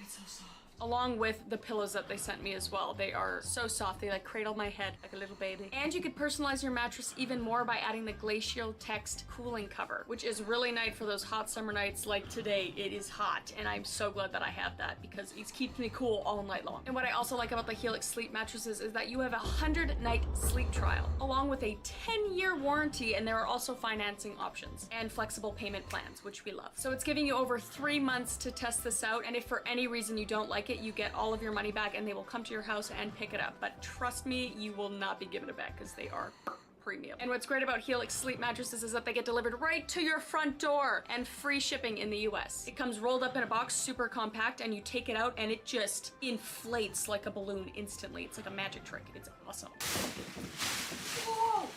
It's so soft. Along with the pillows that they sent me as well. They are so soft, they like cradle my head like a little baby. And you could personalize your mattress even more by adding the Glacial Text cooling cover, which is really nice for those hot summer nights like today. It is hot, and I'm so glad that I have that because it keeps me cool all night long. And what I also like about the Helix sleep mattresses is that you have a 100-night sleep trial, along with a 10-year warranty, and there are also financing options and flexible payment plans, which we love. So it's giving you over 3 months to test this out, and if for any reason you don't like it, you get all of your money back and they will come to your house and pick it up. But trust me, you will not be giving it back because they are premium. And what's great about Helix sleep mattresses is that they get delivered right to your front door and free shipping in the US. It comes rolled up in a box, super compact, and you take it out and it just inflates like a balloon instantly. It's like a magic trick. It's awesome. Whoa!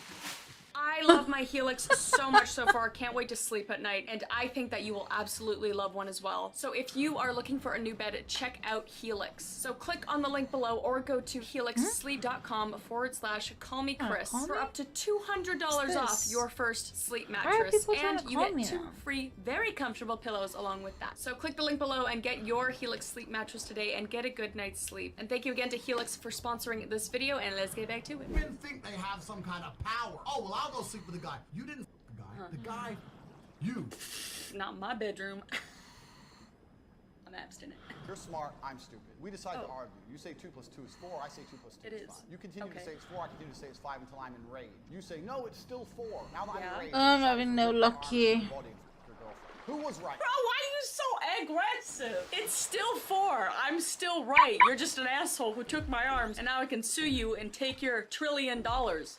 I love my Helix so much so far. Can't wait to sleep at night, and I think that you will absolutely love one as well. So if you are looking for a new bed, check out Helix. So click on the link below or go to helixsleep.com/callmechris for up to $200 off your first sleep mattress, and you get 2 free, very comfortable pillows along with that. So click the link below and get your Helix sleep mattress today and get a good night's sleep. And thank you again to Helix for sponsoring this video, and let's get back to it. Women think they have some kind of power. Oh, well, I'll go sleep with a guy. You didn't the guy. The guy, you. Not in my bedroom. I'm abstinent. You're smart, I'm stupid. We decide to argue. You say 2 + 2 is 4, I say 2 + 2 is 5. You continue to say it's 4, I continue to say it's 5 until I'm enraged. You say, no, it's still 4. Now that I'm enraged. I'm having no luck here. Who was right? Bro, why are you so aggressive? It's still 4. I'm still right. You're just an asshole who took my arms, and now I can sue you and take your $1 trillion,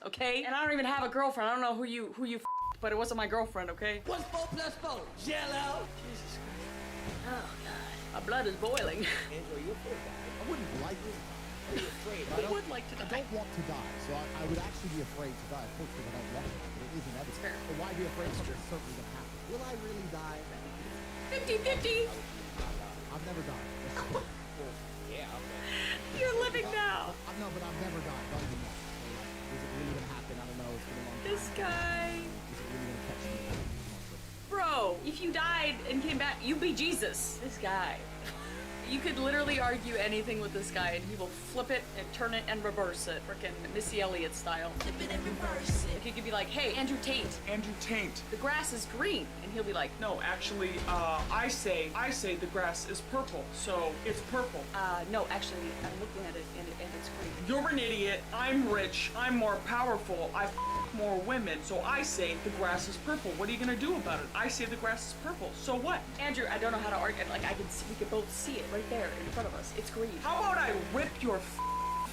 okay? And I don't even have a girlfriend. I don't know who you f***ed, but it wasn't my girlfriend, okay? What's 4 + 4? Jello? Jesus Christ. Oh, God. My blood is boiling. Andrew, you're afraid to die. I wouldn't like to die. Are you afraid? I would like to die. I don't want to die, so I would actually be afraid to die. Of course, because I don't want to die, but it is inevitable. Fair. So why be afraid of something that's certainly going to happen? Will I really die? 50-50. I've never died. Yeah, okay. You're living now. No, but I've never died. Don't even know. So, like, is it really going to happen? I don't know. It's been a long time. This guy. Is it really going to catch me? Bro, if you died and came back, you'd be Jesus. This guy. You could literally argue anything with this guy and he will flip it and turn it and reverse it. Frickin' Missy Elliott style. Flip it and reverse it. He could be like, hey, Andrew Tate. Andrew Tate. The grass is green. And he'll be like, No, actually, I say the grass is purple, so it's purple. No, actually, I'm looking at it and it's green. You're an idiot. I'm rich. I'm more powerful. I more women, so I say the grass is purple. What are you gonna do about it? I say the grass is purple. So what? Andrew, I don't know how to argue. Like, we could both see it right there in front of us. It's green. How about I rip your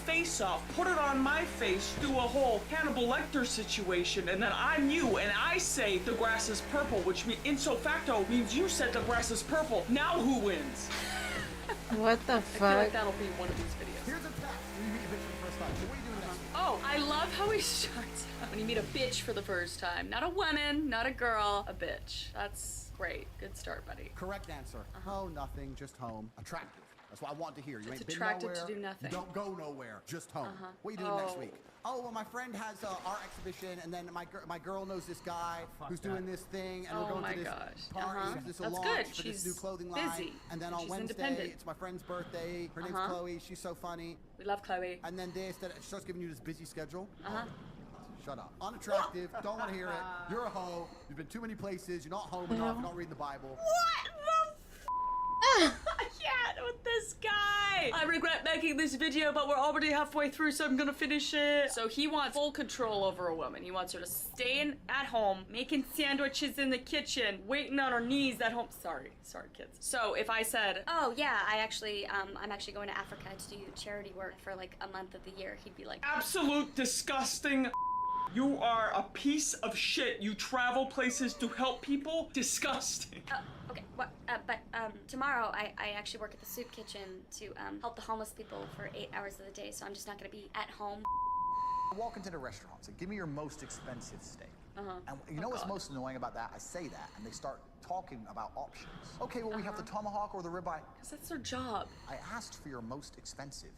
face off, put it on my face, do a whole Hannibal Lecter situation, and then I'm you, and I say the grass is purple, which means ipso facto means you said the grass is purple. Now who wins? What the fuck? I feel like that'll be one of these videos. Here's a test when you meet a bitch for the first time. So what are you doing next week? Oh, I love how he starts out when you meet a bitch for the first time. Not a woman, not a girl, a bitch. That's great. Good start, buddy. Correct answer. Oh, nothing, just home. Attractive. That's what I want to hear. You It's ain't been attractive nowhere. to do nothing. You don't go nowhere. Just home. What are you doing next week? Oh, well, my friend has art exhibition, and then my girl knows this guy who's doing this thing, and we're going to this party. This That's launch good. for She's this new clothing busy. line. And then on She's Wednesday, independent. it's my friend's birthday. Her name's Chloe. She's so funny. We love Chloe. And then she starts giving you this busy schedule. Shut up. Unattractive. Don't want to hear it. You're a hoe. You've been too many places. You're not home enough. You're not reading the Bible. Yeah, with this guy. I regret making this video, but we're already halfway through, so I'm gonna finish it. So he wants full control over a woman. He wants her to stay at home, making sandwiches in the kitchen, waiting on her knees at home. Sorry, kids. So if I said, oh yeah, I'm actually going to Africa to do charity work for like a month of the year, he'd be like, absolute disgusting. You are a piece of shit. You travel places to help people? Disgusting. Okay, but tomorrow I actually work at the soup kitchen to help the homeless people for 8 hours of the day, so I'm just not gonna be at home. Walk into the restaurant, say, give me your most expensive steak. And you know what's most annoying about that? I say that, and they start talking about options. Okay, well, we have the tomahawk or the ribeye. Because that's their job. I asked for your most expensive.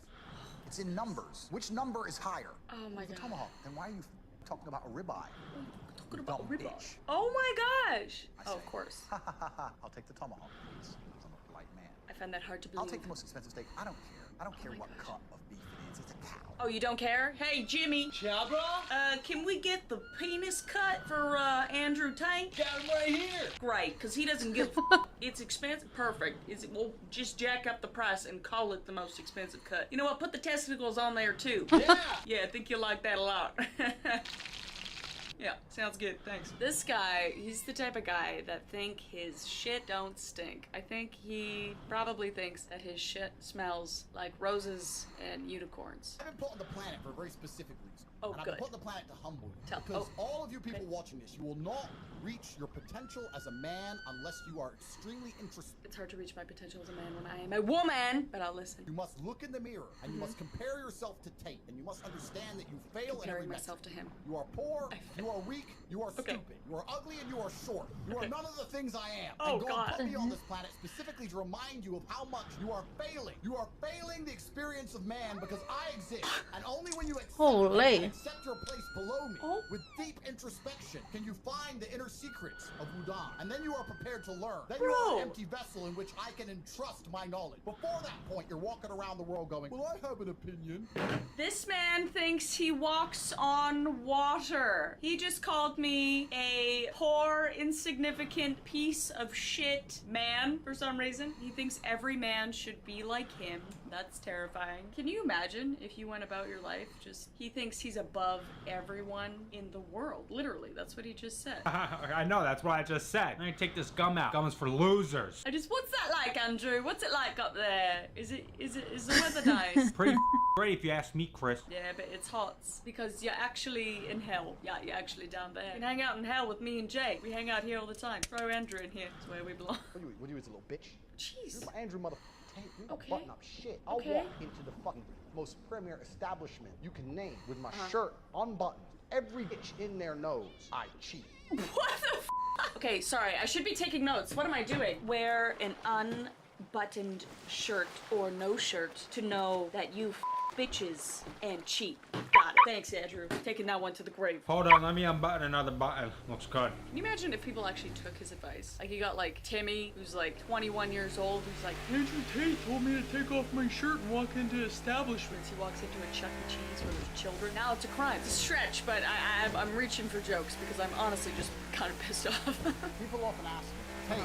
It's in numbers. Which number is higher? Oh my god. The tomahawk. Then why are you talking about a ribeye? Talking about a ribeye. Oh my gosh. Oh, of course. I'll take the tomahawk, please. I'm a polite man. I find that hard to believe. I'll take the most expensive steak. I don't care. I don't care what cut of beef it is. It's a cow. Oh, you don't care? Hey, Jimmy. Yeah, bro? Can we get the penis cut for, Andrew Tate? Got him right here. Great, because he doesn't give a It's expensive. Perfect. We'll just jack up the price and call it the most expensive cut. You know what? Put the testicles on there, too. Yeah. Yeah, I think you'll like that a lot. Yeah, sounds good, thanks. This guy, he's the type of guy that think his shit don't stink. I think he probably thinks that his shit smells like roses and unicorns. I've been put on the planet for a very specific reason. Oh, and I've good. been put on the planet to humble you. Tell- because oh. all of you people watching this, you will not reach your potential as a man unless you are extremely interested. It's hard to reach my potential as a man when I am a woman, but I'll listen. You must look in the mirror and you must compare yourself to Tate, and you must understand that you fail in every Comparing myself metric. to him. You are poor, you are weak, you are stupid, you are ugly, and you are short. You are none of the things I am. Oh, and God. God put me on this planet specifically to remind you of how much you are failing. You are failing the experience of man because I exist, and only when you accept, Holy. and accept your place below me with deep introspection can you find the inner secrets of Hoarding, and then you are prepared to learn. Then you are an empty vessel in which I can entrust my knowledge. Before that point, you're walking around the world going, well, I have an opinion. This man thinks he walks on water. He just called me a poor, insignificant piece of shit man for some reason. He thinks every man should be like him. That's terrifying. Can you imagine if you went about your life he thinks he's above everyone in the world. Literally, that's what he just said. I know, that's what I just said. I take this gum out. Gum is for losers. What's that like, Andrew? What's it like up there? Is the weather nice? Pretty great if you ask me, Chris. Yeah, but it's hot because you're actually in hell. Yeah, you're actually down there. You can hang out in hell with me and Jay. We hang out here all the time. Throw Andrew in here. It's where we belong. What are you, as a little bitch? Jeez. You're my Andrew Tate. You Okay. button up shit. I'll Okay. walk into the fucking most premier establishment you can name with my shirt unbuttoned. Every bitch in there knows I cheat. What the f? Okay, sorry. I should be taking notes. What am I doing? Wear an unbuttoned shirt or no shirt to know that you bitches and cheap. Got it. Thanks, Andrew. Taking that one to the grave. Hold on, let me unbutton another button. Looks good. Can you imagine if people actually took his advice? Like, you got like Timmy, who's like 21 years old, who's like, Andrew Tate told me to take off my shirt and walk into establishments. He walks into a Chuck E. Cheese where there's children. Now it's a crime. It's a stretch, but I'm reaching for jokes because I'm honestly just kind of pissed off. People often ask me, Tate,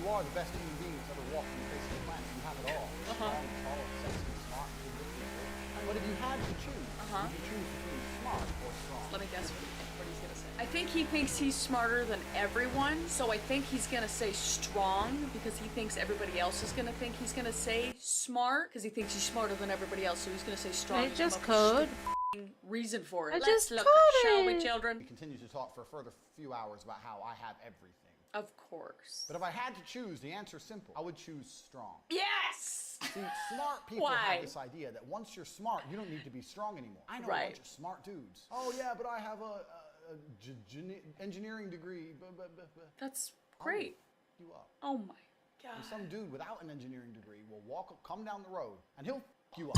you are the best human being that's ever walked on the face of the planet. You have it all. Strong, tall, sexy, smart, and good. But if you had to choose, would you choose between smart or strong? Let me guess what he's gonna say. I think he thinks he's smarter than everyone, so I think he's gonna say strong because he thinks everybody else is gonna think he's gonna say smart because he thinks he's smarter than everybody else, so he's gonna say strong. I just code. Reason for it. I Let's just look, coded. shall we, children? We continue to talk for a further few hours about how I have everything. Of course. But if I had to choose, the answer is simple. I would choose strong. Yes! See, smart people have this idea that once you're smart, you don't need to be strong anymore. I know a bunch of smart dudes. Oh yeah, but I have a engineering degree. That's great. You up. Oh my God. And some dude without an engineering degree will come down the road and he'll you up.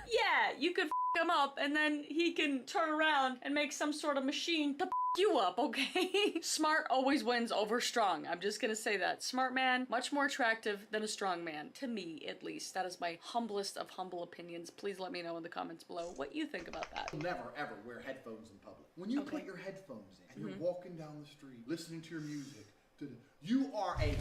Yeah, you could him up and then he can turn around and make some sort of machine to you up, okay? Smart always wins over strong. I'm just gonna say that. Smart man, much more attractive than a strong man. To me, at least. That is my humblest of humble opinions. Please let me know in the comments below what you think about that. Never, ever wear headphones in public. When you put your headphones in and you're walking down the street, listening to your music, you are a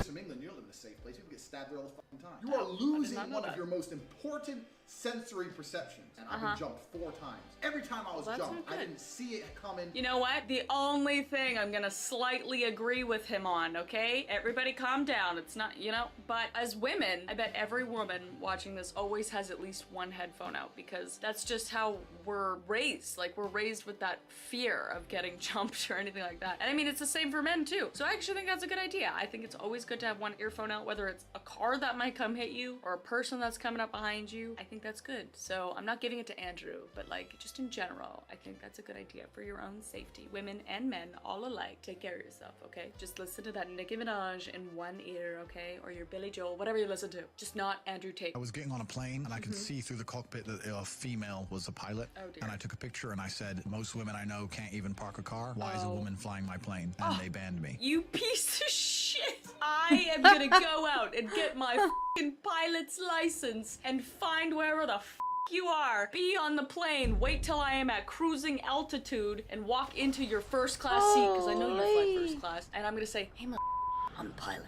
from England, you don't live in a safe place. People get stabbed there all the fucking time. You are losing one of your most important sensory perceptions. And I've been jumped 4 times. Every time I was jumped, I didn't see it coming. You know what? The only thing I'm gonna slightly agree with him on, okay? Everybody calm down. It's not, you know, but as women, I bet every woman watching this always has at least one headphone out because that's just how we're raised. Like, we're raised with that fear of getting jumped or anything like that. And I mean, it's the same for men too. So I actually think that's a good idea. I think it's always good to have one earphone out, whether it's a car that might come hit you or a person that's coming up behind you. I think that's good. So I'm not giving it to Andrew, but like just in general, I think that's a good idea for your own safety. Women and men all alike. Take care of yourself, okay? Just listen to that Nicki Minaj in one ear, okay? Or your Billy Joel, whatever you listen to. Just not Andrew Tate. I was getting on a plane and I could see through the cockpit that a female was a pilot. Oh dear. And I took a picture and I said, most women I know can't even park a car. Why is a woman flying my plane? And they banned me. You piece of shit! I am gonna go out and get my f***ing pilot's license and find wherever the f*** you are. Be on the plane, wait till I am at cruising altitude and walk into your first class seat, because I know you fly first class, and I'm gonna say, hey I'm the pilot.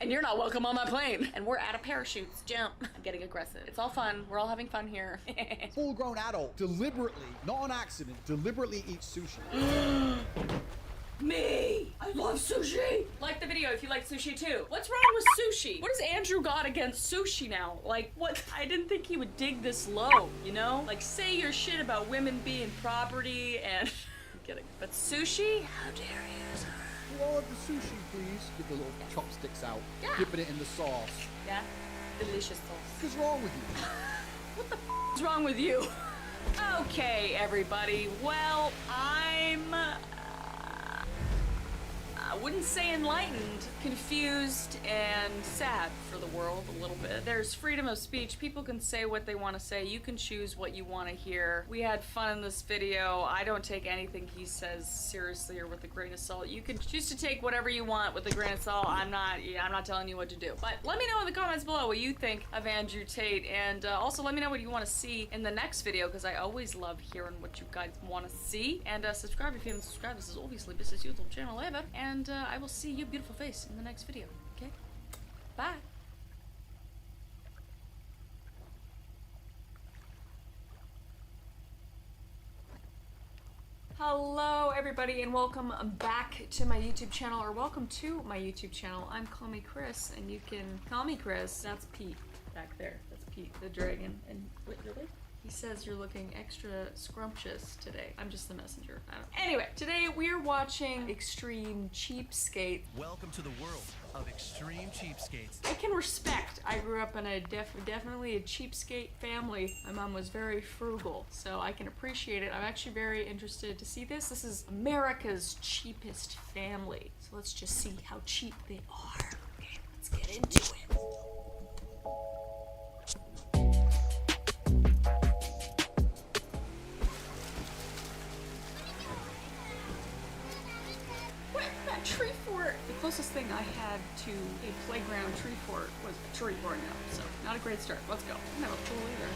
And you're not welcome on my plane. And we're out of parachutes. Jump. I'm getting aggressive. It's all fun. We're all having fun here. Full-grown adult deliberately, not on accident, deliberately eats sushi. Me! I love sushi! Like the video if you like sushi too. What's wrong with sushi? What has Andrew got against sushi now? Like, what? I didn't think he would dig this low, you know? Like, say your shit about women being property and... I'm kidding. But sushi? How dare you, sir? You all of the sushi, please. Get the little chopsticks out. Yeah. Dipping it in the sauce. Yeah? Delicious sauce. What's wrong with you? What the f is wrong with you? Okay, everybody. Well, I wouldn't say enlightened, confused, and sad for the world a little bit. There's freedom of speech. People can say what they want to say. You can choose what you want to hear. We had fun in this video. I don't take anything he says seriously or with a grain of salt. You can choose to take whatever you want with a grain of salt. I'm not telling you what to do. But let me know in the comments below what you think of Andrew Tate, and also let me know what you want to see in the next video, because I always love hearing what you guys want to see. And subscribe if you haven't subscribed. This is obviously the best YouTube channel ever. And I will see your beautiful face in the next video, okay? Bye! Hello everybody and welcome back to my YouTube channel, or welcome to my YouTube channel. I'm Call Me Chris, and you can call me Chris. That's Pete back there. That's Pete the dragon. And wait, really? He says you're looking extra scrumptious today. I'm just the messenger. I don't know. Anyway, today we're watching Extreme Cheapskate. Welcome to the world of Extreme Cheapskates. I can respect. I grew up in a definitely a cheapskate family. My mom was very frugal, so I can appreciate it. I'm actually very interested to see this. This is America's cheapest family. So let's just see how cheap they are. Okay, let's get into it. led to a playground tree fort was a tree growing up. So not a great start. Let's go. I don't have a pool either.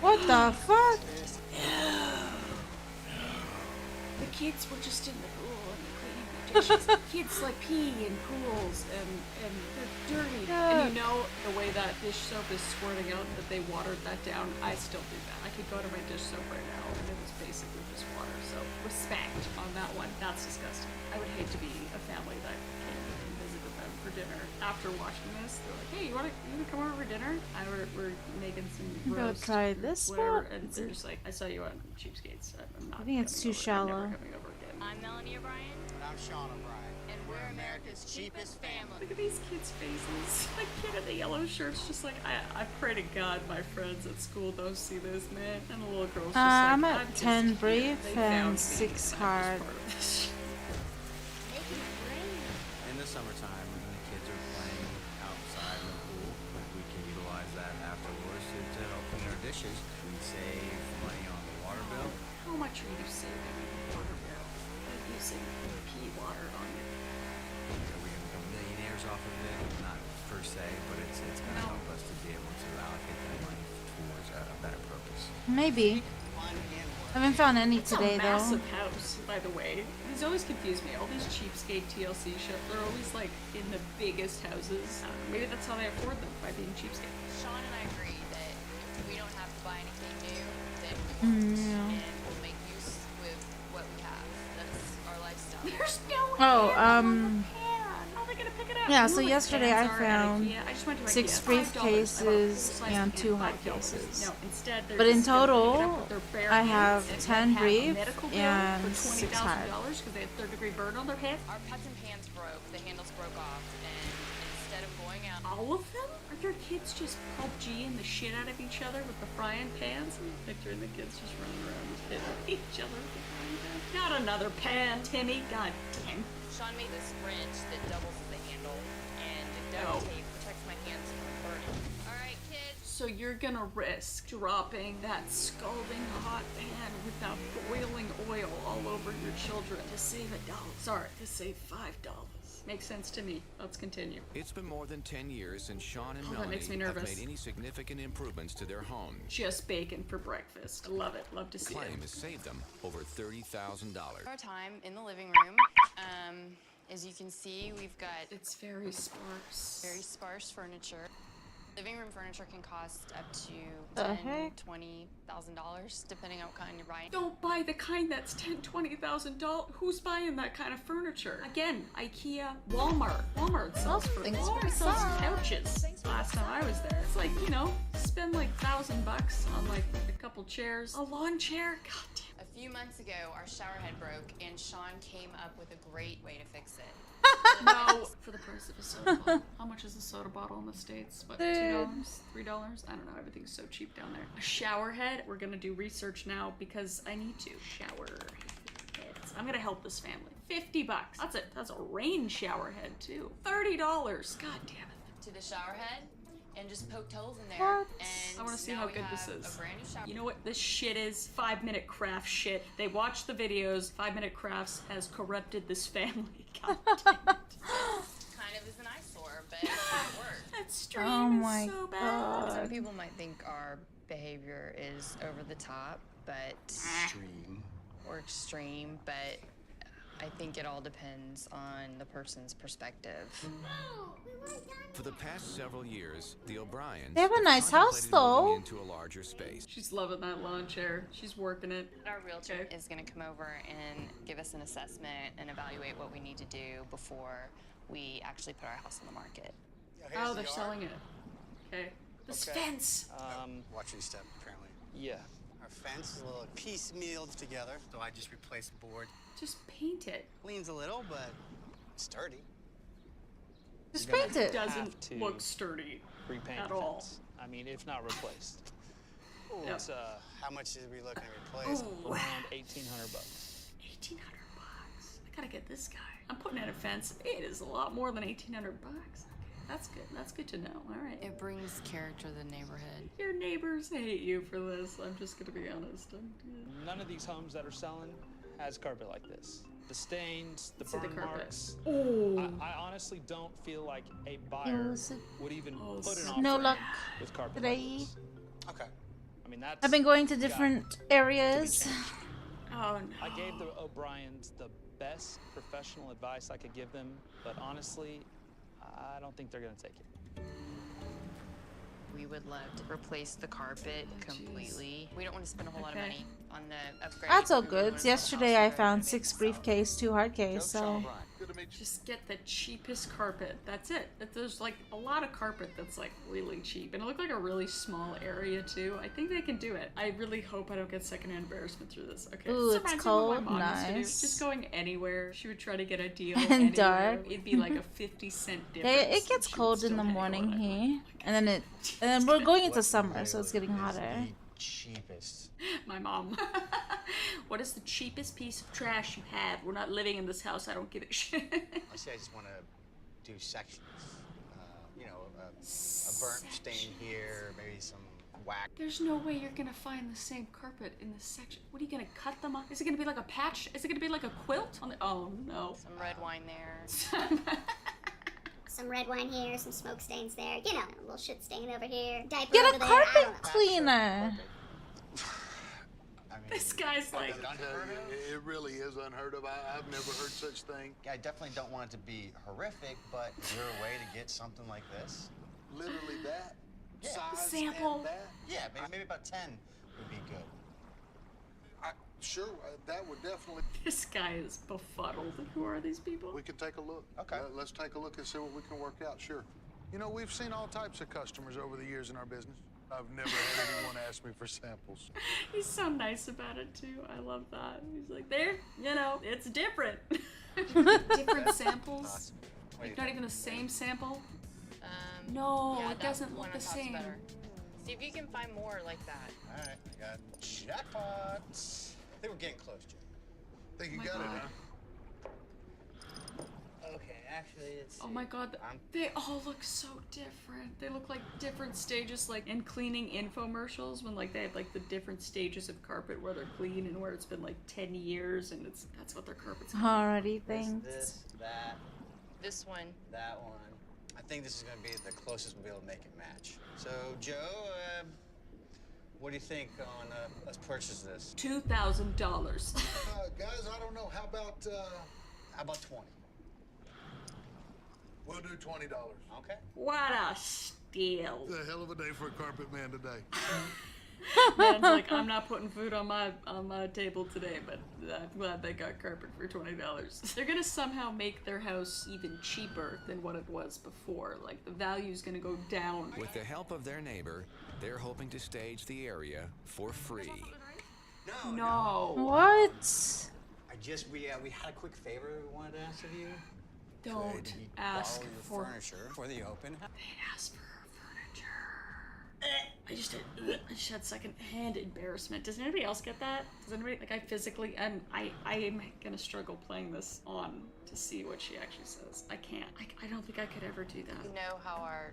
What the fuck? The kids were just in the pool and cleaning the dishes. Kids like pee in pools and they're dirty. And you know the way that dish soap is squirting out that they watered that down. I still do that. I could go to my dish soap right now and it was basically just water. So respect on that one. That's disgusting. I would hate to be a family that came and visited them for dinner. After watching this, they're like, "Hey, you wanna come over for dinner?" We're making some roast, try this whatever, spot? and they're just like, "I saw you on Cheapskates. I'm not. I think it's too shallow. I'm never coming over again." I'm Melanie O'Brien. And I'm Sean O'Brien. And we're America's cheapest family. Look at these kids' faces. My kid in the yellow shirt's just like, I pray to God my friends at school don't see this, man. And the little girl's just like, I'm at 10 brief and 6 hard. In the summertime, when the kids are playing outside in the pool, we can utilize that afterwards to help clean our dishes. We save money on the water bill. How much are you saving on the water bill? Like using pee water on it. Are we going to become millionaires off of it? Not per se, but it's going to help us to be able to allocate that money towards a better purpose. Maybe. I haven't found any today, though. though. Massive house, by the way. These always confuse me. All these cheapskate TLC shit, they're always like in the biggest houses. I don't know, maybe that's how they afford them, by being cheapskate. Sean and I agree that if we don't have to buy anything new, then we won't. Yeah. And we'll make use with what we have. That's our lifestyle. There's no Oh, How are they gonna pick it up? yeah, You so know what yesterday cans I are at found IKEA? I just went to 6 IKEA. $5. briefcases I bought a and full-size 2 can, hard $5. cases. No, instead they're But in just gonna pick it up total, with their bare I hands have and 10 have a brief medical bill and for 6 $20,000 hard. because they had third-degree burn on their head. Our pots and pans broke. The handles broke off. And instead of going out... All of them? Are your kids just PUBG-ing the shit out of each other with the frying pans? I'm picturing the kids just running around just hitting each other with the frying pan. Not another pan, Timmy. God damn. Sean made this wrench that doubles as the handle, and the duct tape protects my hands from burning. Alright, kids. So you're gonna risk dropping that scalding hot pan with that boiling oil all over your children to save $1. Sorry, to save $5. Makes sense to me. Let's continue. It's been more than 10 years since Sean and Oh, that Melanie makes me have nervous. made any significant improvements to their home. Just bacon for breakfast. I love it. Love to see it. Claim has saved them over $30,000. Our time in the living room. As you can see, we've got... It's very sparse. Very sparse furniture. Living room furniture can cost up to $20,000, depending on what kind you're buying. Don't buy the kind that's $20,000. Who's buying that kind of furniture? Again, IKEA, Walmart. Walmart sells furniture. Walmart sells couches. Last time I was there, it's like, you know, spend like $1,000 on like a couple chairs, a lawn chair. God damn. A few months ago, our shower head broke, and Sean came up with a great way to fix it. No, for the price of a soda bottle. How much is a soda bottle in the States? What, $2? $3? I don't know. Everything's so cheap down there. A shower head. We're gonna do research now because I need to. Shower heads. I'm gonna help this family. $50. That's it. That's a rain shower head too. $30. God damn it. To the shower head, and just poked holes in there. What? And I want to see now how we good this have is. A brand new shower. You know what this shit is? 5-minute craft shit. They watch the videos. 5-minute crafts has corrupted this family. God damn it. Kind of is an eyesore, but it works. That stream is so bad. Some people might think our behavior is over the top, but extreme, but I think it all depends on the person's perspective. For the past several years, the O'Briens They have a nice house, though. into a larger space. She's loving that lawn chair. She's working it. Our realtor is going to come over and give us an assessment and evaluate what we need to do before we actually put our house on the market. Oh, they're selling it. Okay. This fence. Watch your step, apparently. Yeah. Our fence is a little piecemealed together, so I just replaced the board. Just paint it. Leans a little, but sturdy. Just paint it. It doesn't look sturdy Repaint at the all. fence. I mean, if not replaced. Ooh, it's, how much did we look at replace? Around $1,800. $1,800. I gotta get this guy. I'm putting in a fence. It is a lot more than $1,800. Okay, that's good. That's good to know. All right. It brings character to the neighborhood. Your neighbors hate you for this. I'm just gonna be honest. None of these homes that are selling has carpet like this. the stains, the See the burn carpet. marks. Ooh. I honestly don't feel like a buyer was would even put an no offer luck in with carpet today. like this. Okay. I mean, that's I've been going to got different to be areas. changed. Oh no. I gave the O'Briens the best professional advice I could give them, but honestly, I don't think they're gonna take it. We would love to replace the carpet completely. We don't want to spend a whole lot of money on the upgrade. That's all We really good. wanna build a Yesterday house I where we're found gonna 6 make briefcase, 2 hard case, so... Just get the cheapest carpet. That's it. There's like a lot of carpet that's like really cheap. And it looked like a really small area too. I think they can do it. I really hope I don't get secondhand embarrassment through this. Okay. Ooh, This it's reminds me of what cold. my mom used to do. Nice. Just going anywhere. She would try to get a deal And anywhere. dark. It'd be like a 50-cent difference. Yeah, it gets cold in the morning here, and then we're going into summer, so it's getting hotter. Cheapest. My mom. What is the cheapest piece of trash you have? We're not living in this house. I don't give a shit. I say I just want to do sections. You know, a burnt stain here, maybe some wax. There's no way you're gonna find the same carpet in this section. What are you gonna cut them up? Is it gonna be like a patch? Is it gonna be like a quilt on the? Oh no. Some red wine there. Some red wine here, some smoke stains there. You know, a little shit stain over here. Diaper Get over a there. I carpet don't know. cleaner. This guy's like. It really is unheard of. I've never heard such thing. Yeah, I definitely don't want it to be horrific, but is there a way to get something like this? Literally that? Yeah. Size Sample. and that? Yeah, maybe about 10 would be good. Sure, that would definitely... This guy is befuddled. Who are these people? We can take a look. Okay. Let's take a look and see what we can work out, sure. You know, we've seen all types of customers over the years in our business. I've never had anyone ask me for samples. He's so nice about it too. I love that. He's like, there, you know, it's different. Different samples. Like not even the same sample. No, yeah, it that doesn't one look the on top's same. better. See if you can find more like that. All right, I got jackpots. I think we're getting close, Jim. Think you Oh my got it, God. huh? Okay, actually, it's. Oh my god, they all look so different. They look like different stages, like in cleaning infomercials when like they have like the different stages of carpet where they're clean and where it's been like 10 years and that's what their carpet's called. Alrighty, thanks. This, that, This one. that one. I think this is going to be the closest we'll be able to make it match. So, Joe, what do you think on let's purchase this? $2,000. Guys, I don't know. How about 20? We'll do $20. Okay. What a steal. It's a hell of a day for a carpet man today. Man's like, I'm not putting food on my table today, but I'm glad they got carpet for $20. They're gonna somehow make their house even cheaper than what it was before. Like the value's gonna go down. With the help of their neighbor, they're hoping to stage the area for free. No. What? We had a quick favor we wanted to ask of you. Don't Could you ask borrow your for furniture for the open. They asked for her furniture. I just had second-hand embarrassment. Does anybody else get that? Does anybody like I physically am gonna struggle playing this on to see what she actually says. I can't. I don't think I could ever do that. You know how our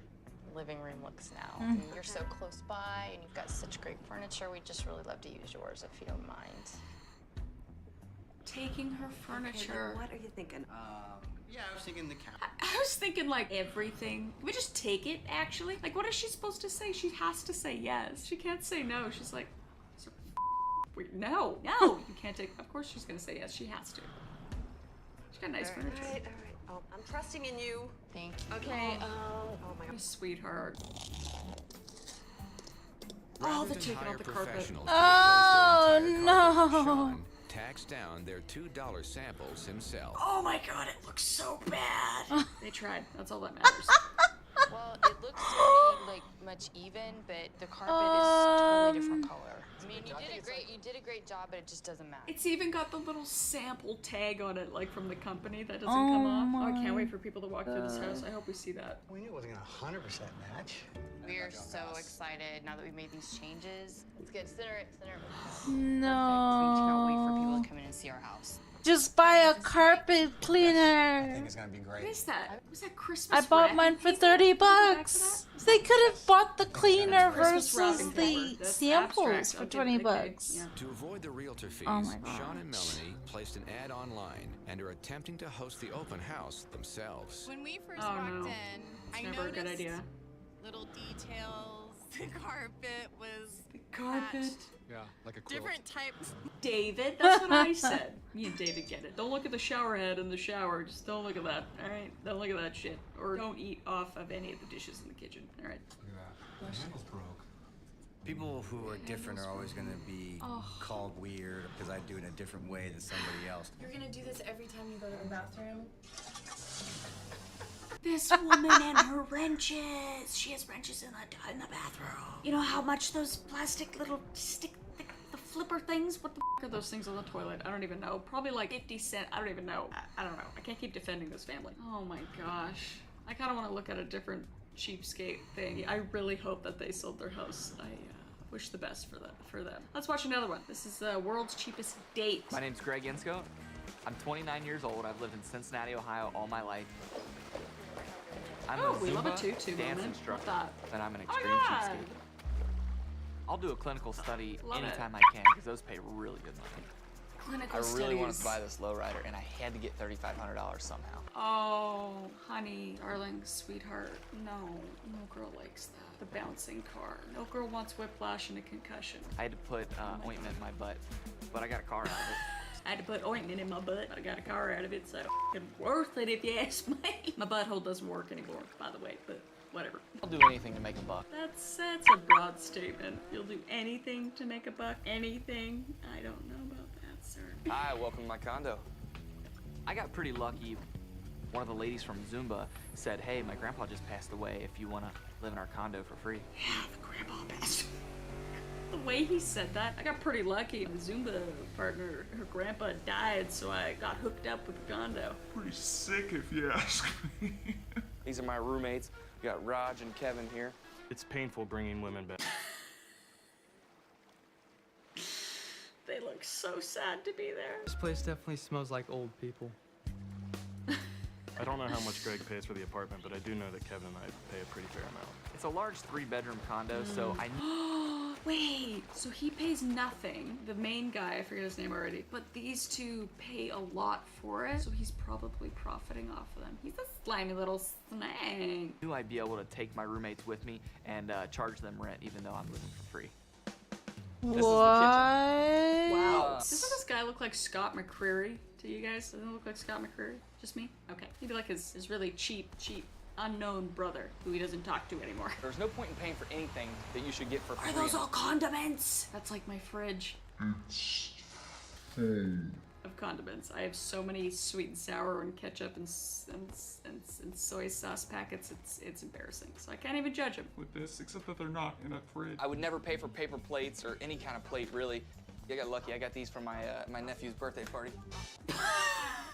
living room looks now. Mm. And you're so close by and you've got such great furniture. We'd just really love to use yours if you don't mind. Taking her furniture. What are you thinking? Yeah, I was thinking the couch. I was thinking like everything. Can we just take it actually? Like what is she supposed to say? She has to say yes. She can't say no. She's like, no, you can't take. Of course she's gonna say yes. She has to. She's got nice furniture. All right. Oh, I'm trusting in you. Thank you. Okay. Oh my God. Sweetheart. Rather they're than taking hire off the carpet. professionals to Oh replace their entire carpet, no. Sean taxed down their $2 samples himself. Oh my god, it looks so bad. They tried. That's all that matters. Well, it looks to me like much even, but the carpet is totally different color. I mean, you did a great job, but it just doesn't match. It's even got the little sample tag on it, like from the company that doesn't Oh come off. Oh, I my can't wait for people to walk through this house. I hope we see that. We knew it wasn't gonna 100% match. We are so excited now that we made these changes. It's good. Center it. No. We cannot wait for people to come in and see our house. Just buy a carpet I cleaner. think it's gonna be great. What is that? Was that Christmas I bought wrap? mine for Is that- 30 is that back for bucks. that? Is They could have bought the cleaner Christmas wrapping versus paper. the That's samples abstract. for I'll give 20 it a cake. bucks. Yeah. To avoid the realtor fees, Oh my Sean and gosh. Melanie placed an ad online and are attempting to host the open house themselves. When we first Oh, walked no. in, It's I never a noticed good idea. little details. The carpet was Carpet. Yeah, like a quilt. different types. David, that's what I said. Me and David get it. Don't look at the shower head in the shower. Just don't look at that. All right. Don't look at that shit. Or don't eat off of any of the dishes in the kitchen. All right. Look at that. The handle's broke. People who are different are always going to be Oh. called weird because I do it in a different way than somebody else. You're gonna do this every time you go to the bathroom? This woman and her wrenches. She has wrenches in the bathroom. You know how much those plastic little the flipper things? What the f are those things on the toilet? I don't even know. Probably like 50 cents. I don't even know. I don't know. I can't keep defending this family. Oh my gosh. I kind of want to look at a different cheapskate thing. I really hope that they sold their house. I wish the best for them. Let's watch another one. This is the world's cheapest date. My name's Greg Insko. I'm 29 years old. I've lived in Cincinnati, Ohio all my life. I'm Oh, a we love a Zumba tutu dance moment. instructor, Love that. and I'm an Oh my extreme God. cheapskate. I'll do a clinical study Love it. anytime I can because those pay really good money. Clinical I really wanted to studies. buy this lowrider, and I had to get $3,500 somehow. Oh, honey, darling, sweetheart. No girl likes that. The bouncing car. No girl wants whiplash and a concussion. I had to put ointment in my butt, but I got a car out of it. I had to put ointment in my butt. I got a car out of it, so it's worth it if you ask me. My butthole doesn't work anymore, by the way, but whatever. I'll do anything to make a buck. That's a broad statement. You'll do anything to make a buck. Anything. I don't know about that, sir. Hi, welcome to my condo. I got pretty lucky. One of the ladies from Zumba said, hey, my grandpa just passed away if you want to live in our condo for free. Yeah, the grandpa passed. The way he said that, I got pretty lucky. The Zumba partner, her grandpa died, so I got hooked up with the condo. Pretty sick if you ask me. These are my roommates. We got Raj and Kevin here. It's painful bringing women back. They look so sad to be there. This place definitely smells like old people. I don't know how much Greg pays for the apartment, but I do know that Kevin and I pay a pretty fair amount. It's a large 3-bedroom condo, so I... Wait, so he pays nothing. The main guy, I forget his name already, but these two pay a lot for it, so he's probably profiting off of them. He's a slimy little snake. knew I'd be able to take my roommates with me and charge them rent even though I'm living for free. What? This is the kitchen. Wow. Doesn't this guy look like Scott McCreery to you guys? Doesn't it look like Scott McCreery? Just me? Okay. Maybe like his really cheap, unknown brother who he doesn't talk to anymore. There's no point in paying for anything that you should get for free. Are those all condiments? That's like my fridge of condiments. I have so many sweet and sour and ketchup and soy sauce packets. It's embarrassing. So I can't even judge them. With this, except that they're not in a fridge. I would never pay for paper plates or any kind of plate, really. I got lucky. I got these from my nephew's birthday party.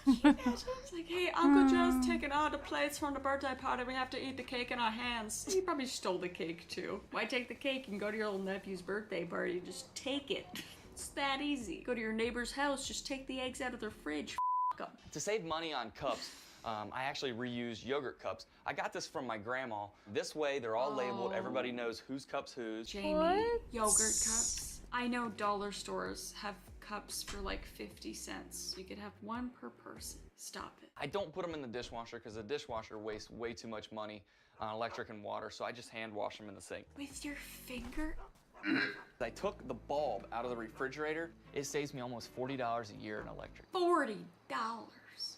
It's like, hey, Uncle Joe's taking all the plates from the birthday party. We have to eat the cake in our hands. He probably stole the cake too. Why take the cake and go to your little nephew's birthday party? Just take it. It's that easy. Go to your neighbor's house, just take the eggs out of their fridge. F up. To save money on cups, I actually reuse yogurt cups. I got this from my grandma. This way, they're all labeled. Everybody knows whose cup's whose. Jamie, yogurt cups. I know dollar stores have cups for like 50 cents. You could have one per person. Stop it. I don't put them in the dishwasher because the dishwasher wastes way too much money on electric and water, so I just hand wash them in the sink. With your finger? I took the bulb out of the refrigerator. It saves me almost $40 a year in electric. $40. Nice.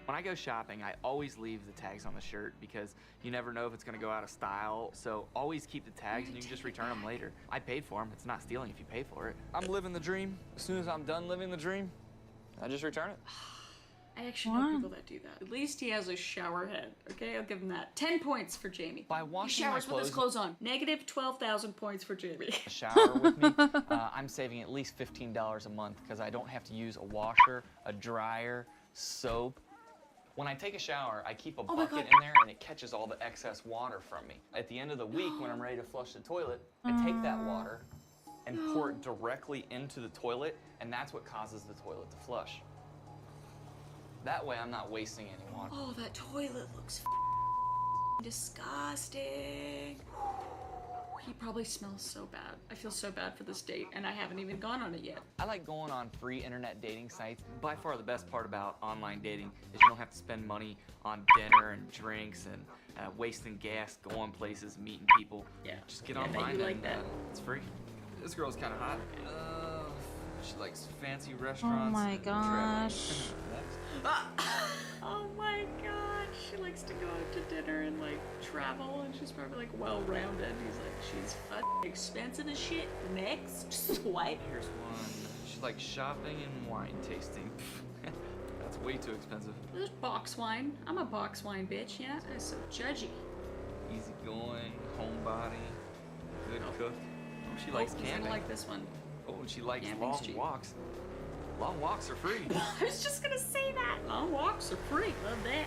When I go shopping, I always leave the tags on the shirt because you never know if it's gonna go out of style. So always keep the tags and you can just return them later. I paid for them. It's not stealing if you pay for it. I'm living the dream. As soon as I'm done living the dream, I just return it. I actually know people that do that. At least he has a shower head. Okay, I'll give him that. 10 points for Jamie. By washing he my showers with his clothes, clothes on. Negative 12,000 points for Jamie. shower with me, I'm saving at least $15 a month because I don't have to use a washer, a dryer, soap. When I take a shower, I keep a bucket in there and it catches all the excess water from me. At the end of the week, when I'm ready to flush the toilet, I take that water and pour it directly into the toilet, and that's what causes the toilet to flush. That way, I'm not wasting any water. Oh, that toilet looks disgusting. He probably smells so bad. I feel so bad for this date, and I haven't even gone on it yet. I like going on free internet dating sites. By far the best part about online dating is you don't have to spend money on dinner and drinks and wasting gas, going places, meeting people. Yeah. Just get Yeah, I bet online you like and that. it's free. This girl's kind of hot. She likes fancy Oh restaurants. my and traveling. gosh. Oh my god, she likes to go out to dinner and like travel, and she's probably like well-rounded. He's like, she's fucking expensive as shit. Next, swipe. Here's one. She likes shopping and wine tasting. That's way too expensive. There's box wine. I'm a box wine bitch, yeah? That's so judgy. Easy going, homebody, good cook. Oh, she likes He's camping. gonna like this one. Oh, and she likes Camping's long cheap. walks. Long walks are free. I was just gonna say that. Long walks are free. Love that.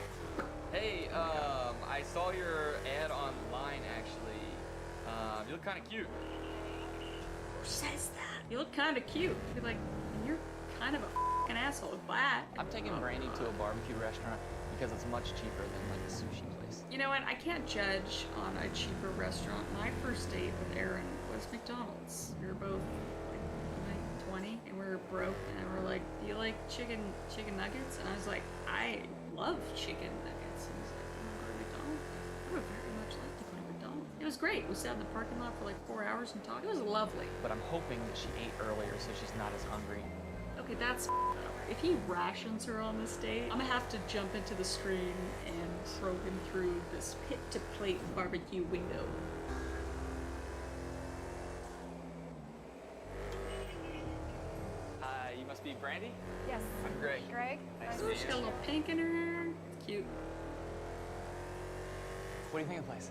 Hey, I saw your ad online actually. You look kind of cute. Who says that? You look kind of cute. You're like, you're kind of a fucking asshole. Bye. I'm taking Brandy to a barbecue restaurant because it's much cheaper than like a sushi place. You know what? I can't judge on a cheaper restaurant. My first date with Aaron was McDonald's. We were both like 20 and we were broke, and we're like, "Do you like chicken nuggets?" And I was like, "I love chicken nuggets." And he's like, "You want to go to McDonald's?" I would very much like to go to McDonald's. It was great. We sat in the parking lot for like 4 hours and talked. It was lovely. But I'm hoping that she ate earlier so she's not as hungry. Okay, that's if he rations her on this date, I'm gonna have to jump into the screen and throw him through this pit-to-plate barbecue window. You must be Brandy? Yes. I'm Greg. Greg? Nice to Oh, meet she's you. got a little pink in her hair. Cute. What do you think of the place?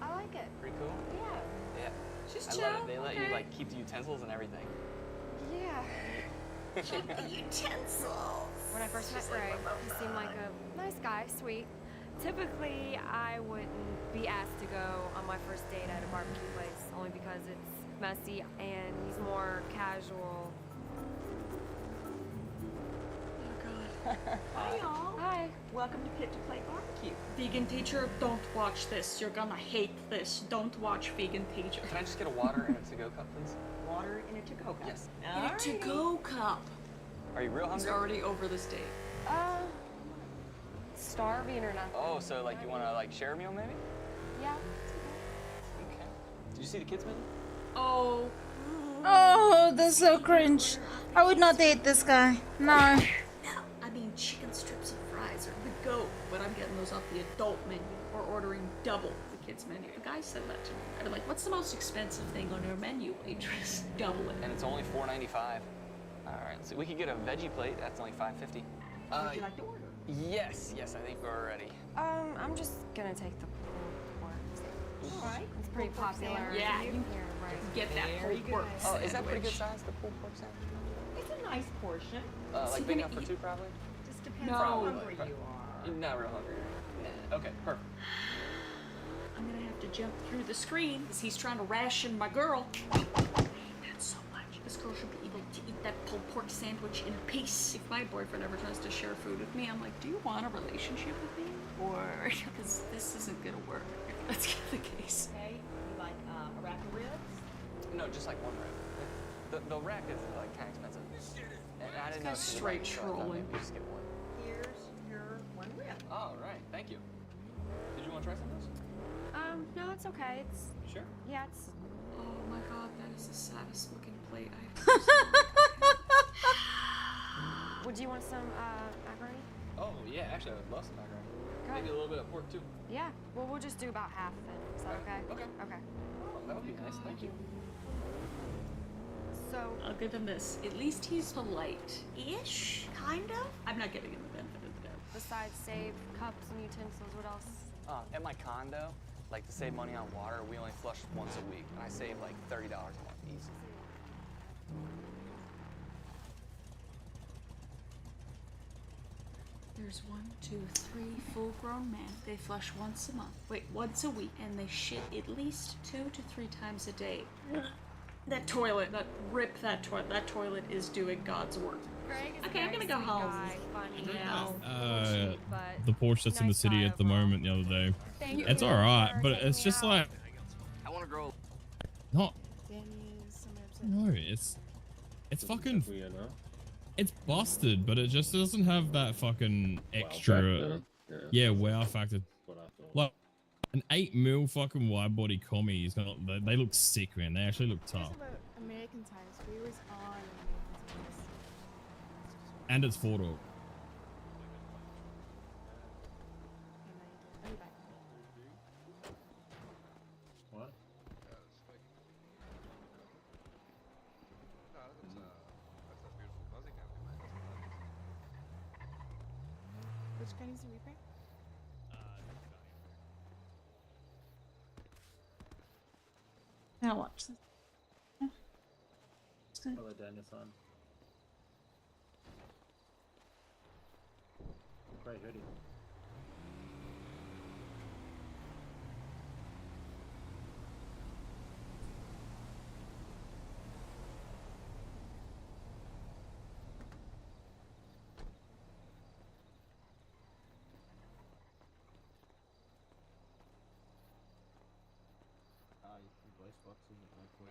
I like it. Pretty cool? Yeah. Yeah. She's I chill. love it. They let you Okay. like keep the utensils and everything. Yeah. Keep the utensils. When I first met Greg, he seemed like a nice guy, sweet. Typically, I wouldn't be asked to go on my first date at a barbecue place, only because it's messy and he's more casual. Hi, y'all. Hi. Welcome to Pit to Plate Barbecue. Vegan teacher, don't watch this. You're gonna hate this. Don't watch vegan teacher. Can I just get a water and a to-go cup, please? Water in a to-go cup. Yes. In a to-go cup. Are you real He's hungry? already over this date. Starving or nothing. Oh, so like you want to like share a meal maybe? Yeah. Okay. Did you see the kids menu? Oh. Oh, that's so cringe. I would not date this guy. No. I mean, chicken strips and fries are the go, but I'm getting those off the adult menu or ordering double the kids menu. The guy said that to me. I'd be like, "What's the most expensive thing on your menu, waitress?" Double it. And it's only $4.95. All right, so we could get a veggie plate. That's only $5.50. Would you like to order? Yes, I think we're ready. I'm just gonna take the pulled pork. All right. It's pretty Pulled pork popular. sandwich. Yeah, you here, right? get that Very pulled pork good. Oh, is that pretty good sandwich. size, the pulled pork sandwich? It's a nice portion. Like big enough for two, probably? Just depends No. how hungry you are. You're not real hungry. Okay, perfect. I'm gonna have to jump through the screen because he's trying to ration my girl. I hate that so much. This girl should be able to eat that pulled pork sandwich in peace. If my boyfriend ever tries to share food with me, I'm like, do you want a relationship with me? Or, because this isn't gonna work if that's the case. Okay, you like a rack of ribs? No, just like one rack. The rack is like kind of expensive. And I didn't know guy's if you would straight like, so I thought trolling. maybe we just get one. Here's your one rib. All right, thank you. Did you want to try some of those? No, it's okay. It's Sure. yeah, it's. Oh my god, that is the saddest looking plate I've Would you want some macaroni? Oh, yeah, actually, I would love some macaroni. Good. Maybe a little bit of pork, too. Yeah. Well, we'll just do about half then. Is that okay? Okay. Okay. Oh, that would be nice, thank you. So. I'll give him this. At least he's polite-ish, kind of. I'm not giving him the benefit of the doubt. Besides save cups and utensils, what else? At my condo, like to save money on water, we only flush once a week, and I save like $30 a month easy. There's 1, 2, 3 full-grown men. They flush once a month. Wait, once a week, and they shit at least 2 to 3 times a day. That toilet, rip that toilet. That toilet is doing God's work. Greg is Okay, I'm gonna go home. Now. The Porsche that's in the city at the moment the other day. It's all right, but it's just like I want to grow. Not. Danny is somewhere upset. No, it's fucking. It's busted, but it just doesn't have that fucking extra. Yeah, wow factor. Like an 8mm fucking wide body commie is not. They look sick, man. They actually look tough. About American times. We was on American times. And it's 4-door. What? Which kind is the reaper? I'll watch this. Yeah. It's good. Hello, Daniel-san. Great hoodie.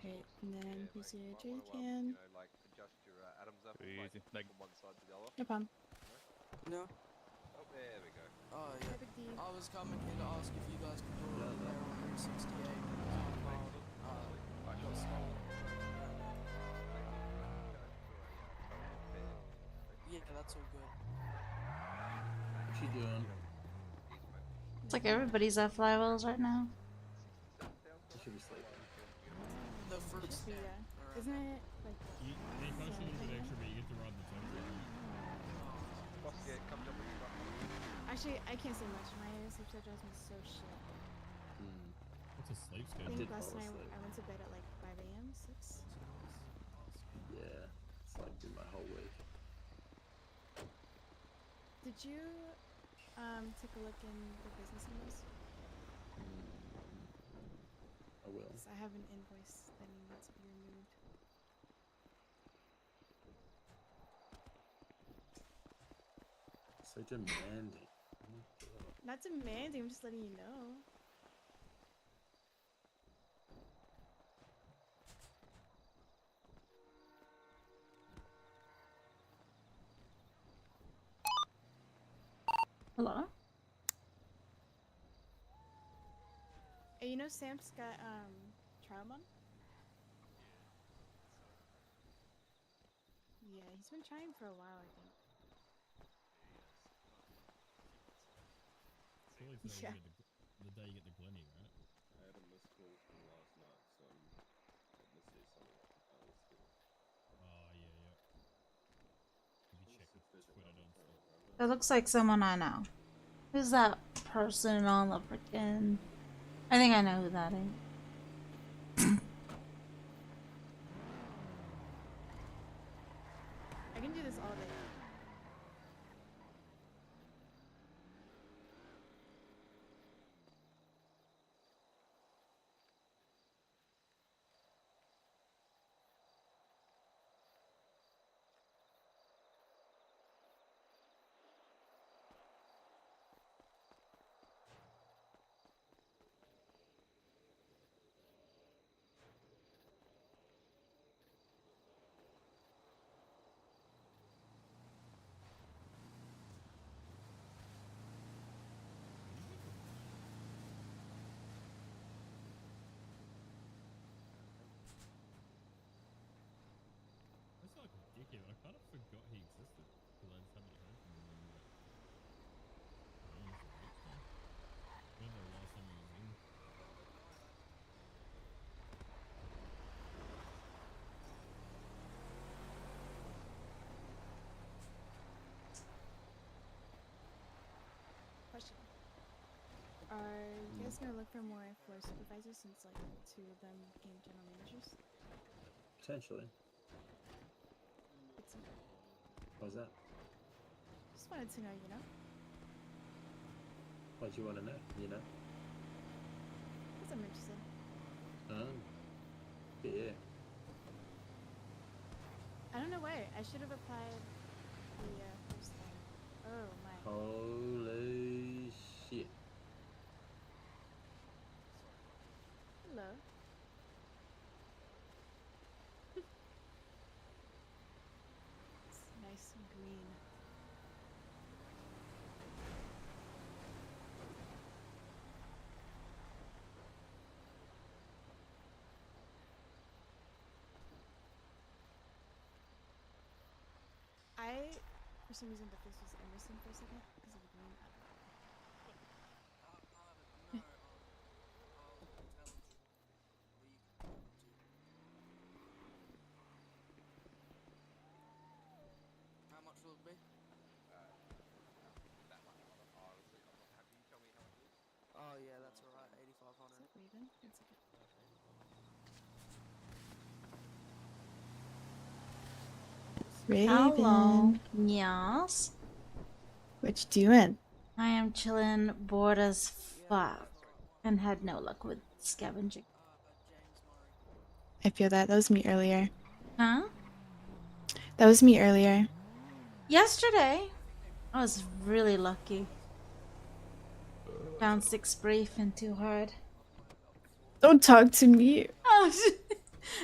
Right, and then who's your J can? Easy. Like, No problem. No. oh, there we go. Oh yeah. I was coming here to ask if you guys could go over there on Route 68. Got snow. Yeah, that's all good. What you doing? It's like everybody's at flywheels right now. You should be sleeping. The fruit stand. Yeah. Isn't it like? They cost a little bit extra, but you get to ride the temple. Actually, I can't say much. My sleep schedule drives me so shit. What's a sleep I schedule? think last night I went to bed at like 5 a.m. 6. Yeah, it's like been my whole week. Did you take a look in the business numbers? I will. 'Cause I have an invoice that needs to be removed. So demanding. Not demanding, I'm just letting you know. Hello? Hey, you know Sam's got trial on? Yeah, he's been trying for a while, I think. Surely today Yeah. you get the day you get the Glenny, right? I had a missed call from last night, so I'm letting see something else here. Oh, yeah, yeah. You can check with Twitter, don't stop. That looks like someone I know. Who's that person on the freaking... I think I know who that is. I can do this all day. That's like a dickhead. I kind of forgot he existed because I just haven't heard from him in like almost a week now. Remember the last time he was in? Question. Are you guys gonna look for more floor supervisors since like 2 of them became general managers? Potentially. It's, What's that? just wanted to know, you know? What do you want to know? You know? Because I'm interested. Yeah. I don't know why. I should have applied the first time. Oh my. Holy shit. Hello. I, for some reason, thought this was Emerson for a second because of the green. How much will it be? Oh yeah, that's alright. 8,500. Is that Raven? One second. Hello. Raven. Yes. What you doing? I am chilling, bored as fuck, and had no luck with scavenging. I feel that. That was me earlier. Huh? That was me earlier. Yesterday, I was really lucky. Found 6 brief and 2 hard. Don't talk to me. Oh,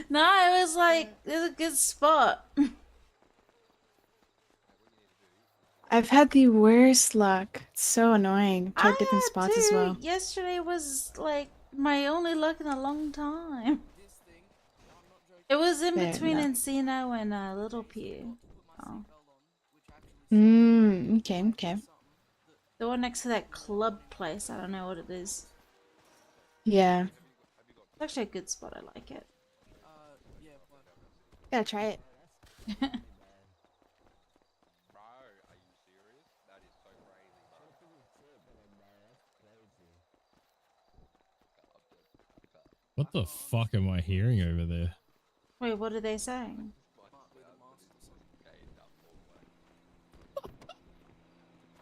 no, it was like, it was a good spot. I've had the worst luck. It's so annoying. I've tried different spots as well. Yesterday was like my only luck in a long time. It was in Fair between enough. Encino and Little Pew. Oh. Okay, okay. The one next to that club place. I don't know what it is. Yeah. It's actually a good spot. I like it. Gotta try it. What the fuck am I hearing over there? Wait, what are they saying?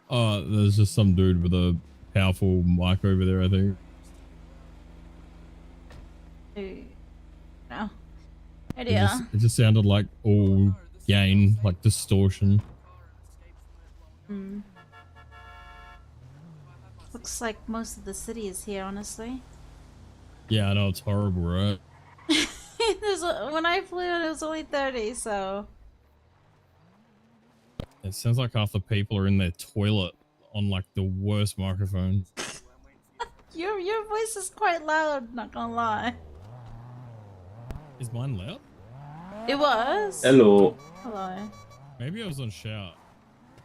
Oh, there's just some dude with a powerful mic over there, I think. No. It Idea. just sounded like all gain, like distortion. Hmm. Looks like most of the city is here, honestly. Yeah, I know, it's horrible, right? When I flew in, it was only 30, so... It sounds like half the people are in their toilet on like the worst microphone. Your voice is quite loud, not gonna lie. Is mine loud? It was. Hello. Hello. Maybe I was on shout.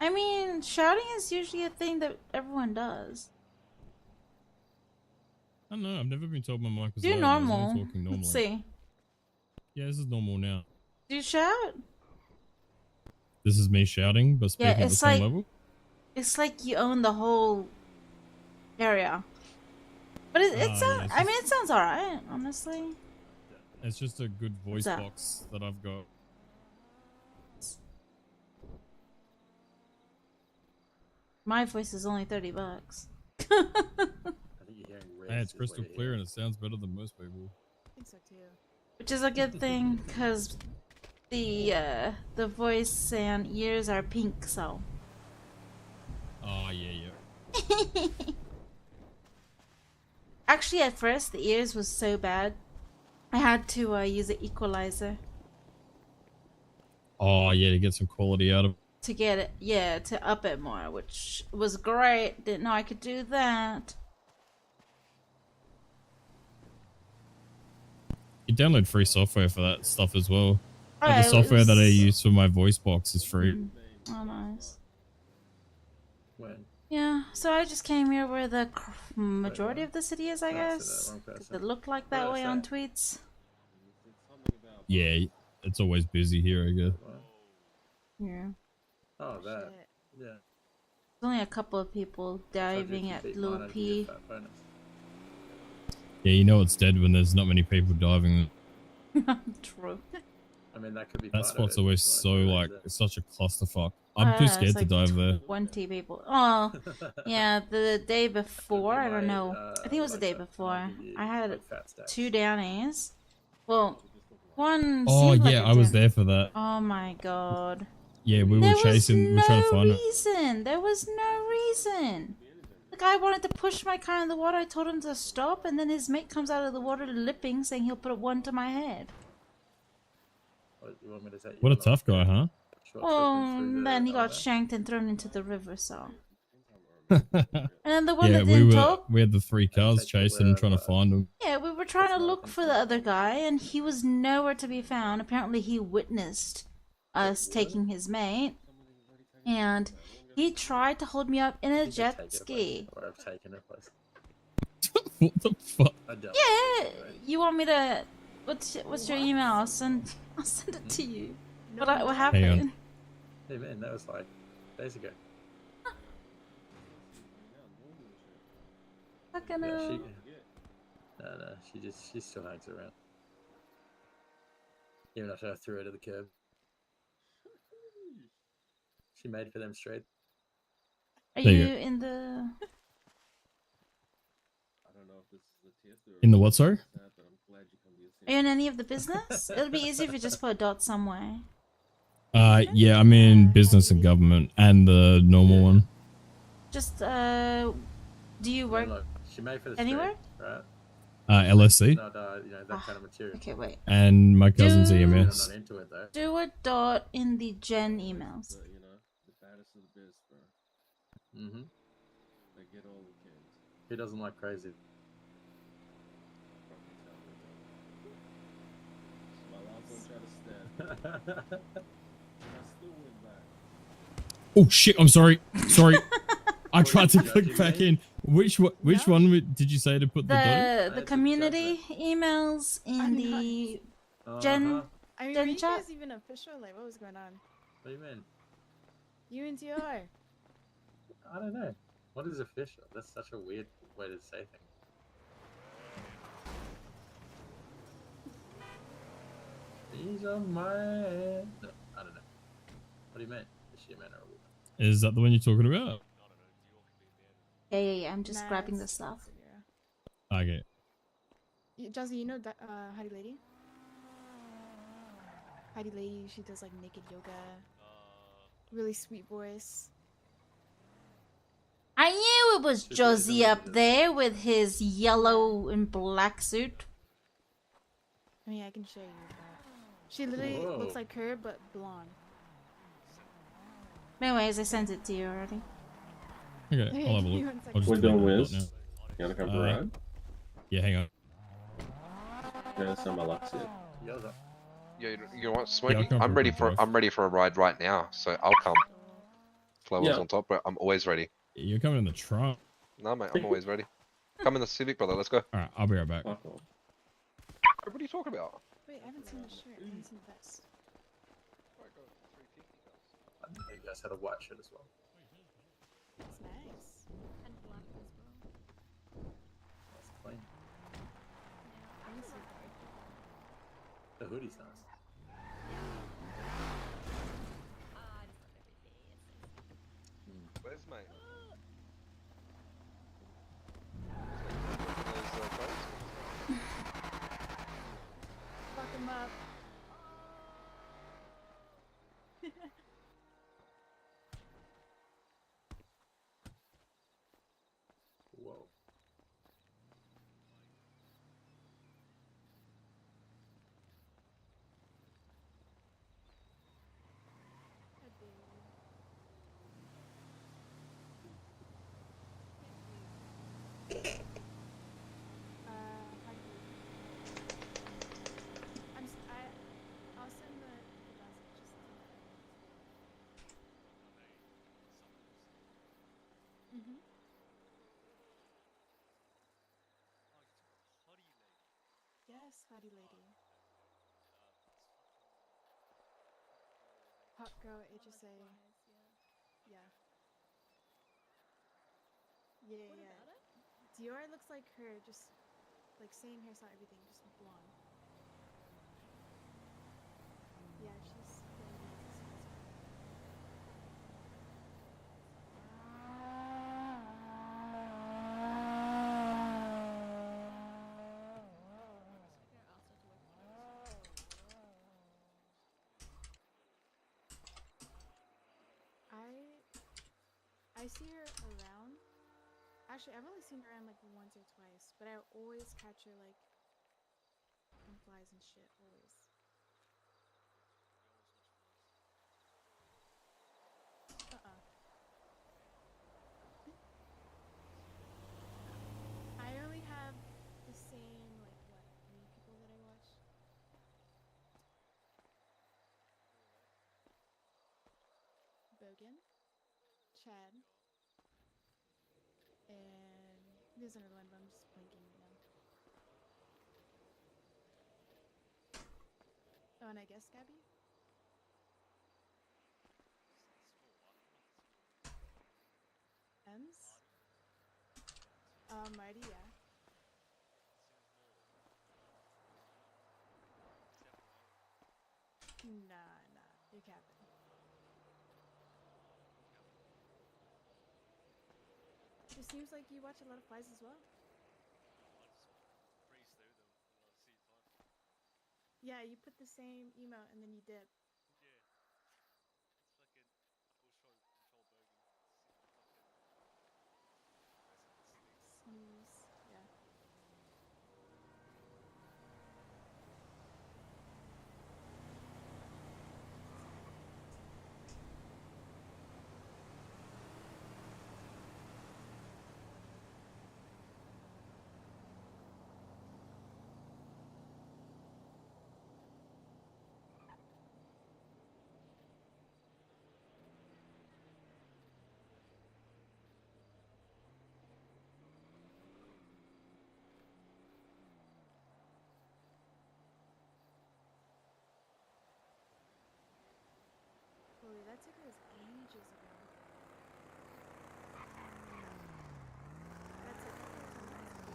I mean, shouting is usually a thing that everyone does. I don't know, I've never been told my mic was Do loud. I was normal. only talking normally. Let's see. Yeah, this is normal now. Do you shout? This is me shouting, but speaking Yeah, at the it's same like level? it's like you own the whole area. But it yeah, sounds. it's I mean, it sounds alright, honestly. It's just a good voice What's that? box that I've got. My voice is only $30. Hey, it's crystal clear and it sounds better than most people. I think so too. Which is a good thing, because the voice and ears are pink, so. Oh, yeah. Actually, at first, the ears was so bad, I had to use an equalizer Oh, yeah, to get some quality out of it. to get it, yeah, to up it more, which was great. Didn't know I could do that. You download free software for that stuff as well. Oh, Like the it software that I was- use for my voice box is free. Oh, nice. When? Yeah, so I just came here where the majority of the city is, I No, guess. so that wrong 'Cause person. it looked like that Where's way that? on tweets. Yeah, it's always busy here, I guess. Yeah. Oh, that. Yeah. There's only a couple of people diving at Lil P. Yeah, you know it's dead when there's not many people diving. True. I mean, that could be That part spot's of it. always so like, it's such a clusterfuck. I'm too It's scared to like dive there. 20 people. Oh, yeah, the day before, I don't know. I think it was the day before. I had 2 downies. Well, one Oh seemed like yeah, a I was down- there for that. Oh my god. Yeah, we There were chasing, we were trying to no find it. reason. There was no reason. The guy wanted to push my car in the water. I told him to stop, and then his mate comes out of the water lipping, saying he'll put one to my head. What, you want me to take you What a on a tough guy, huh? short Oh, trip through the then he got island? shanked and thrown into the river, so. And then the one Yeah, that we didn't were. talk, We had the 3 cars chasing and trying to find him. yeah, we were trying to look for the other guy, and he was nowhere to be found. Apparently, he witnessed us taking his mate, and he tried to hold me up in a You can jet take it, ski. Or I've taken it, please. What the fuck? I don't. Yeah, you want me to? What's your email? I'll send it to you. What Hang happened? on. Hey man, that was like days ago. Fucking Yeah, hell. no, she still hangs around. Even after I threw her to the curb. She made for them straight. Are There you you go. in the? I don't know if this is a test or In the what, sorry? but I'm glad you come to your Are you in any of the business? It'll be easy if you just put a dot somewhere. Yeah, I'm in business and government and the normal one. Just do you work Look, she made for the anywhere? straight, right? LSC. Not that kind of material. Okay, wait. And my cousin's Do- I'm EMS. not into it though. Do a dot in the gen emails. The baddest of the biz, bro. Mm-hmm. They get all the kids. He doesn't like crazy. My last one tried to stab. I still went back. Oh shit! I'm sorry. Sorry. I tried to click back in. Which one did you say to put the dot in? The community emails in the gen I mean, gen were you chat. guys even official? Like, what was going on? What do you mean? You and DR. I don't know. What is official? That's such a weird way to say things. These are my... No, I don't know. What do you mean? Is she a man or a woman? Is that the one you're talking about? Yeah. I'm just grabbing the stuff. Okay. Jazzy, you know that Heidi Lady? Heidi Lady, she does like naked yoga. Really sweet voice. I knew it was Josie up there with his yellow and black suit. I mean, I can show you. But she literally looks like her, but blonde. Anyways, I sent it to you already. Okay, I'll have a look. I'll just We're delete doing the dot Wiz. now. You wanna come for a ride? Yeah, hang on. Yeah, that's on my luck set. Yeah, you want Yeah, I'll smoking? come I'm for a ready quick for drive. I'm ready for a ride right now, so I'll come. Flavor's Yeah. on top, but I'm always ready. You're coming in the trunk. No, mate, I'm always ready. Come in the Civic, brother. Let's go. Alright, I'll be right back. What are you talking about? Wait, I haven't seen the shirt. I haven't seen the vest. I didn't know you guys had a white shirt as well. It's nice. And black as well. That's clean. Let me see. The hoodie's nice. Where's mate? Fuck him up. Whoa. I'll send the vest just to Yes, hottie lady. Hot girl HSA. Yeah. Yeah. Dior looks like her, just like same hairstyle, everything, just blonde. Yeah, she's very nice. I see her around. Actually, I've only seen her around like once or twice, but I always catch her like on flies and shit. Always. I only have the same like what 3 people that I watch. Bogan. Chad. And there's another one, but I'm just blanking right now. Oh, and I guess Gabby? Ems? Marty, yeah. Nah, you're capping. It seems like you watch a lot of Flies as well. Yeah, you put the same email and then you dip. Snooze, yeah. Holy, that ticket was ages ago. That ticket was ages ago.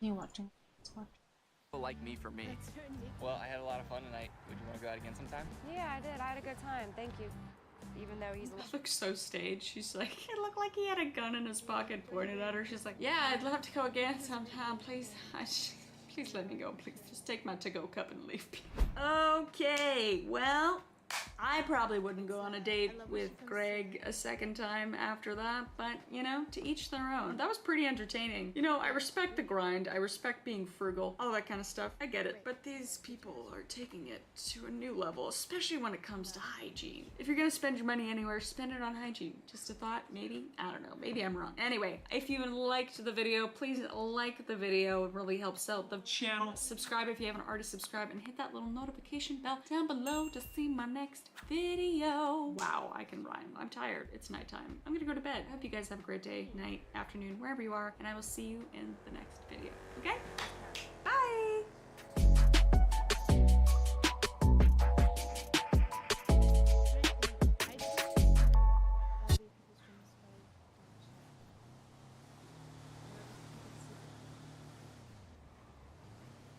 You watching? Watch. Like me for me. Well, I had a lot of fun tonight. Would you want to go out again sometime? Yeah, I did. I had a good time. Thank you. Even though he's a That looks so staged. She's like, it looked like he had a gun in his pocket pointed at her. She's like, yeah, I'd love to go again sometime. Please, please let me go. Please just take my to-go cup and leave me. Okay, well, I probably wouldn't go on a date with Greg a second time after that, but you know, to each their own. That was pretty entertaining. You know, I respect the grind, I respect being frugal, all that kind of stuff. I get it, but these people are taking it to a new level, especially when it comes to hygiene. If you're gonna spend your money anywhere, spend it on hygiene. Just a thought, maybe? I don't know, maybe I'm wrong. Anyway, if you liked the video, please like the video. It really helps out the channel. Subscribe if you haven't already subscribed, and hit that little notification bell down below to see my next video. Wow, I can rhyme. I'm tired. It's nighttime. I'm gonna go to bed. I hope you guys have a great day, night, afternoon, wherever you are, and I will see you in the next video. Okay? Bye!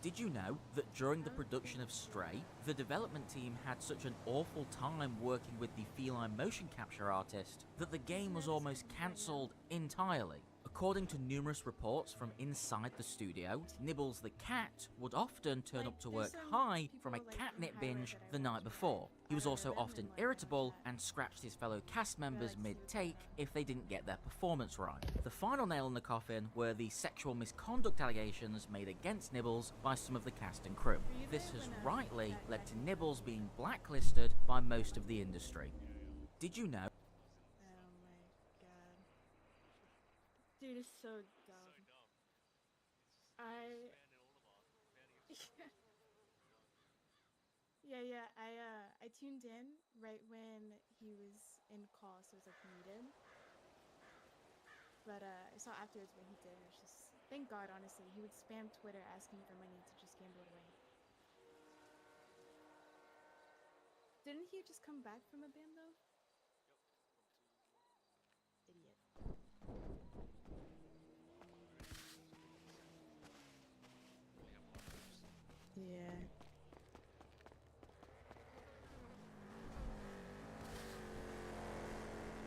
Did you know that during the production of Stray, the development team had such an awful time working with the feline motion capture artist that the game was almost cancelled entirely? According to numerous reports from inside the studio, Nibbles the cat would often turn up to work high from a catnip binge the night before. He was also often irritable and scratched his fellow cast members mid-take if they didn't get their performance right. The final nail in the coffin were the sexual misconduct allegations made against Nibbles by some of the cast and crew. This has rightly led to Nibbles being blacklisted by most of the industry. Did you know? Dude, it's so dumb. I tuned in right when he was in call, so it was like muted. But I saw afterwards what he did. It was just, thank God, honestly, he would spam Twitter asking for money to just gamble it away. Didn't he just come back from a ban though? Idiot. Yeah.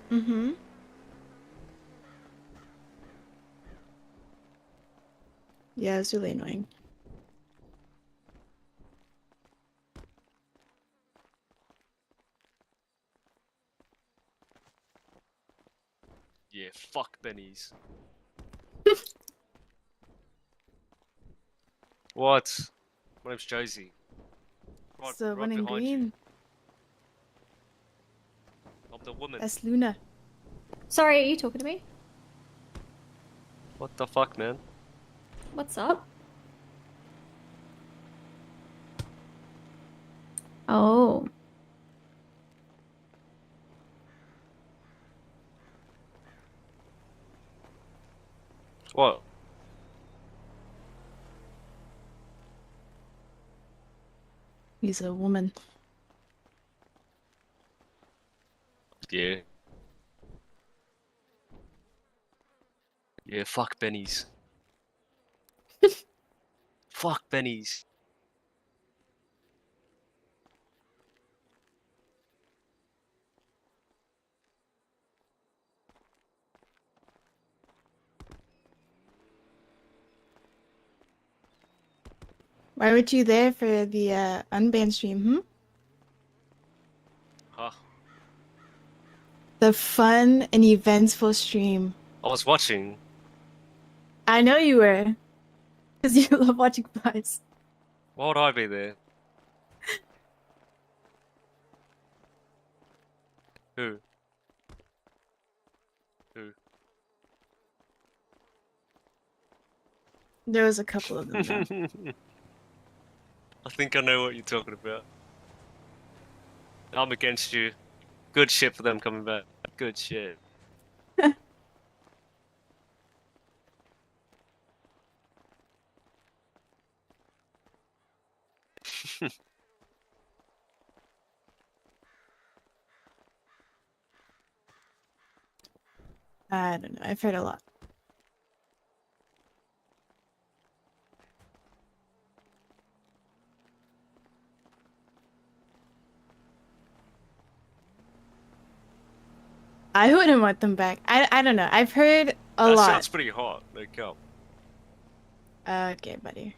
Mm-hmm. Yeah, it's really annoying. Yeah, fuck Benny's. What? My name's Josie. Right, It's the right one in behind you. green. I'm the woman. That's Luna. Sorry, are you talking to me? What the fuck, man? What's up? Oh. What? He's a woman. Yeah. Yeah, fuck Benny's. Fuck Benny's. Why weren't you there for the unbanned stream, hmm? Huh? The fun and eventful stream. I was watching. I know you were. Because you love watching flies. Why would I be there? Who? Who? There was a couple of them though. I think I know what you're talking about. I'm against you. Good shit for them coming back. Good shit. I don't know. I've heard a lot. I wouldn't want them back. I don't know. I've heard a That lot. sounds pretty hot. No cap. Okay, buddy.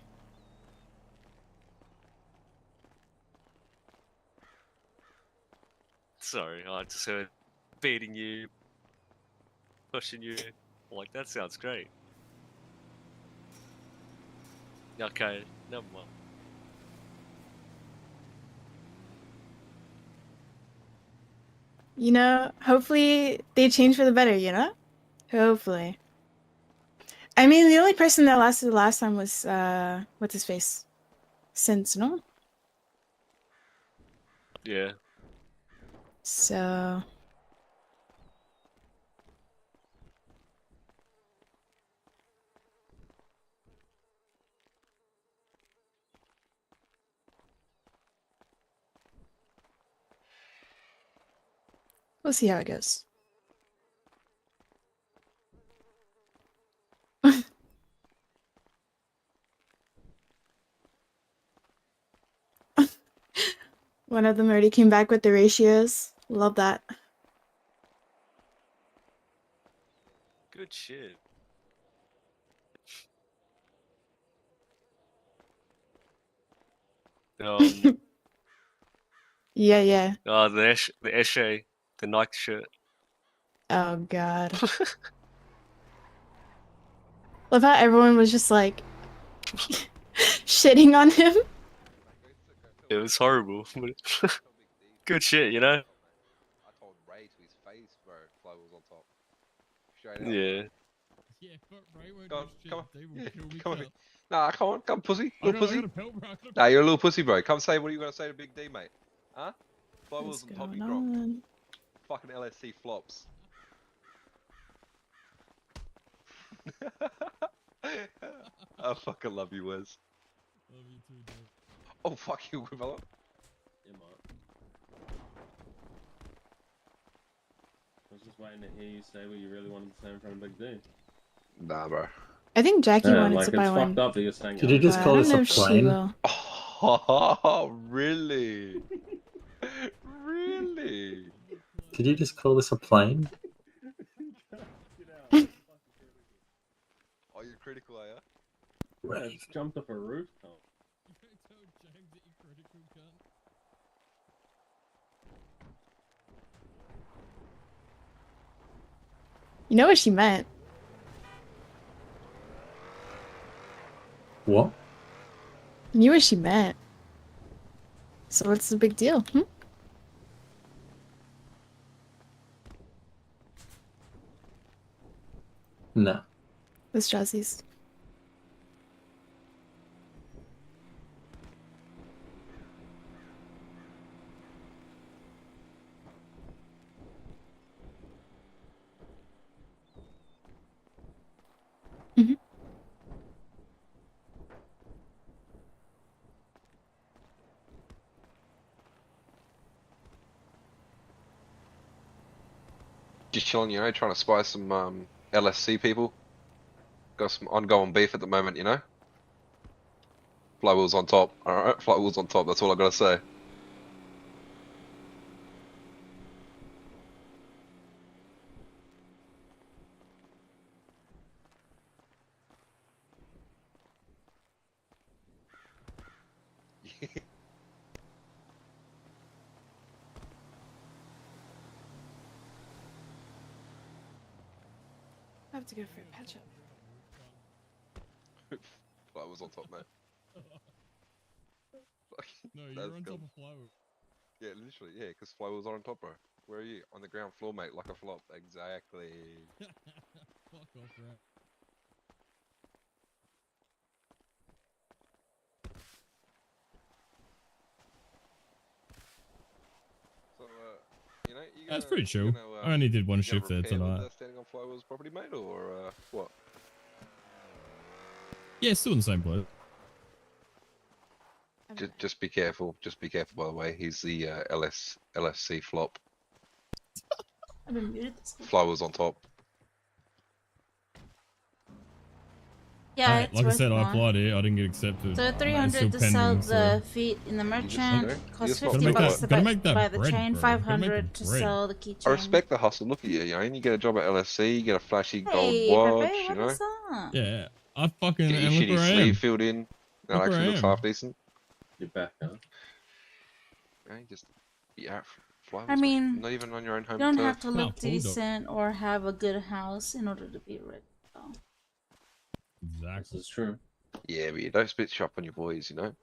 Sorry, I just heard beating you, pushing you. Like, that sounds great. Okay, never mind. You know, hopefully they change for the better, you know? Hopefully. I mean, the only person that lasted the last time was, what's his face? Since, no? Yeah. So... we'll see how it goes. One of them already came back with the ratios. Love that. Good shit. Yeah, yeah. The Eshe, the Nike shirt. Oh, God. Love how everyone was just like shitting on him. It was horrible. But good shit, you know? I told Ray to his face, bro. Flo was on top. Straight up. Yeah. Yeah, but Ray won't Come on, do shit. come on. They will Yeah, kill me come on. first. Nah, come on, come pussy. I Little got pussy. a pelt, bro. I got a Nah, you're a little pussy, bro. Come say what are you gonna say to Big D, mate? Huh? Flo was on top, you gronk. Fucking LSC flops. I fucking love you, Wes. Love you too, dude. Oh, fuck you, fella. Yeah, mate. I was just waiting to hear you say what you really wanted to say in front of Big D. Nah, bro. I think Jackie wanted like, to buy it's one. fucked up that you're saying Did you just call this a plane? Will. Oh, really? Really? Did you just call this a plane? Are you critical, are ya? Yeah, I just jumped off a rooftop. You know what she meant. What? You knew what she meant. So what's the big deal? Hmm? No. This Jazzy's. Mm-hmm. Just chilling, you know, trying to spy some LSC people. Got some ongoing beef at the moment, you know. Flywheels on top. Alright, flywheels on top, that's all I gotta say. I have to go for a patch up. Flywheels on top, mate. No, you're That's on cool. top of flywheel. Yeah, literally, yeah, because flywheels are on top, bro. Where are you? On the ground floor, mate, like a flop. Exactly. Fuck off, right? So, you know, you That's gonna, pretty you chill. gonna, I only did one you gonna shift there repair with, tonight. standing on flywheels property, mate, or what? Yeah, still in the same place. Just be careful. Just be careful, by the way. He's the LSC flop. I've been muted this whole Flywheels on top. Yeah, Alright, it's like I worth said, I more. applied it. I didn't get accepted. So It's 300 still to sell pending, the so- feet in the You merchant, just costs gotta 50 make bucks that- to gotta make that buy the bread, chain, bro. Gotta make 500 the to bread. sell the keychain. I respect the hustle. Look at you, you know. You get a job at LSC, you get a flashy gold Hey, watch, Pepe, you what know. is that? Yeah, I fucking Get your and look shitty where I am. sleeve filled in. That Look where actually I looks am. half decent. You're back, huh? Yeah, just be out flywheels, I mate. mean, Not even on your own you home don't turf. have to Nah, look full dog. decent or have a good house in order to be rich. though. Exactly. This is true. Yeah, but you don't spit shop on your boys, you know.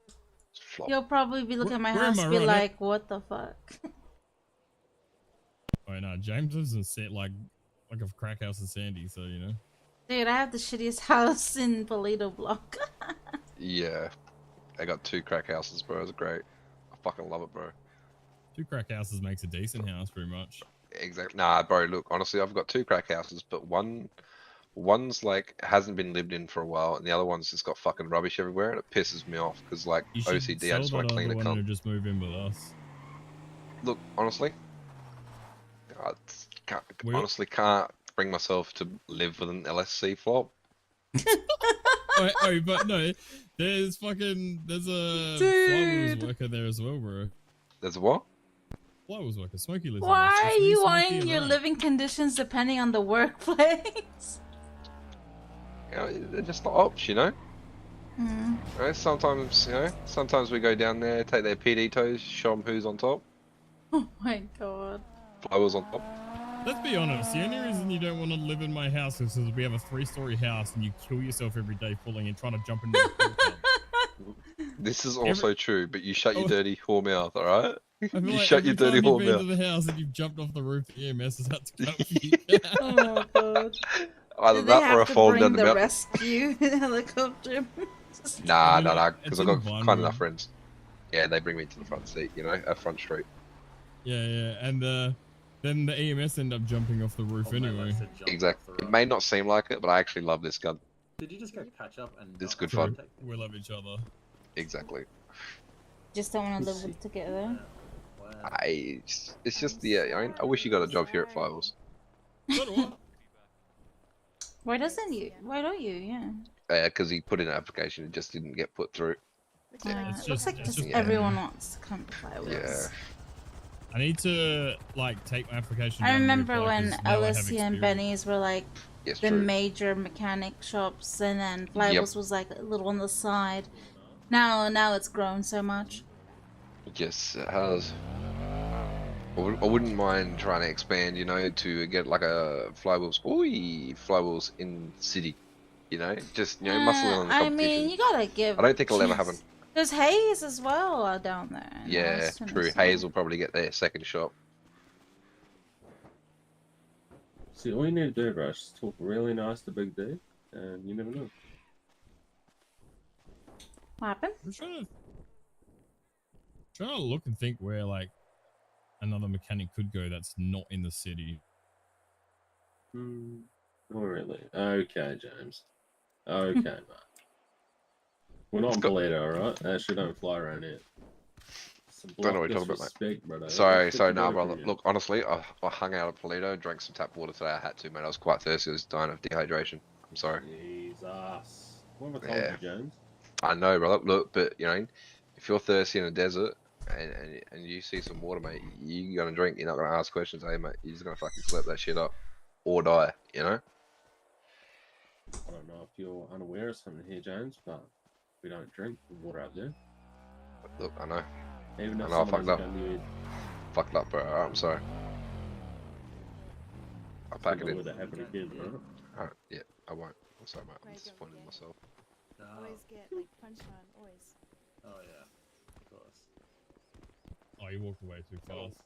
It's flop. You'll probably be looking at my Where am house I and be right now? like, what the fuck? Wait, no, James lives in like a crack house in Sandy, so you know. Dude, I have the shittiest house in Polito Block. Yeah, I got 2 crack houses, bro. It's great. I fucking love it, bro. 2 crack houses makes a decent house, pretty much. Exactly. Nah, bro. Look, honestly, I've got 2 crack houses, but one's like hasn't been lived in for a while, and the other one's just got fucking rubbish everywhere, and it pisses me off because like You should OCD, I sell just that want to other clean it. one and just move in with us. Look, honestly, I Will? honestly can't bring myself to live with an LSC flop. Oh, but no, there's a flywheels worker there as well, bro. There's a what? Flywheels worker, Smokey lives Why there. are It's just me, you Smokey, wanting and your Ray. living conditions depending on the workplace? You know, they're just the ops, you know. Hmm. You know, sometimes we go down there, take their PD toes, show them who's on top. Oh my god. Flywheels on top. Let's be honest, the only reason you don't want to live in my house is because we have a 3-story house and you kill yourself every day pulling and trying to jump into the pool tub. This is also true, but you shut your dirty whore mouth, alright? I feel You like shut every your dirty time you've whore been mouth. to the house and you've jumped off the roof, the EMS has had to come for you. Oh my god. Either Did they that or I have to fall bring down the the mountain. rescue helicopter? Nah, It's because I've in got Vinewood. kind enough friends. Yeah, they bring me to the front seat, you know, front street. Yeah, and then the EMS end up jumping off the roof anyway. Exactly. It may not seem like it, but I actually love this gun. Did you just go patch up and? It's good True. fun. We love each other. Exactly. Just don't want to live with together. It's just I wish you got a job here at Flywheels. Why don't you? Yeah. Because he put in an application, it just didn't get put through. Looks like just yeah. everyone wants to come to Flywheels. Yeah. I need to like take my application. I down and remember reapply, when 'cause now I have LSC and experience. Benny's were like Yes, the true. major mechanic shops, and then Flywheels was like a little on the side. Now it's grown so much. Yes, it has. I wouldn't mind trying to expand, you know, to get like a flywheels in city, you know, just you know, muscle in on the I competition. mean, you gotta give. I don't think it'll ever chance. happen. There's Hayes as well down there. Yeah, true. Hayes will probably get their second shot. See, all you need to do, bro, is just talk really nice to Big D, and you never know. What happened? I'm trying to look and think where like another mechanic could go that's not in the city. Not really. Okay, James. Okay, man. We're not Toledo, alright? They actually don't fly around here. Don't know what you're talking about, mate. Brother. Sorry, Expect nah, better brother. from you. Look, honestly, I hung out at Polito, drank some tap water today. I had to, mate. I was quite thirsty. I was dying of dehydration. I'm sorry. Jesus. What have I told Yeah. you, James? I know, brother. Look, but you know, if you're thirsty in a desert and you see some water, mate, you're gonna drink. You're not gonna ask questions, hey, mate. You're just gonna fucking slap that shit up or die. You know. I don't know if you're unaware of something here, James, but we don't drink water out there. Look, I know. Even if I know I someone fucked has up. a gun to you, Fucked up, bro. Alright, I'm sorry. I'll pack it in. with that happen again, bro. Alright, yeah, I won't. I'm sorry, mate. I'm disappointed in myself. Always get like punched on, always. Oh yeah, of course. Oh, you walked away too fast.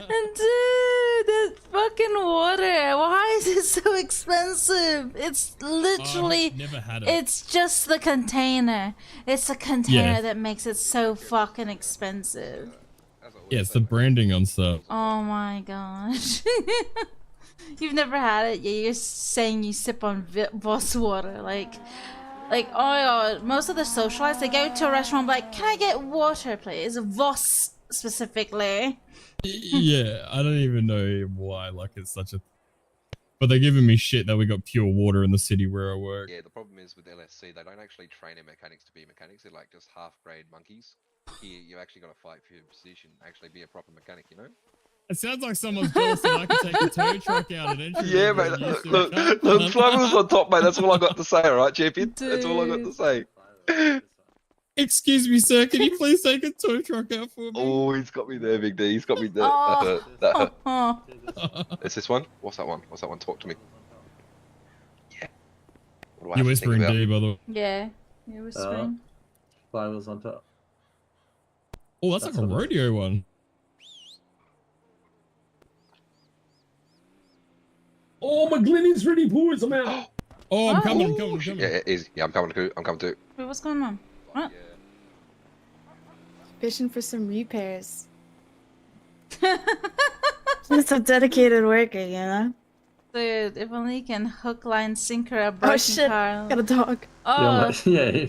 Dude, that fucking water. Why is it so expensive? It's literally. Never had it. It's just the container. It's the container Yeah. that makes it so fucking expensive. Yeah, it's the branding on stuff. Oh my gosh. You've never had it? Yeah, you're saying you sip on Voss water. Like, oh my god. Most of the socialites, they go to a restaurant like, can I get water, please? Voss specifically. Yeah, I don't even know why. Like, it's such a. But they're giving me shit that we got pure water in the city where I work. Yeah, the problem is with LSC, they don't actually train their mechanics to be mechanics. They're like just half-grade monkeys. Here, you actually got to fight for your position, actually be a proper mechanic, you know? It sounds like someone's jealous that I can take a tow truck out at entry. Yeah, level mate. and use Look, their car. look, Flywheel's on top, mate. That's all I got to say, alright, champion? That's all I got to say. Excuse me, sir. Can you please take a tow truck out for me? Oh, he's got me there, Big D. He's got me there. Oh. That hurt. Is this one? What's that one? What's that one? Talk to me. Yeah. What do I You're have to think whispering, about? D, by the way. Yeah, you're whispering. Flywheels on top. Oh, that's like a rodeo one. Oh, my Glennie's ready, boys. I'm out. Oh, I'm coming, I'm coming, I'm coming. Yeah, easy. Yeah, I'm coming too. I'm coming too. Wait, what's going on? What? Fishing for some repairs. Just a dedicated worker, you know? Dude, if only you can hook, line, sinker a broken Oh shit, car. got a dog. Oh. Yeah.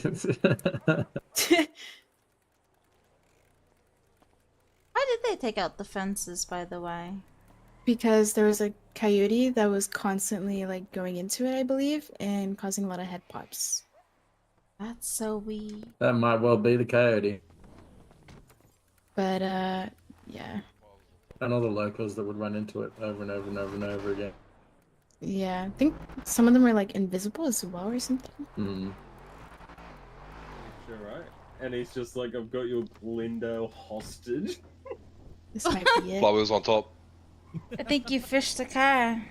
Why did they take out the fences, by the way? Because there was a coyote that was constantly like going into it, I believe, and causing a lot of head pops. That's so weird. That might well be the coyote. But yeah. And all the locals that would run into it over and over and over and over again. Yeah, I think some of them are like invisible as well or something. Mm. Sure, right? And he's just like, I've got your Lindo hostage. This might be it. Flywheel's on top. I think you fished the car.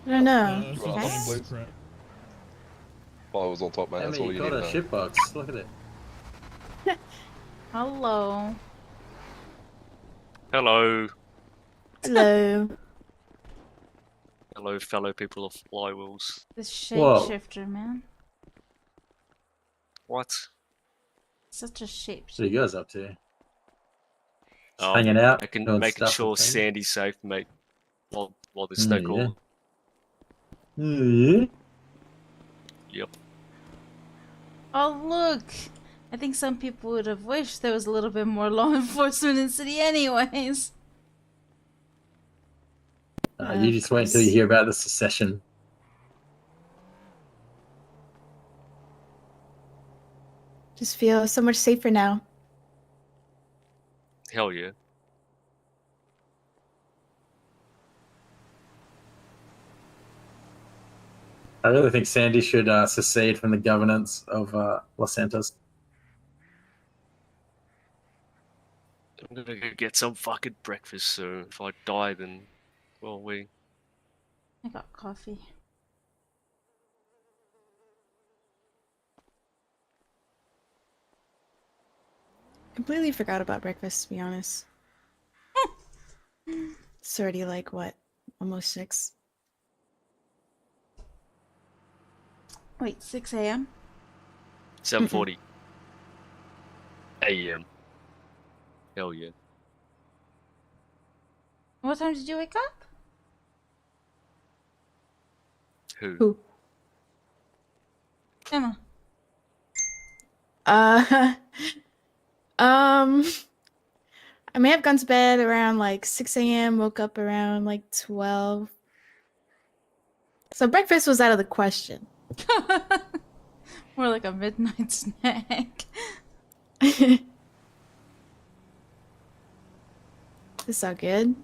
I don't know. Flywheel's on top, mate. That's all you got need a to know. shitbox. Look at it. Hello. Hello. Hello. Hello, fellow people of flywheels. The shapeshifter, man. What? Such a shapeshifter. What are you guys up to? Oh, hanging out, Making doing stuff sure with things? Sandy's safe, mate. While there's no call. Yeah. Yep. Oh, look. I think some people would have wished there was a little bit more law enforcement in the city anyways. You just wait until you hear about the secession. Just feel so much safer now. Hell yeah. I really think Sandy should secede from the governance of Los Santos. I'm gonna go get some fucking breakfast, so if I die, then, well, I got coffee. Completely forgot about breakfast, to be honest. It's already like, what, almost 6? Wait, 6 a.m.? 7:40 a.m. Hell yeah. What time did you wake up? Who? Emma. Um, I may have gone to bed around like 6 a.m., woke up around like 12. So breakfast was out of the question. More like a midnight snack. This all good?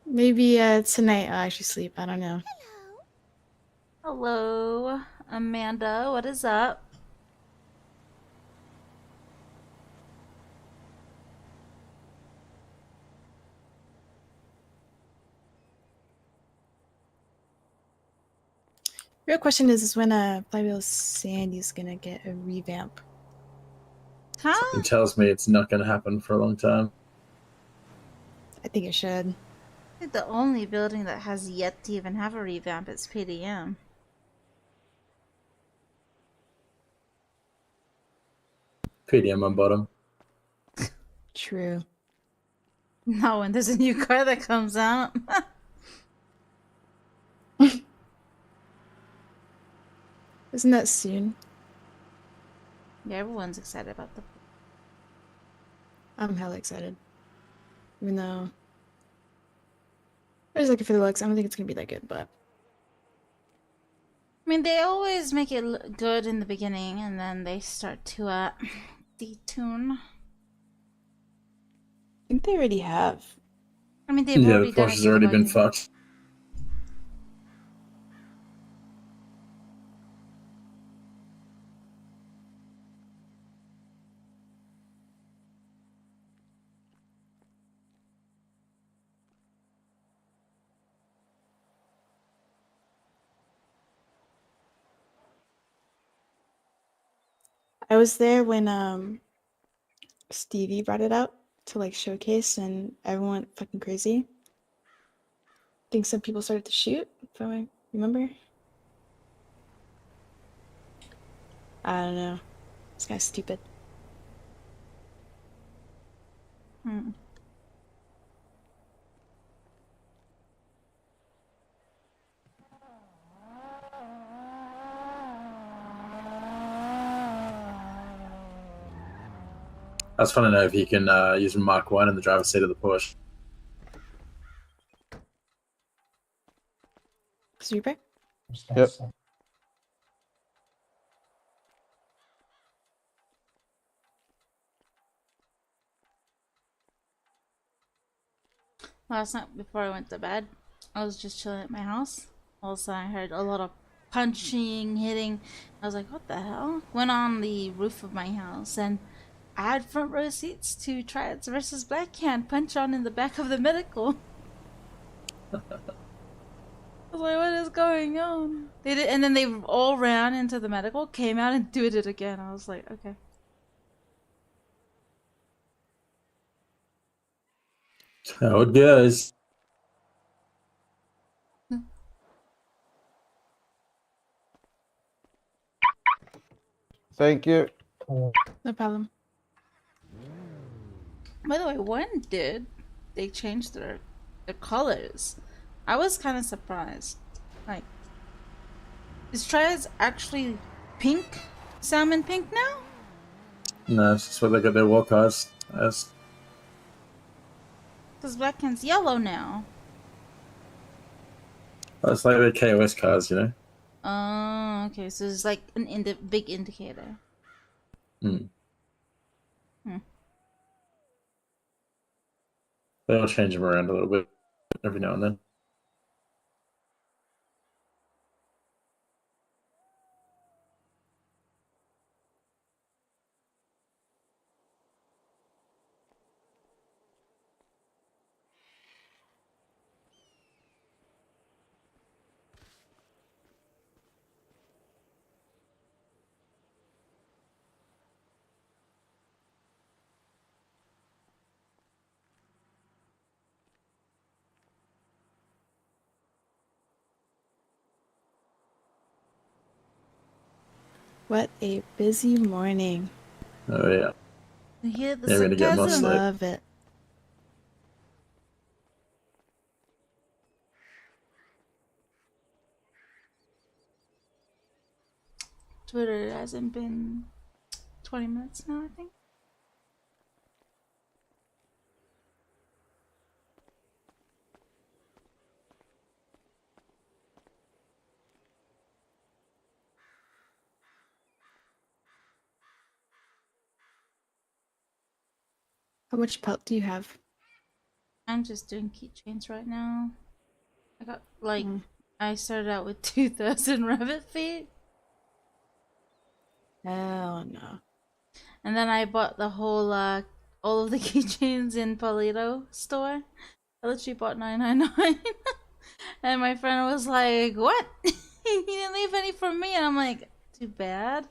Maybe tonight I'll actually sleep. I don't know. Hello, Amanda. What is up? Real question is when Flywheel Sandy's gonna get a revamp. Huh? Something tells me it's not going to happen for a long time. I think it should. I think the only building that has yet to even have a revamp is PDM. PDM on bottom. True. Not when there's a new car that comes out. Isn't that soon? Yeah, everyone's excited about the. I'm hella excited. Even though I was looking for the looks, I don't think it's gonna be that good, but I mean, they always make it look good in the beginning, and then they start to detune. I think they already have. I mean, they've Yeah, already the done Porsche it has to the already been buggy. fucked. I was there when Stevie brought it out to like showcase and everyone went fucking crazy. I think some people started to shoot, if I remember. I don't know. This guy's stupid. Hmm. I just want to know if you can use Mark 1 in the driver's seat of the Porsche. Super? Yep. Last night before I went to bed, I was just chilling at my house. All of a sudden, I heard a lot of punching, hitting. I was like, what the hell? Went on the roof of my house, and I had front row seats to Triads versus Black Hand punch on in the back of the medical. I was like, what is going on? They did, and then they all ran into the medical, came out, and did it again. I was like, okay. How it goes. Thank you. No problem. By the way, when did they change their colors? I was kind of surprised. Like, is Triads actually pink? Salmon pink now? No, it's just where they got their war cars as. Because Black Hand's yellow now. It's like their KOS cars, you know? Oh, okay. So it's like an big indicator. Hmm. Hmm. They'll change them around a little bit every now and then. What a busy morning. Oh yeah. I hear the Yeah, we're gonna get more sarcasm. sleep. Love it. Twitter hasn't been 20 minutes now, I think. How much pelt do you have? I'm just doing keychains right now. I got like I started out with 2,000 rabbit feet. Hell no. And then I bought the whole all of the keychains in Palito store. I literally bought 999. And my friend was like, "What? You didn't leave any for me?" And I'm like, "Too bad."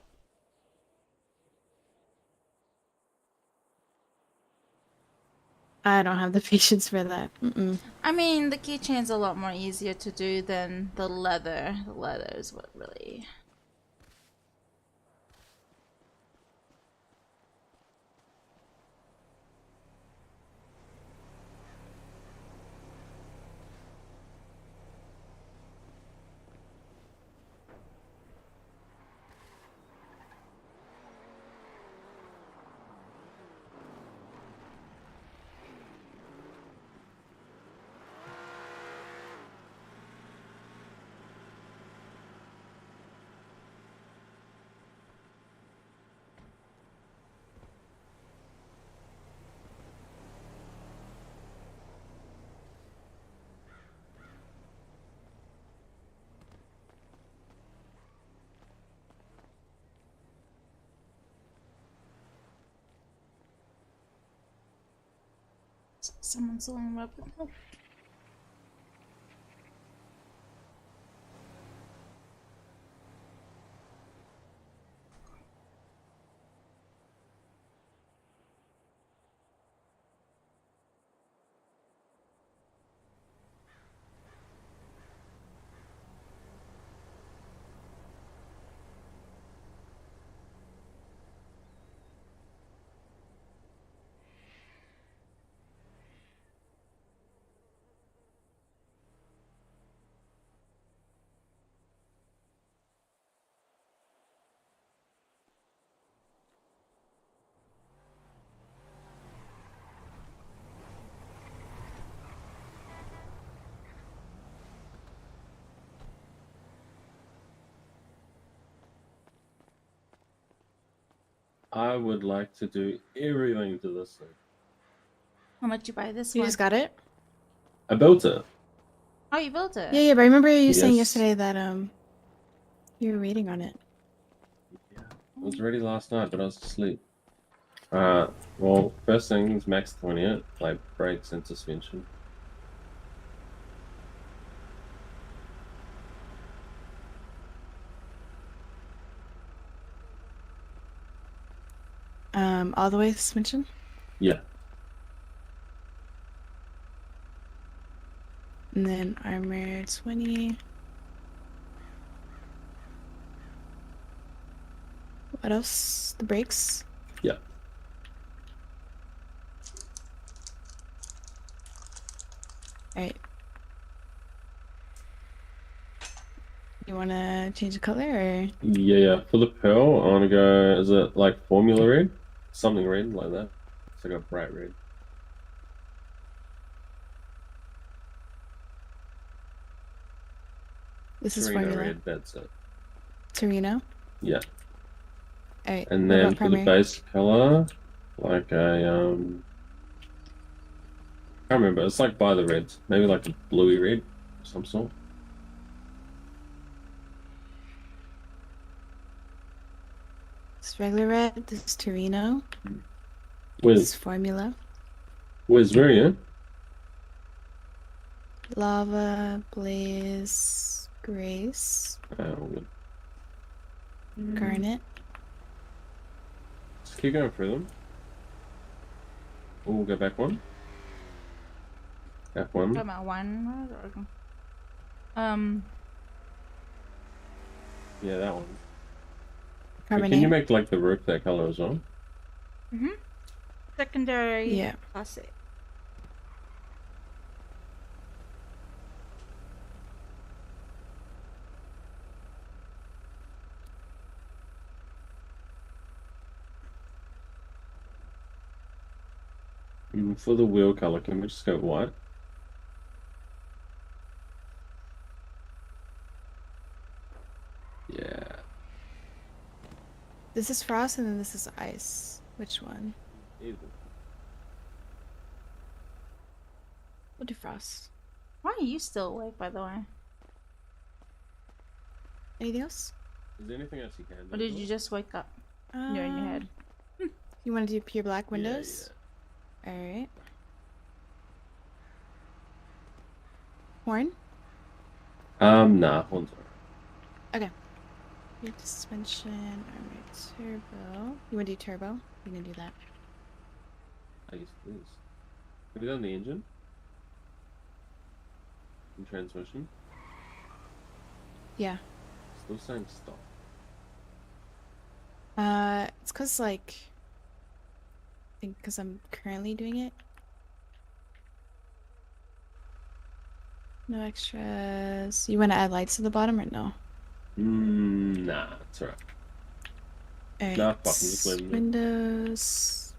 I don't have the patience for that. I mean, the keychain's a lot more easier to do than the leather. The leather is what really. Someone's selling rubber. I would like to do everything to this thing. How much you buy this You one? just got it? I built it. Oh, you built it? Yeah, but I remember you saying Yes. yesterday that you were reading on it. It was ready last night, but I was asleep. Well, first thing is max 20, like brakes and suspension. All the way suspension? Yeah. And then armor 20. What else? The brakes? Yeah. Alright. You wanna change the color or? Yeah. For the pearl, I want to go, is it like formula red? Something red like that. It's like a bright red. This is Torino formula. red, that's it. Torino? Yeah. Alright. And what then about for the primary? base color, like a I can't remember. It's like by the reds, maybe like a bluey red of some sort. This regular red. This is Torino. This is Where's formula. Maria? Lava, blaze, grace, Oh, garnet. just keep going through them. Oh, we'll go back one. Back one. Talking about one or Yeah, that one. Can you make like the roof that color as well? Secondary. Yeah. Classic. For the wheel color, can we just go white? Yeah. This is frost and then this is ice. Which one? Either. We'll do frost. Why are you still awake, by the way? Anything else? Is there anything else you can do? Or did you just wake up? You're in your head. You want to do pure black windows? Yeah. Alright. Horn? Nah, horn's alright. Okay. Rear suspension, armored turbo. You want to do turbo? You can do that. I guess please. Have you done the engine? And transmission? Yeah. Still saying stop. It's cause like, I think cause I'm currently doing it. No extras. You want to add lights to the bottom or no? Nah, it's alright. Alright. Nah, fuck, I'm just leaving it. Windows.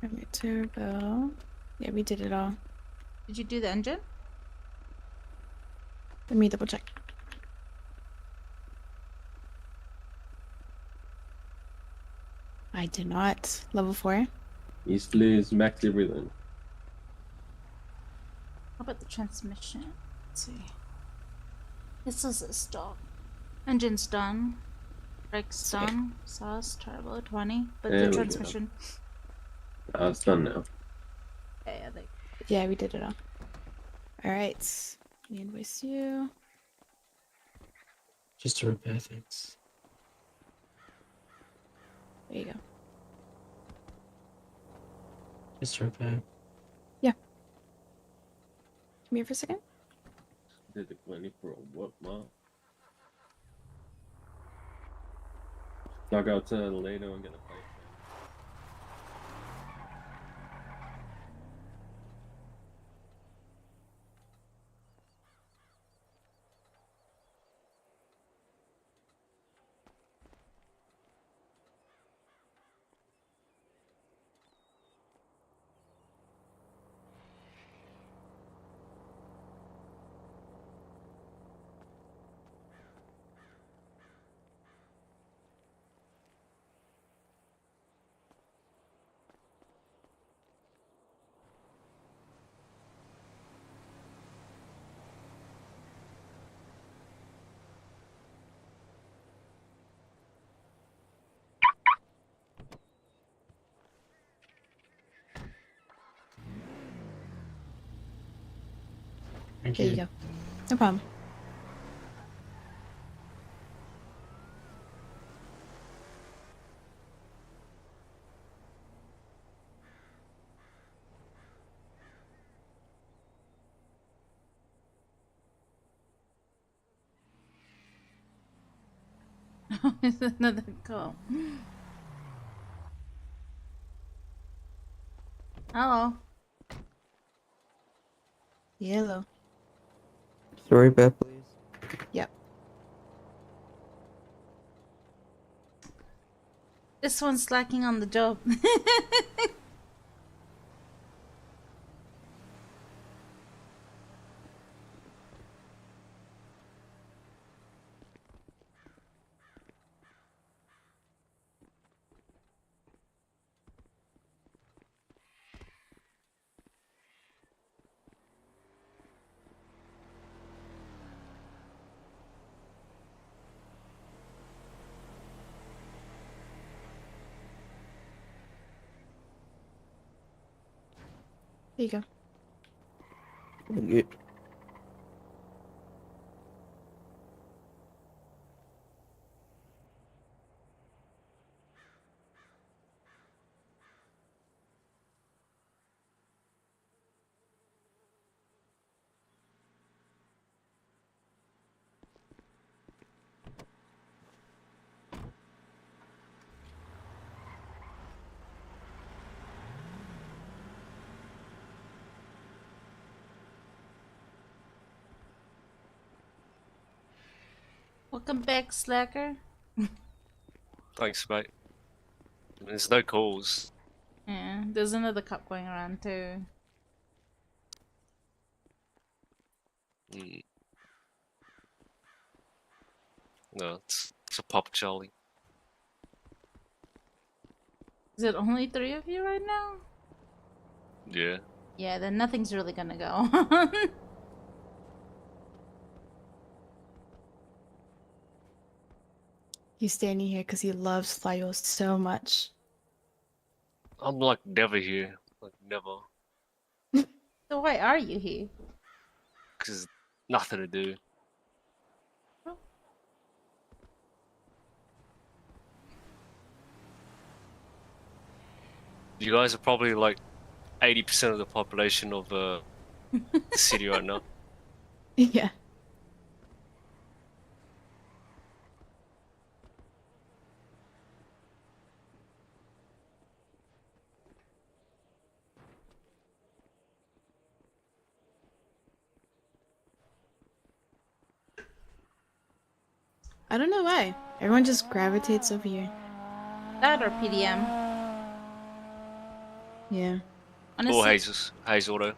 Armored turbo. Yeah, we did it all. Did you do the engine? Let me double check. I did not. Level 4. Eastleigh is max everything. How about the transmission? Let's see. This is a stop. Engine's done. Brakes Sweet. done. Sauce, turbo, 20. But There the we go. transmission. It's done now. Yeah, they... Yeah, we did it all. Alright. We invoice you. Just to repair things. There you go. Just to repair. Yeah. Come here for a second. Did the clinic for a what, mom? I'll go to later and get a plate. Thank There you go. No problem. It's another call. Hello. Yellow. Story bet, please. Yep. This one's slacking on the job. There you go. Good. Welcome back, Slacker. Thanks, mate. There's no calls. Yeah, there's another cop going around too. Mm. No, it's a pop jolly. Is it only 3 of you right now? Yeah. Yeah, then nothing's really gonna go. He's standing here because he loves Flyo so much. I'm like never here. Like never. So why are you here? Because nothing to do. You guys are probably like 80% of the population of the city right now. Yeah. I don't know why. Everyone just gravitates over here. That or PDM? Yeah. Honestly, Or Hayes Auto.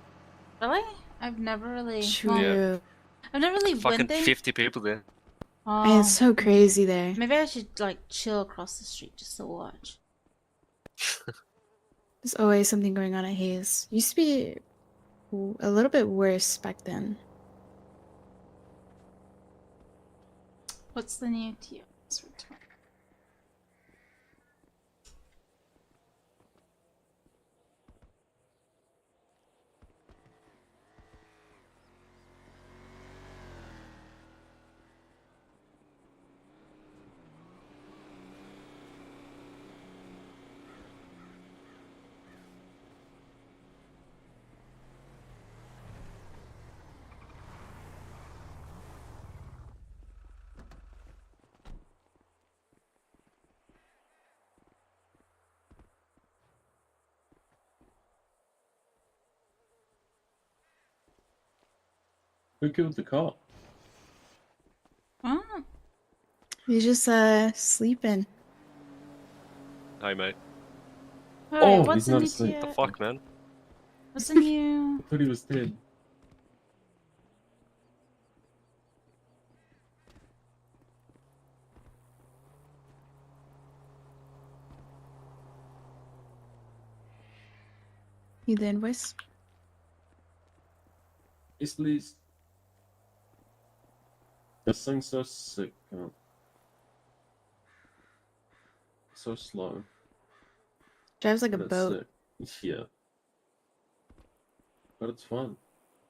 really? I've never really. True. Yeah. I've never really Fucking went there. 50 people there. And it's so crazy there. Maybe I should like chill across the street just to watch. There's always something going on at Hayes. Used to be a little bit worse back then. What's the new TOS return? Who killed the cop? Oh. He's just sleeping. Hey, mate. Alright, Oh, what's he's the not new asleep. The TOS? fuck, man? What's the new? I thought he was dead. Need the invoice? Yes, please. This thing's so sick, man. So slow. Drives like a But it's boat. sick. Yeah. But it's fun.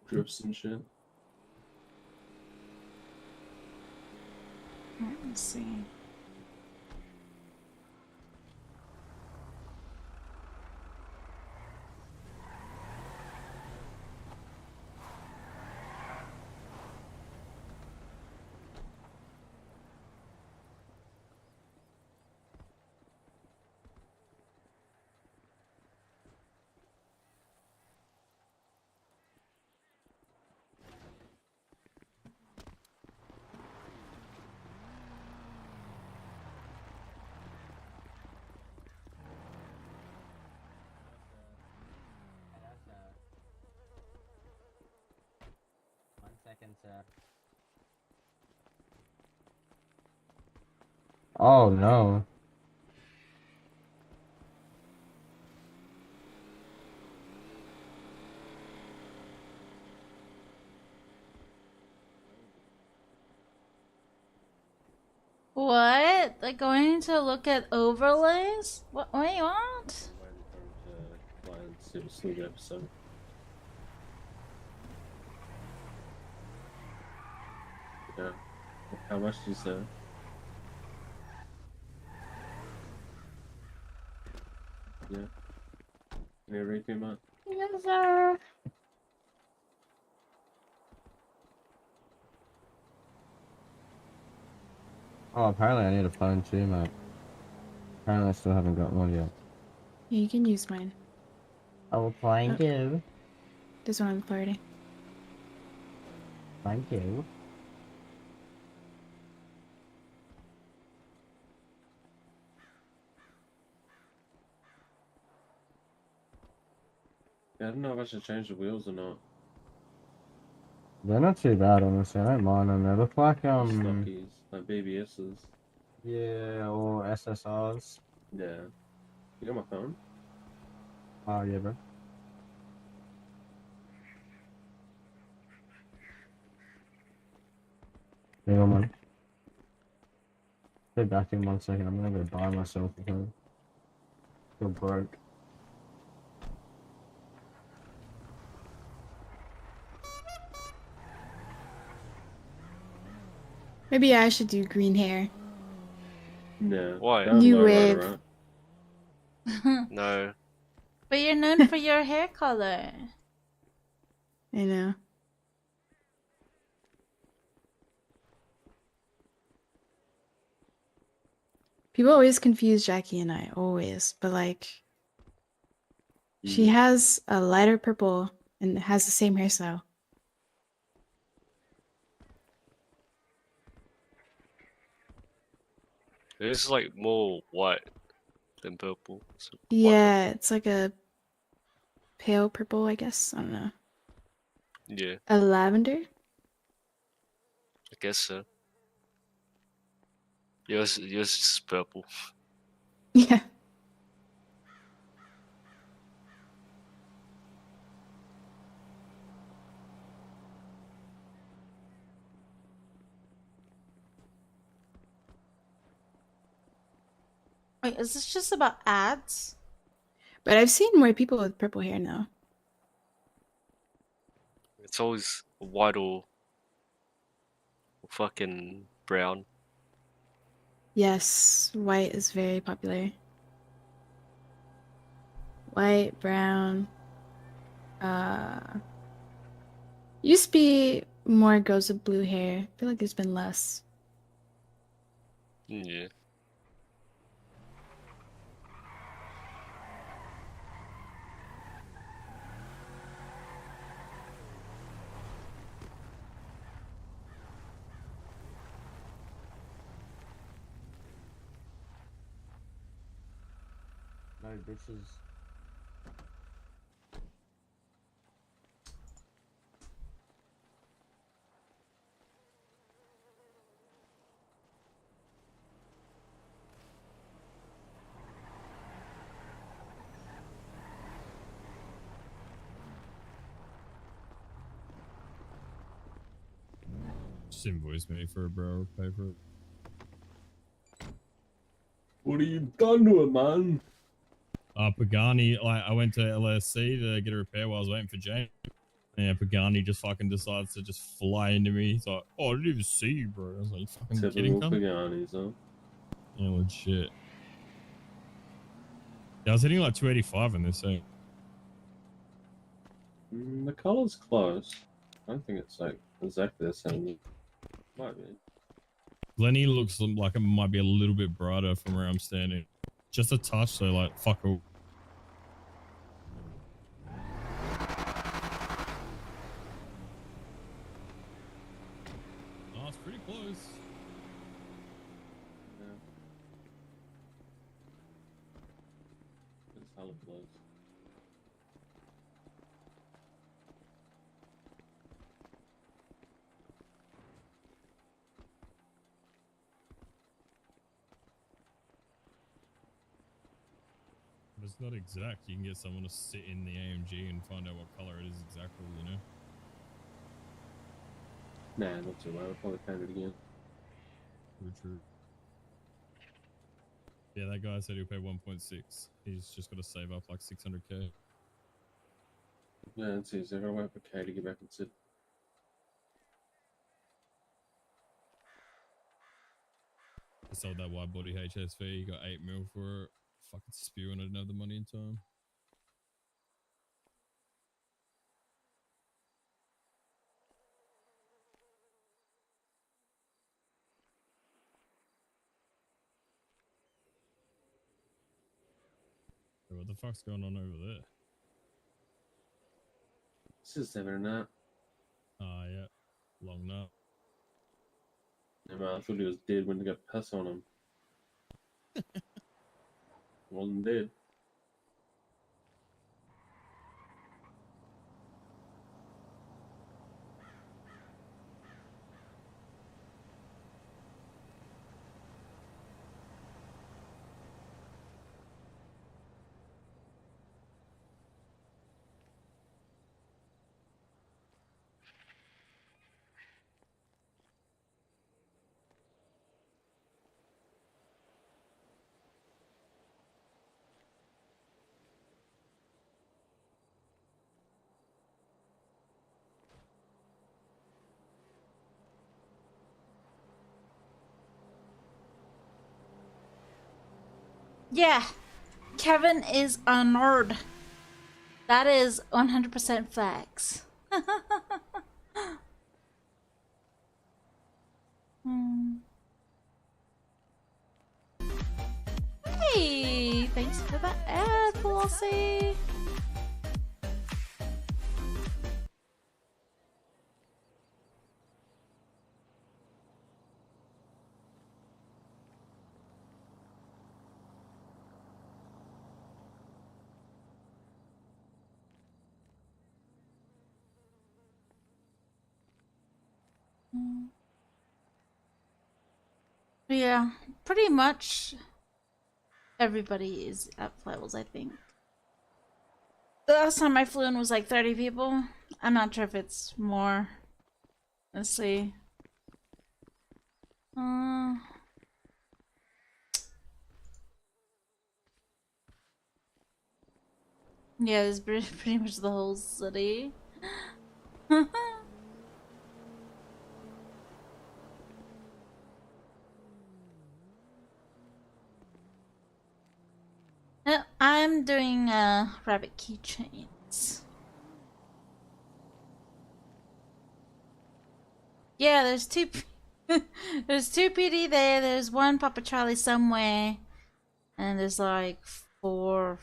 Drifts and shit. Let's see. Oh no. What? Like going to look at overlays? What? Wait, what? Seriously, the episode. Yeah. How much did you say? Yeah. Can you read me, man? Yes, sir. Oh, apparently I need a phone too, mate. Apparently I still haven't got one yet. Yeah, you can use mine. Oh, thank you. This one on the party. Thank you. I don't know if I should change the wheels or not. They're not too bad, honestly. I don't mind them. They look like Stockies, like BBSs. yeah, or SSRs. Yeah. You got my phone? Oh yeah, bro. Hang on, man. Be back in 1 second. I'm gonna go buy myself a phone. Feel broke. Maybe I should do green hair. No. Why? New wave. No. But you're known for your hair color. I know. People always confuse Jackie and I, always. But like, she has a lighter purple and has the same hairstyle. It's like more white than purple. So Yeah, it's like a pale purple, I guess. I don't know. yeah, A lavender? I guess so. Yours is purple. Yeah. Wait, is this just about ads? But I've seen more people with purple hair now. It's always white or fucking brown. Yes, white is very popular. White, brown. Used to be more girls with blue hair. I feel like there's been less. Yeah. No bitches. Just invoice me for a bro, pay for it. What have you done to it, man? Pagani, like I went to LSC to get a repair while I was waiting for Jane. And Pagani just fucking decides to just fly into me. He's like, "Oh, I didn't even see you, bro." I was like, "You fucking kidding, Typical cunt?" Paganis, huh? Yeah, legit. Yeah, I was hitting like 285 in this thing. The color's close. I don't think it's like exactly the same. Might be. Lenny looks like it might be a little bit brighter from where I'm standing. Just a touch, so like, fuck all. Oh, it's pretty close. Yeah. It's hella close. But it's not exact. You can get someone to sit in the AMG and find out what color it is exactly, you know? Nah, not too loud. I'll probably paint it again. True. Yeah, that guy said he'll pay 1.6. He's just got to save up like 600k. Yeah, it's easy. I gotta wait for Kay to get back and sit. He sold that wide body HSV. He got 8 mil for it. Fucking spewing. I didn't have the money in time. Hey, what the fuck's going on over there? It's just having a nap. Ah, yeah. Long nap. Yeah, man, I thought he was dead when they got piss on him. Wasn't dead. Yeah, Kevin is a nerd. That is 100% facts. Hmm. Hey, thanks for that ad, Velocity. Yeah, pretty much everybody is at levels, I think. The last time I flew in was like 30 people. I'm not sure if it's more. Let's see. Yeah, it's pretty much the whole city. I'm doing rabbit keychains. Yeah, there's two. There's two PD there. There's one Papa Charlie somewhere, and there's like 4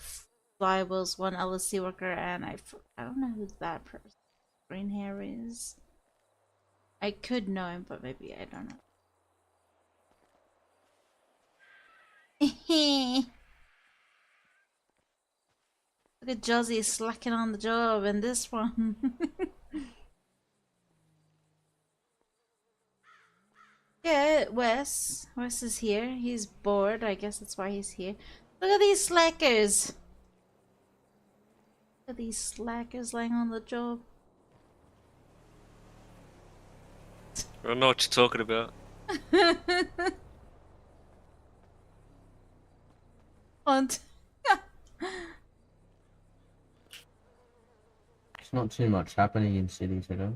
flywheels, 1 LSC worker, and I don't know who that person green hair is. I could know him, but maybe I don't know. Look at Josie slacking on the job in this one. Yeah, Wes. Wes is here. He's bored. I guess that's why he's here. Look at these slackers. Look at these slackers laying on the job. I don't know what you're talking about. It's not too much happening in cities today.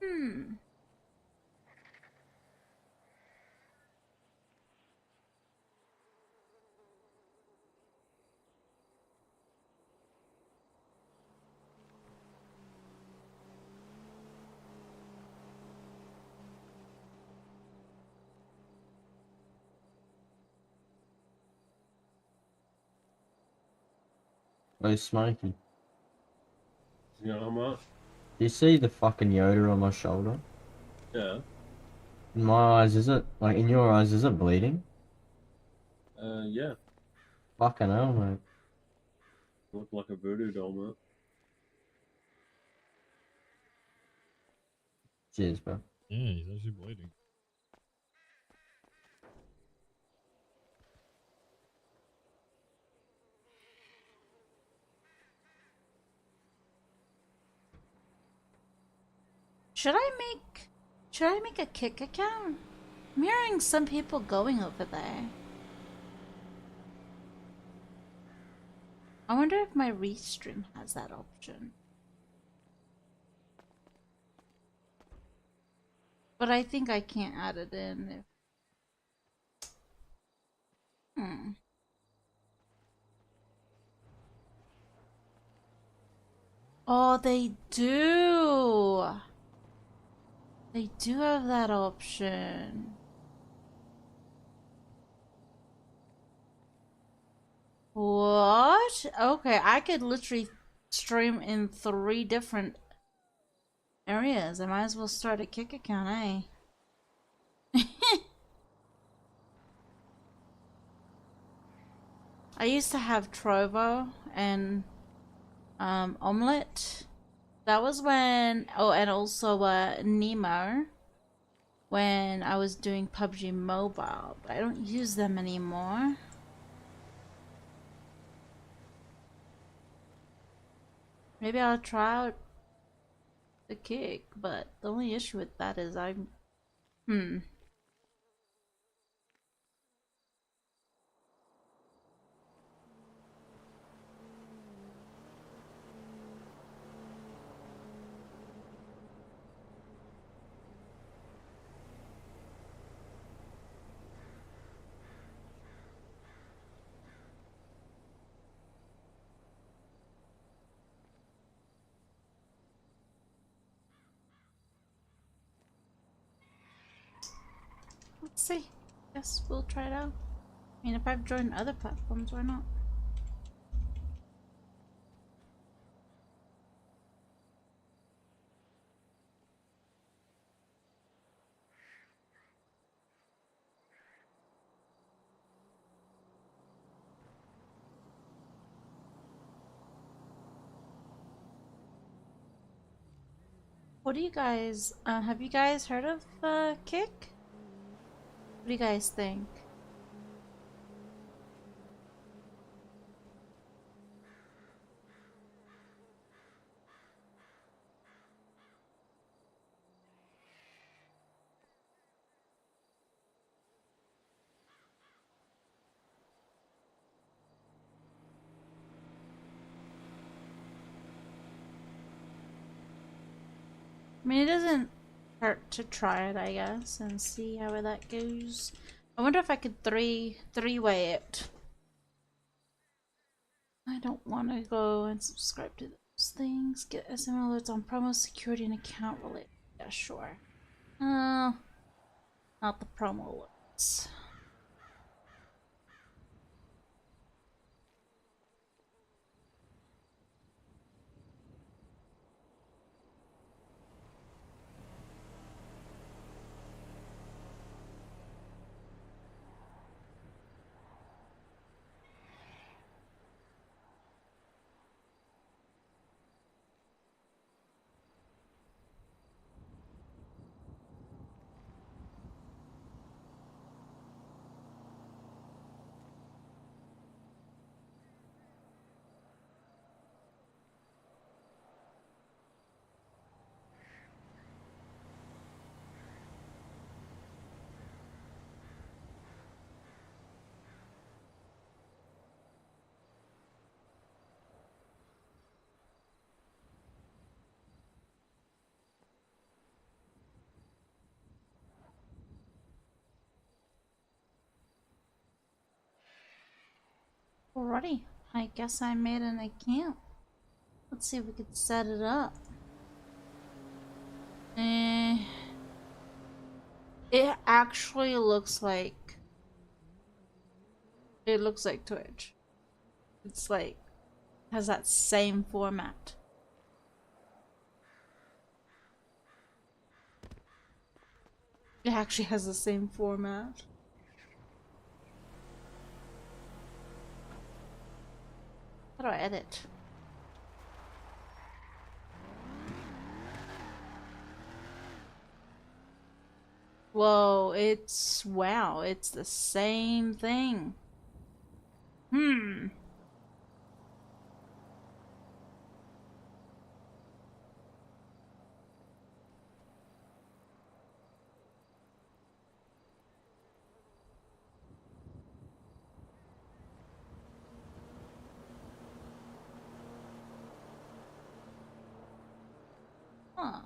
Hmm. Oh, Smokey. You know what? Do you see the fucking Yoda on my shoulder? Yeah. In my eyes, is it, like, in your eyes, is it bleeding? Yeah. Fucking hell, mate. Look like a voodoo doll, mate. Cheers, bro. Yeah, he's actually bleeding. Should I make a kick account? I'm hearing some people going over there. I wonder if my restream has that option. But I think I can't add it in if... Oh, they do! They do have that option. What? Okay, I could literally stream in 3 different areas. I might as well start a kick account, eh? I used to have Trovo and Omelette. That was when... Oh, and also Nemo. When I was doing PUBG Mobile. But I don't use them anymore. Maybe I'll try out the kick, but the only issue with that is Hmm. Let's see. Guess we'll try it out. I mean, if I've joined other platforms, why not? What do you guys, have you guys heard of, Kick? What do you guys think? I mean, it doesn't hurt to try it, I guess, and see how that goes. I wonder if I could three-way it. I don't want to go and subscribe to those things. Get SM alerts on promo, security, and account related. Yeah, sure. Not the promo alerts. Alrighty, I guess I made an account. Let's see if we could set it up. It actually looks like Twitch. It's like has that same format. It actually has the same format. How do I edit? Whoa, wow, it's the same thing. Hmm. Huh.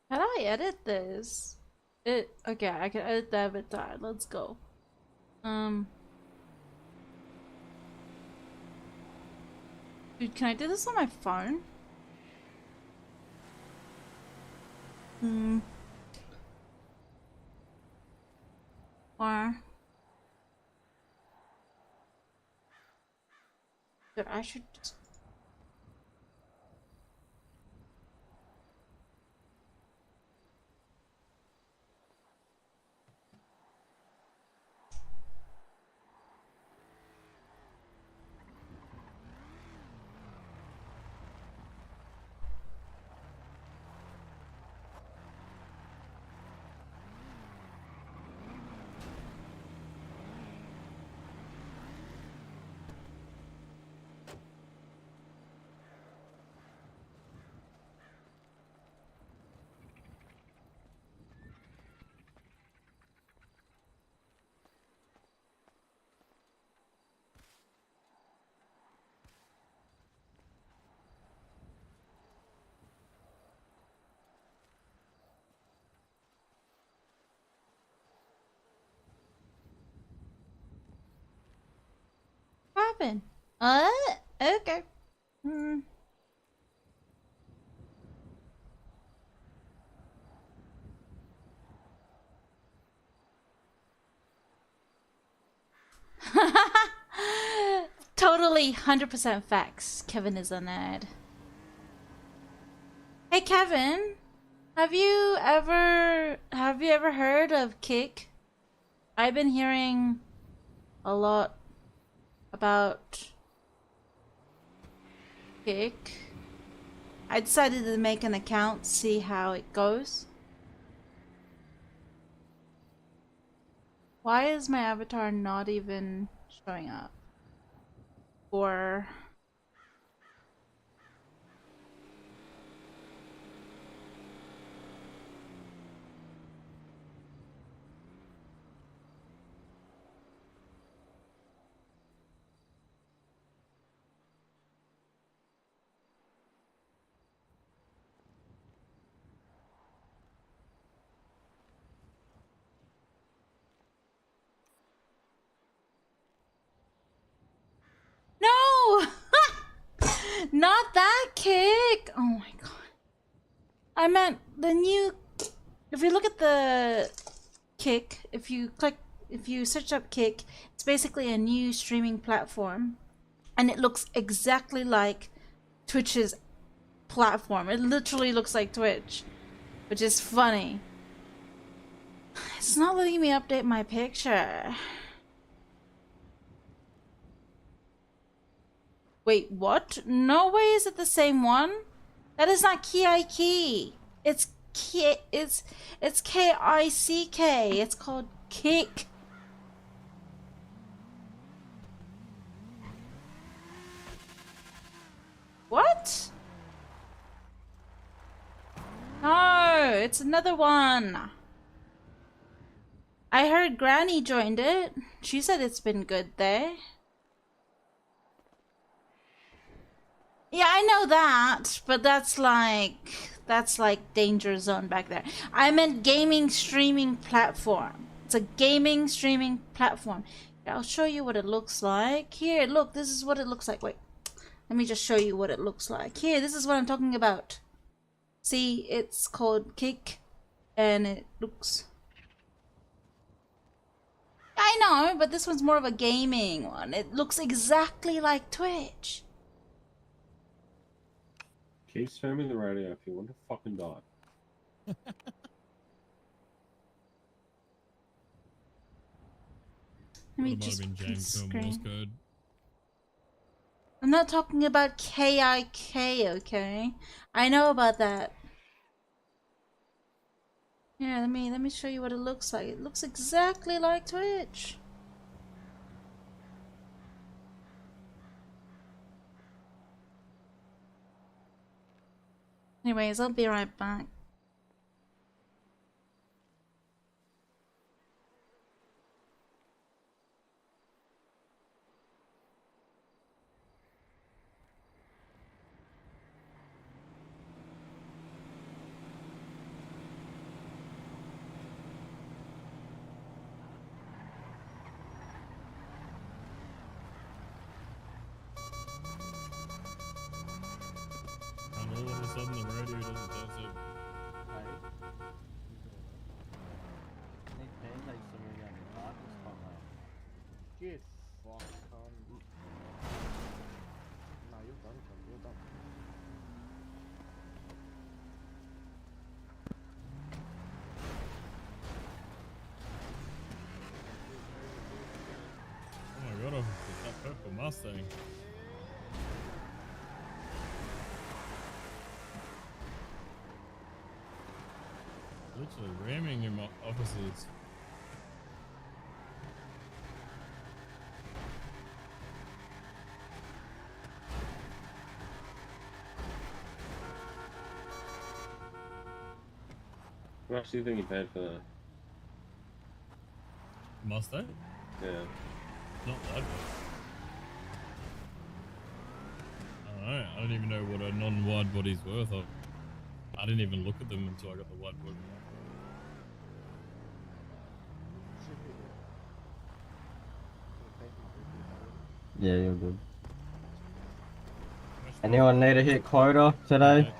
How do I edit this? Okay, I can edit the avatar. Let's go. Dude, can I do this on my phone? Or dude, I should just happened? Okay. Hmm. Totally 100% facts. Kevin is a nerd. Hey Kevin, have you ever heard of Kick? I've been hearing a lot about Kick. I decided to make an account, see how it goes. Why is my avatar not even showing up? Or no! Not that Kick! Oh my god. I meant the new... If you look at the Kick, if you search up Kick, it's basically a new streaming platform. And it looks exactly like Twitch's platform. It literally looks like Twitch. Which is funny. It's not letting me update my picture. Wait, what? No way is it the same one? That is not Key. It's K-I-C-K. It's called Kick. What? No, it's another one. I heard Granny joined it. She said it's been good there. Yeah, I know that, but that's like danger zone back there. I meant gaming streaming platform. It's a gaming streaming platform. I'll show you what it looks like. Here, look, this is what it looks like. Wait, let me just show you what it looks like. Here, this is what I'm talking about. See, it's called Kick, and it looks... I know, but this one's more of a gaming one. It looks exactly like Twitch. Keep spamming the radio if you want to fucking die. Let me Might have just been print James Morse screen. code. I'm not talking about KIK, okay? I know about that. Here, let me show you what it looks like. It looks exactly like Twitch. Anyways, I'll be right back. And all of a sudden the radio doesn't sound so... Get fucked on. No, you're done, son. You're done. Oh my god, that purple Mustang. Literally ramming your officers. How much do you think you paid for that? Mustang? Yeah. Not that much. I don't know. I don't even know what a non-wide body's worth. I didn't even look at them until I got the wide body. Yeah, you're good. Anyone need to hit quota today?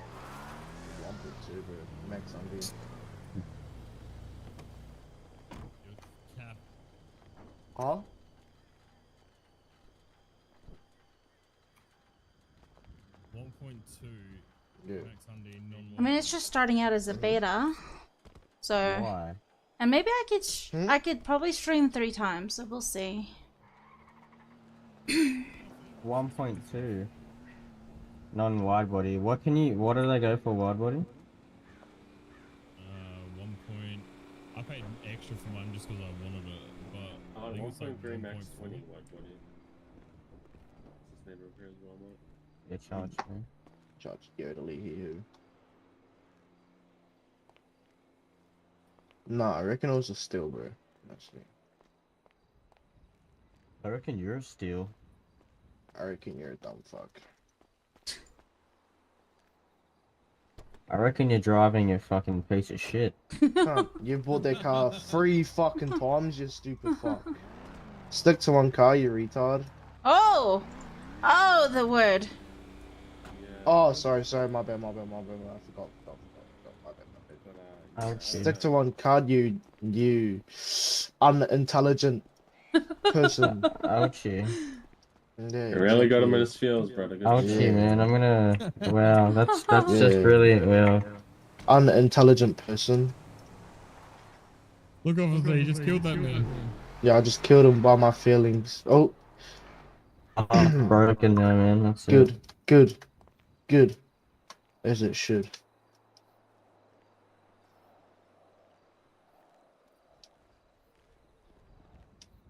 1.2, bro. Max on V. Huh? Yeah. I mean, it's just starting out as a beta, so. Why? And maybe I could, I could probably stream 3 times, so we'll see. 1.2. Non-wide body. What do they go for wide body? 1 point. I paid extra for mine just because I wanted it, but I think it's like 1.3 max 1.4. 20 wide body. Sustainable repairs Walmart. Yeah, charge me. Charge Yodely here. Nah, I reckon it was a steal, bro. Actually. I reckon you're a steal. I reckon you're a dumb fuck. I reckon you're driving a fucking piece of shit. Cunt, you bought that car 3 fucking times, you stupid fuck. Stick to one car, you retard. Oh! Oh, the word. Oh, sorry, my bad, I forgot, my bad. Okay. Stick to one card, you unintelligent person. Ouchie. Yeah, You really got him in his feels, brother. Good Ouchie, man. I'm gonna. Yeah. Wow, that's just really well. Unintelligent person. Look over there, you just killed that man. Yeah, I just killed him by my feelings. Oh. Broken now, man. That's Good, it. good. As it should.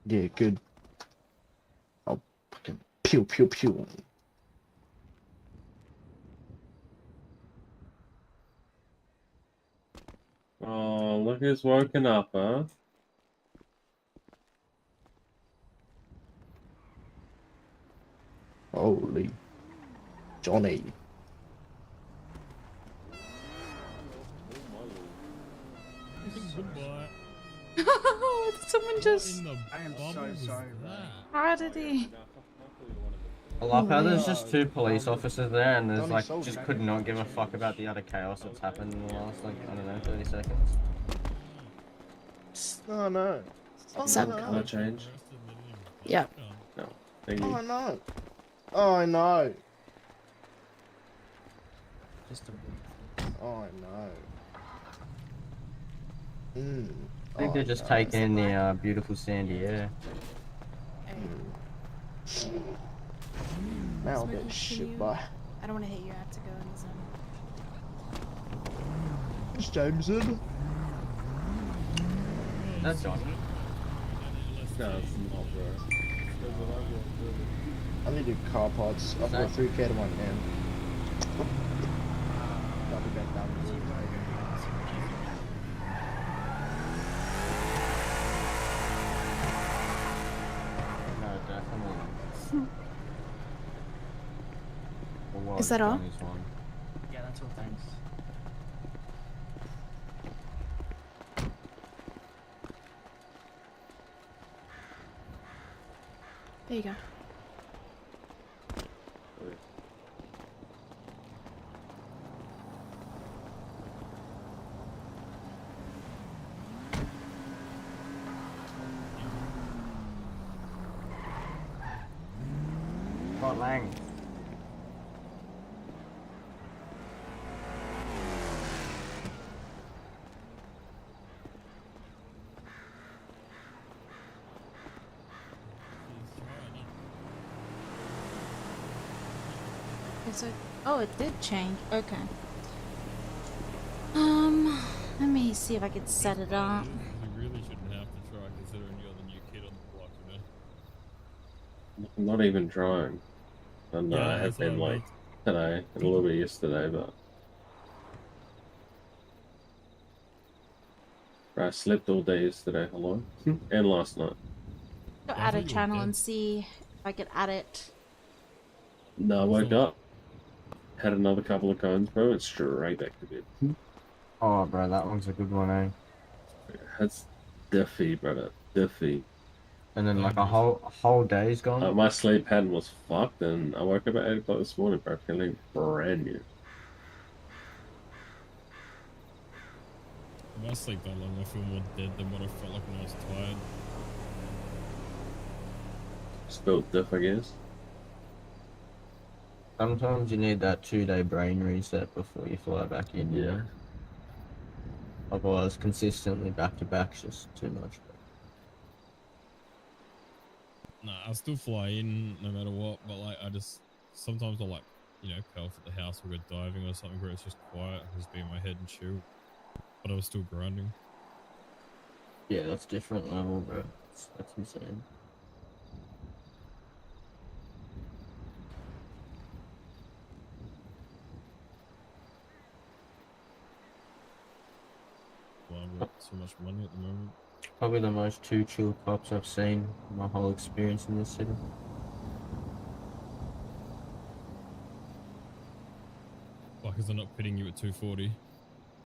Yeah, good. I'll fucking pew pew pew. Oh, look who's woken up, huh? Holy Johnny. Goodbye. Someone just. I am so sorry, bro. How did he? I love how there's just 2 police officers there, and there's like just could not give a fuck about the other chaos that's happened in the last like I don't know 30 seconds. Oh no. What's up? No change. Yeah. No. Thank you. Oh no. Oh no. Just a Oh no. I think they're just taking in the beautiful sandy air. Now that shit, bye. I don't want to hit you. I have to go in the zone. Is James in? That's John. No, it's not, bro. I need car parts. I've got 3K to my hand. I'll be back down to zero. No, definitely. Is that all? Yeah, that's all. Thanks. There you go. Fort Lang. Is it? Oh, it did change. Okay. Let me see if I can set it up. You really shouldn't have to try considering you're the new kid on the block, you know? I'm not even trying. And Yeah, I have that's what been I like meant. today and a little bit yesterday, but I slept all day yesterday, hello, and last night. Go add a channel and see if I could add it. No, I woke up, had another couple of cones, bro, and straight back to bed. Oh, bro, that one's a good one, eh? That's diffy, brother, diffy. And then like a whole day's gone. My sleep pattern was fucked, and I woke up at 8 o'clock this morning, bro, feeling brand new. If I sleep that long, I feel more dead than what I felt like when I was tired. Spilled diff, I guess. Sometimes you need that 2-day brain reset before you fly back in, you know? Otherwise, consistently back to back's just too much. Nah, I'll still fly in no matter what, but like I just sometimes I'll like, you know, curl for the house or go diving or something where it's just quiet, I'll just be in my head and chill. But I was still grinding. Yeah, that's different level, bro. That's insane. Well, I've got so much money at the moment. Probably the most 2 chill cops I've seen in my whole experience in this city. Fuckers are not pitting you at 240.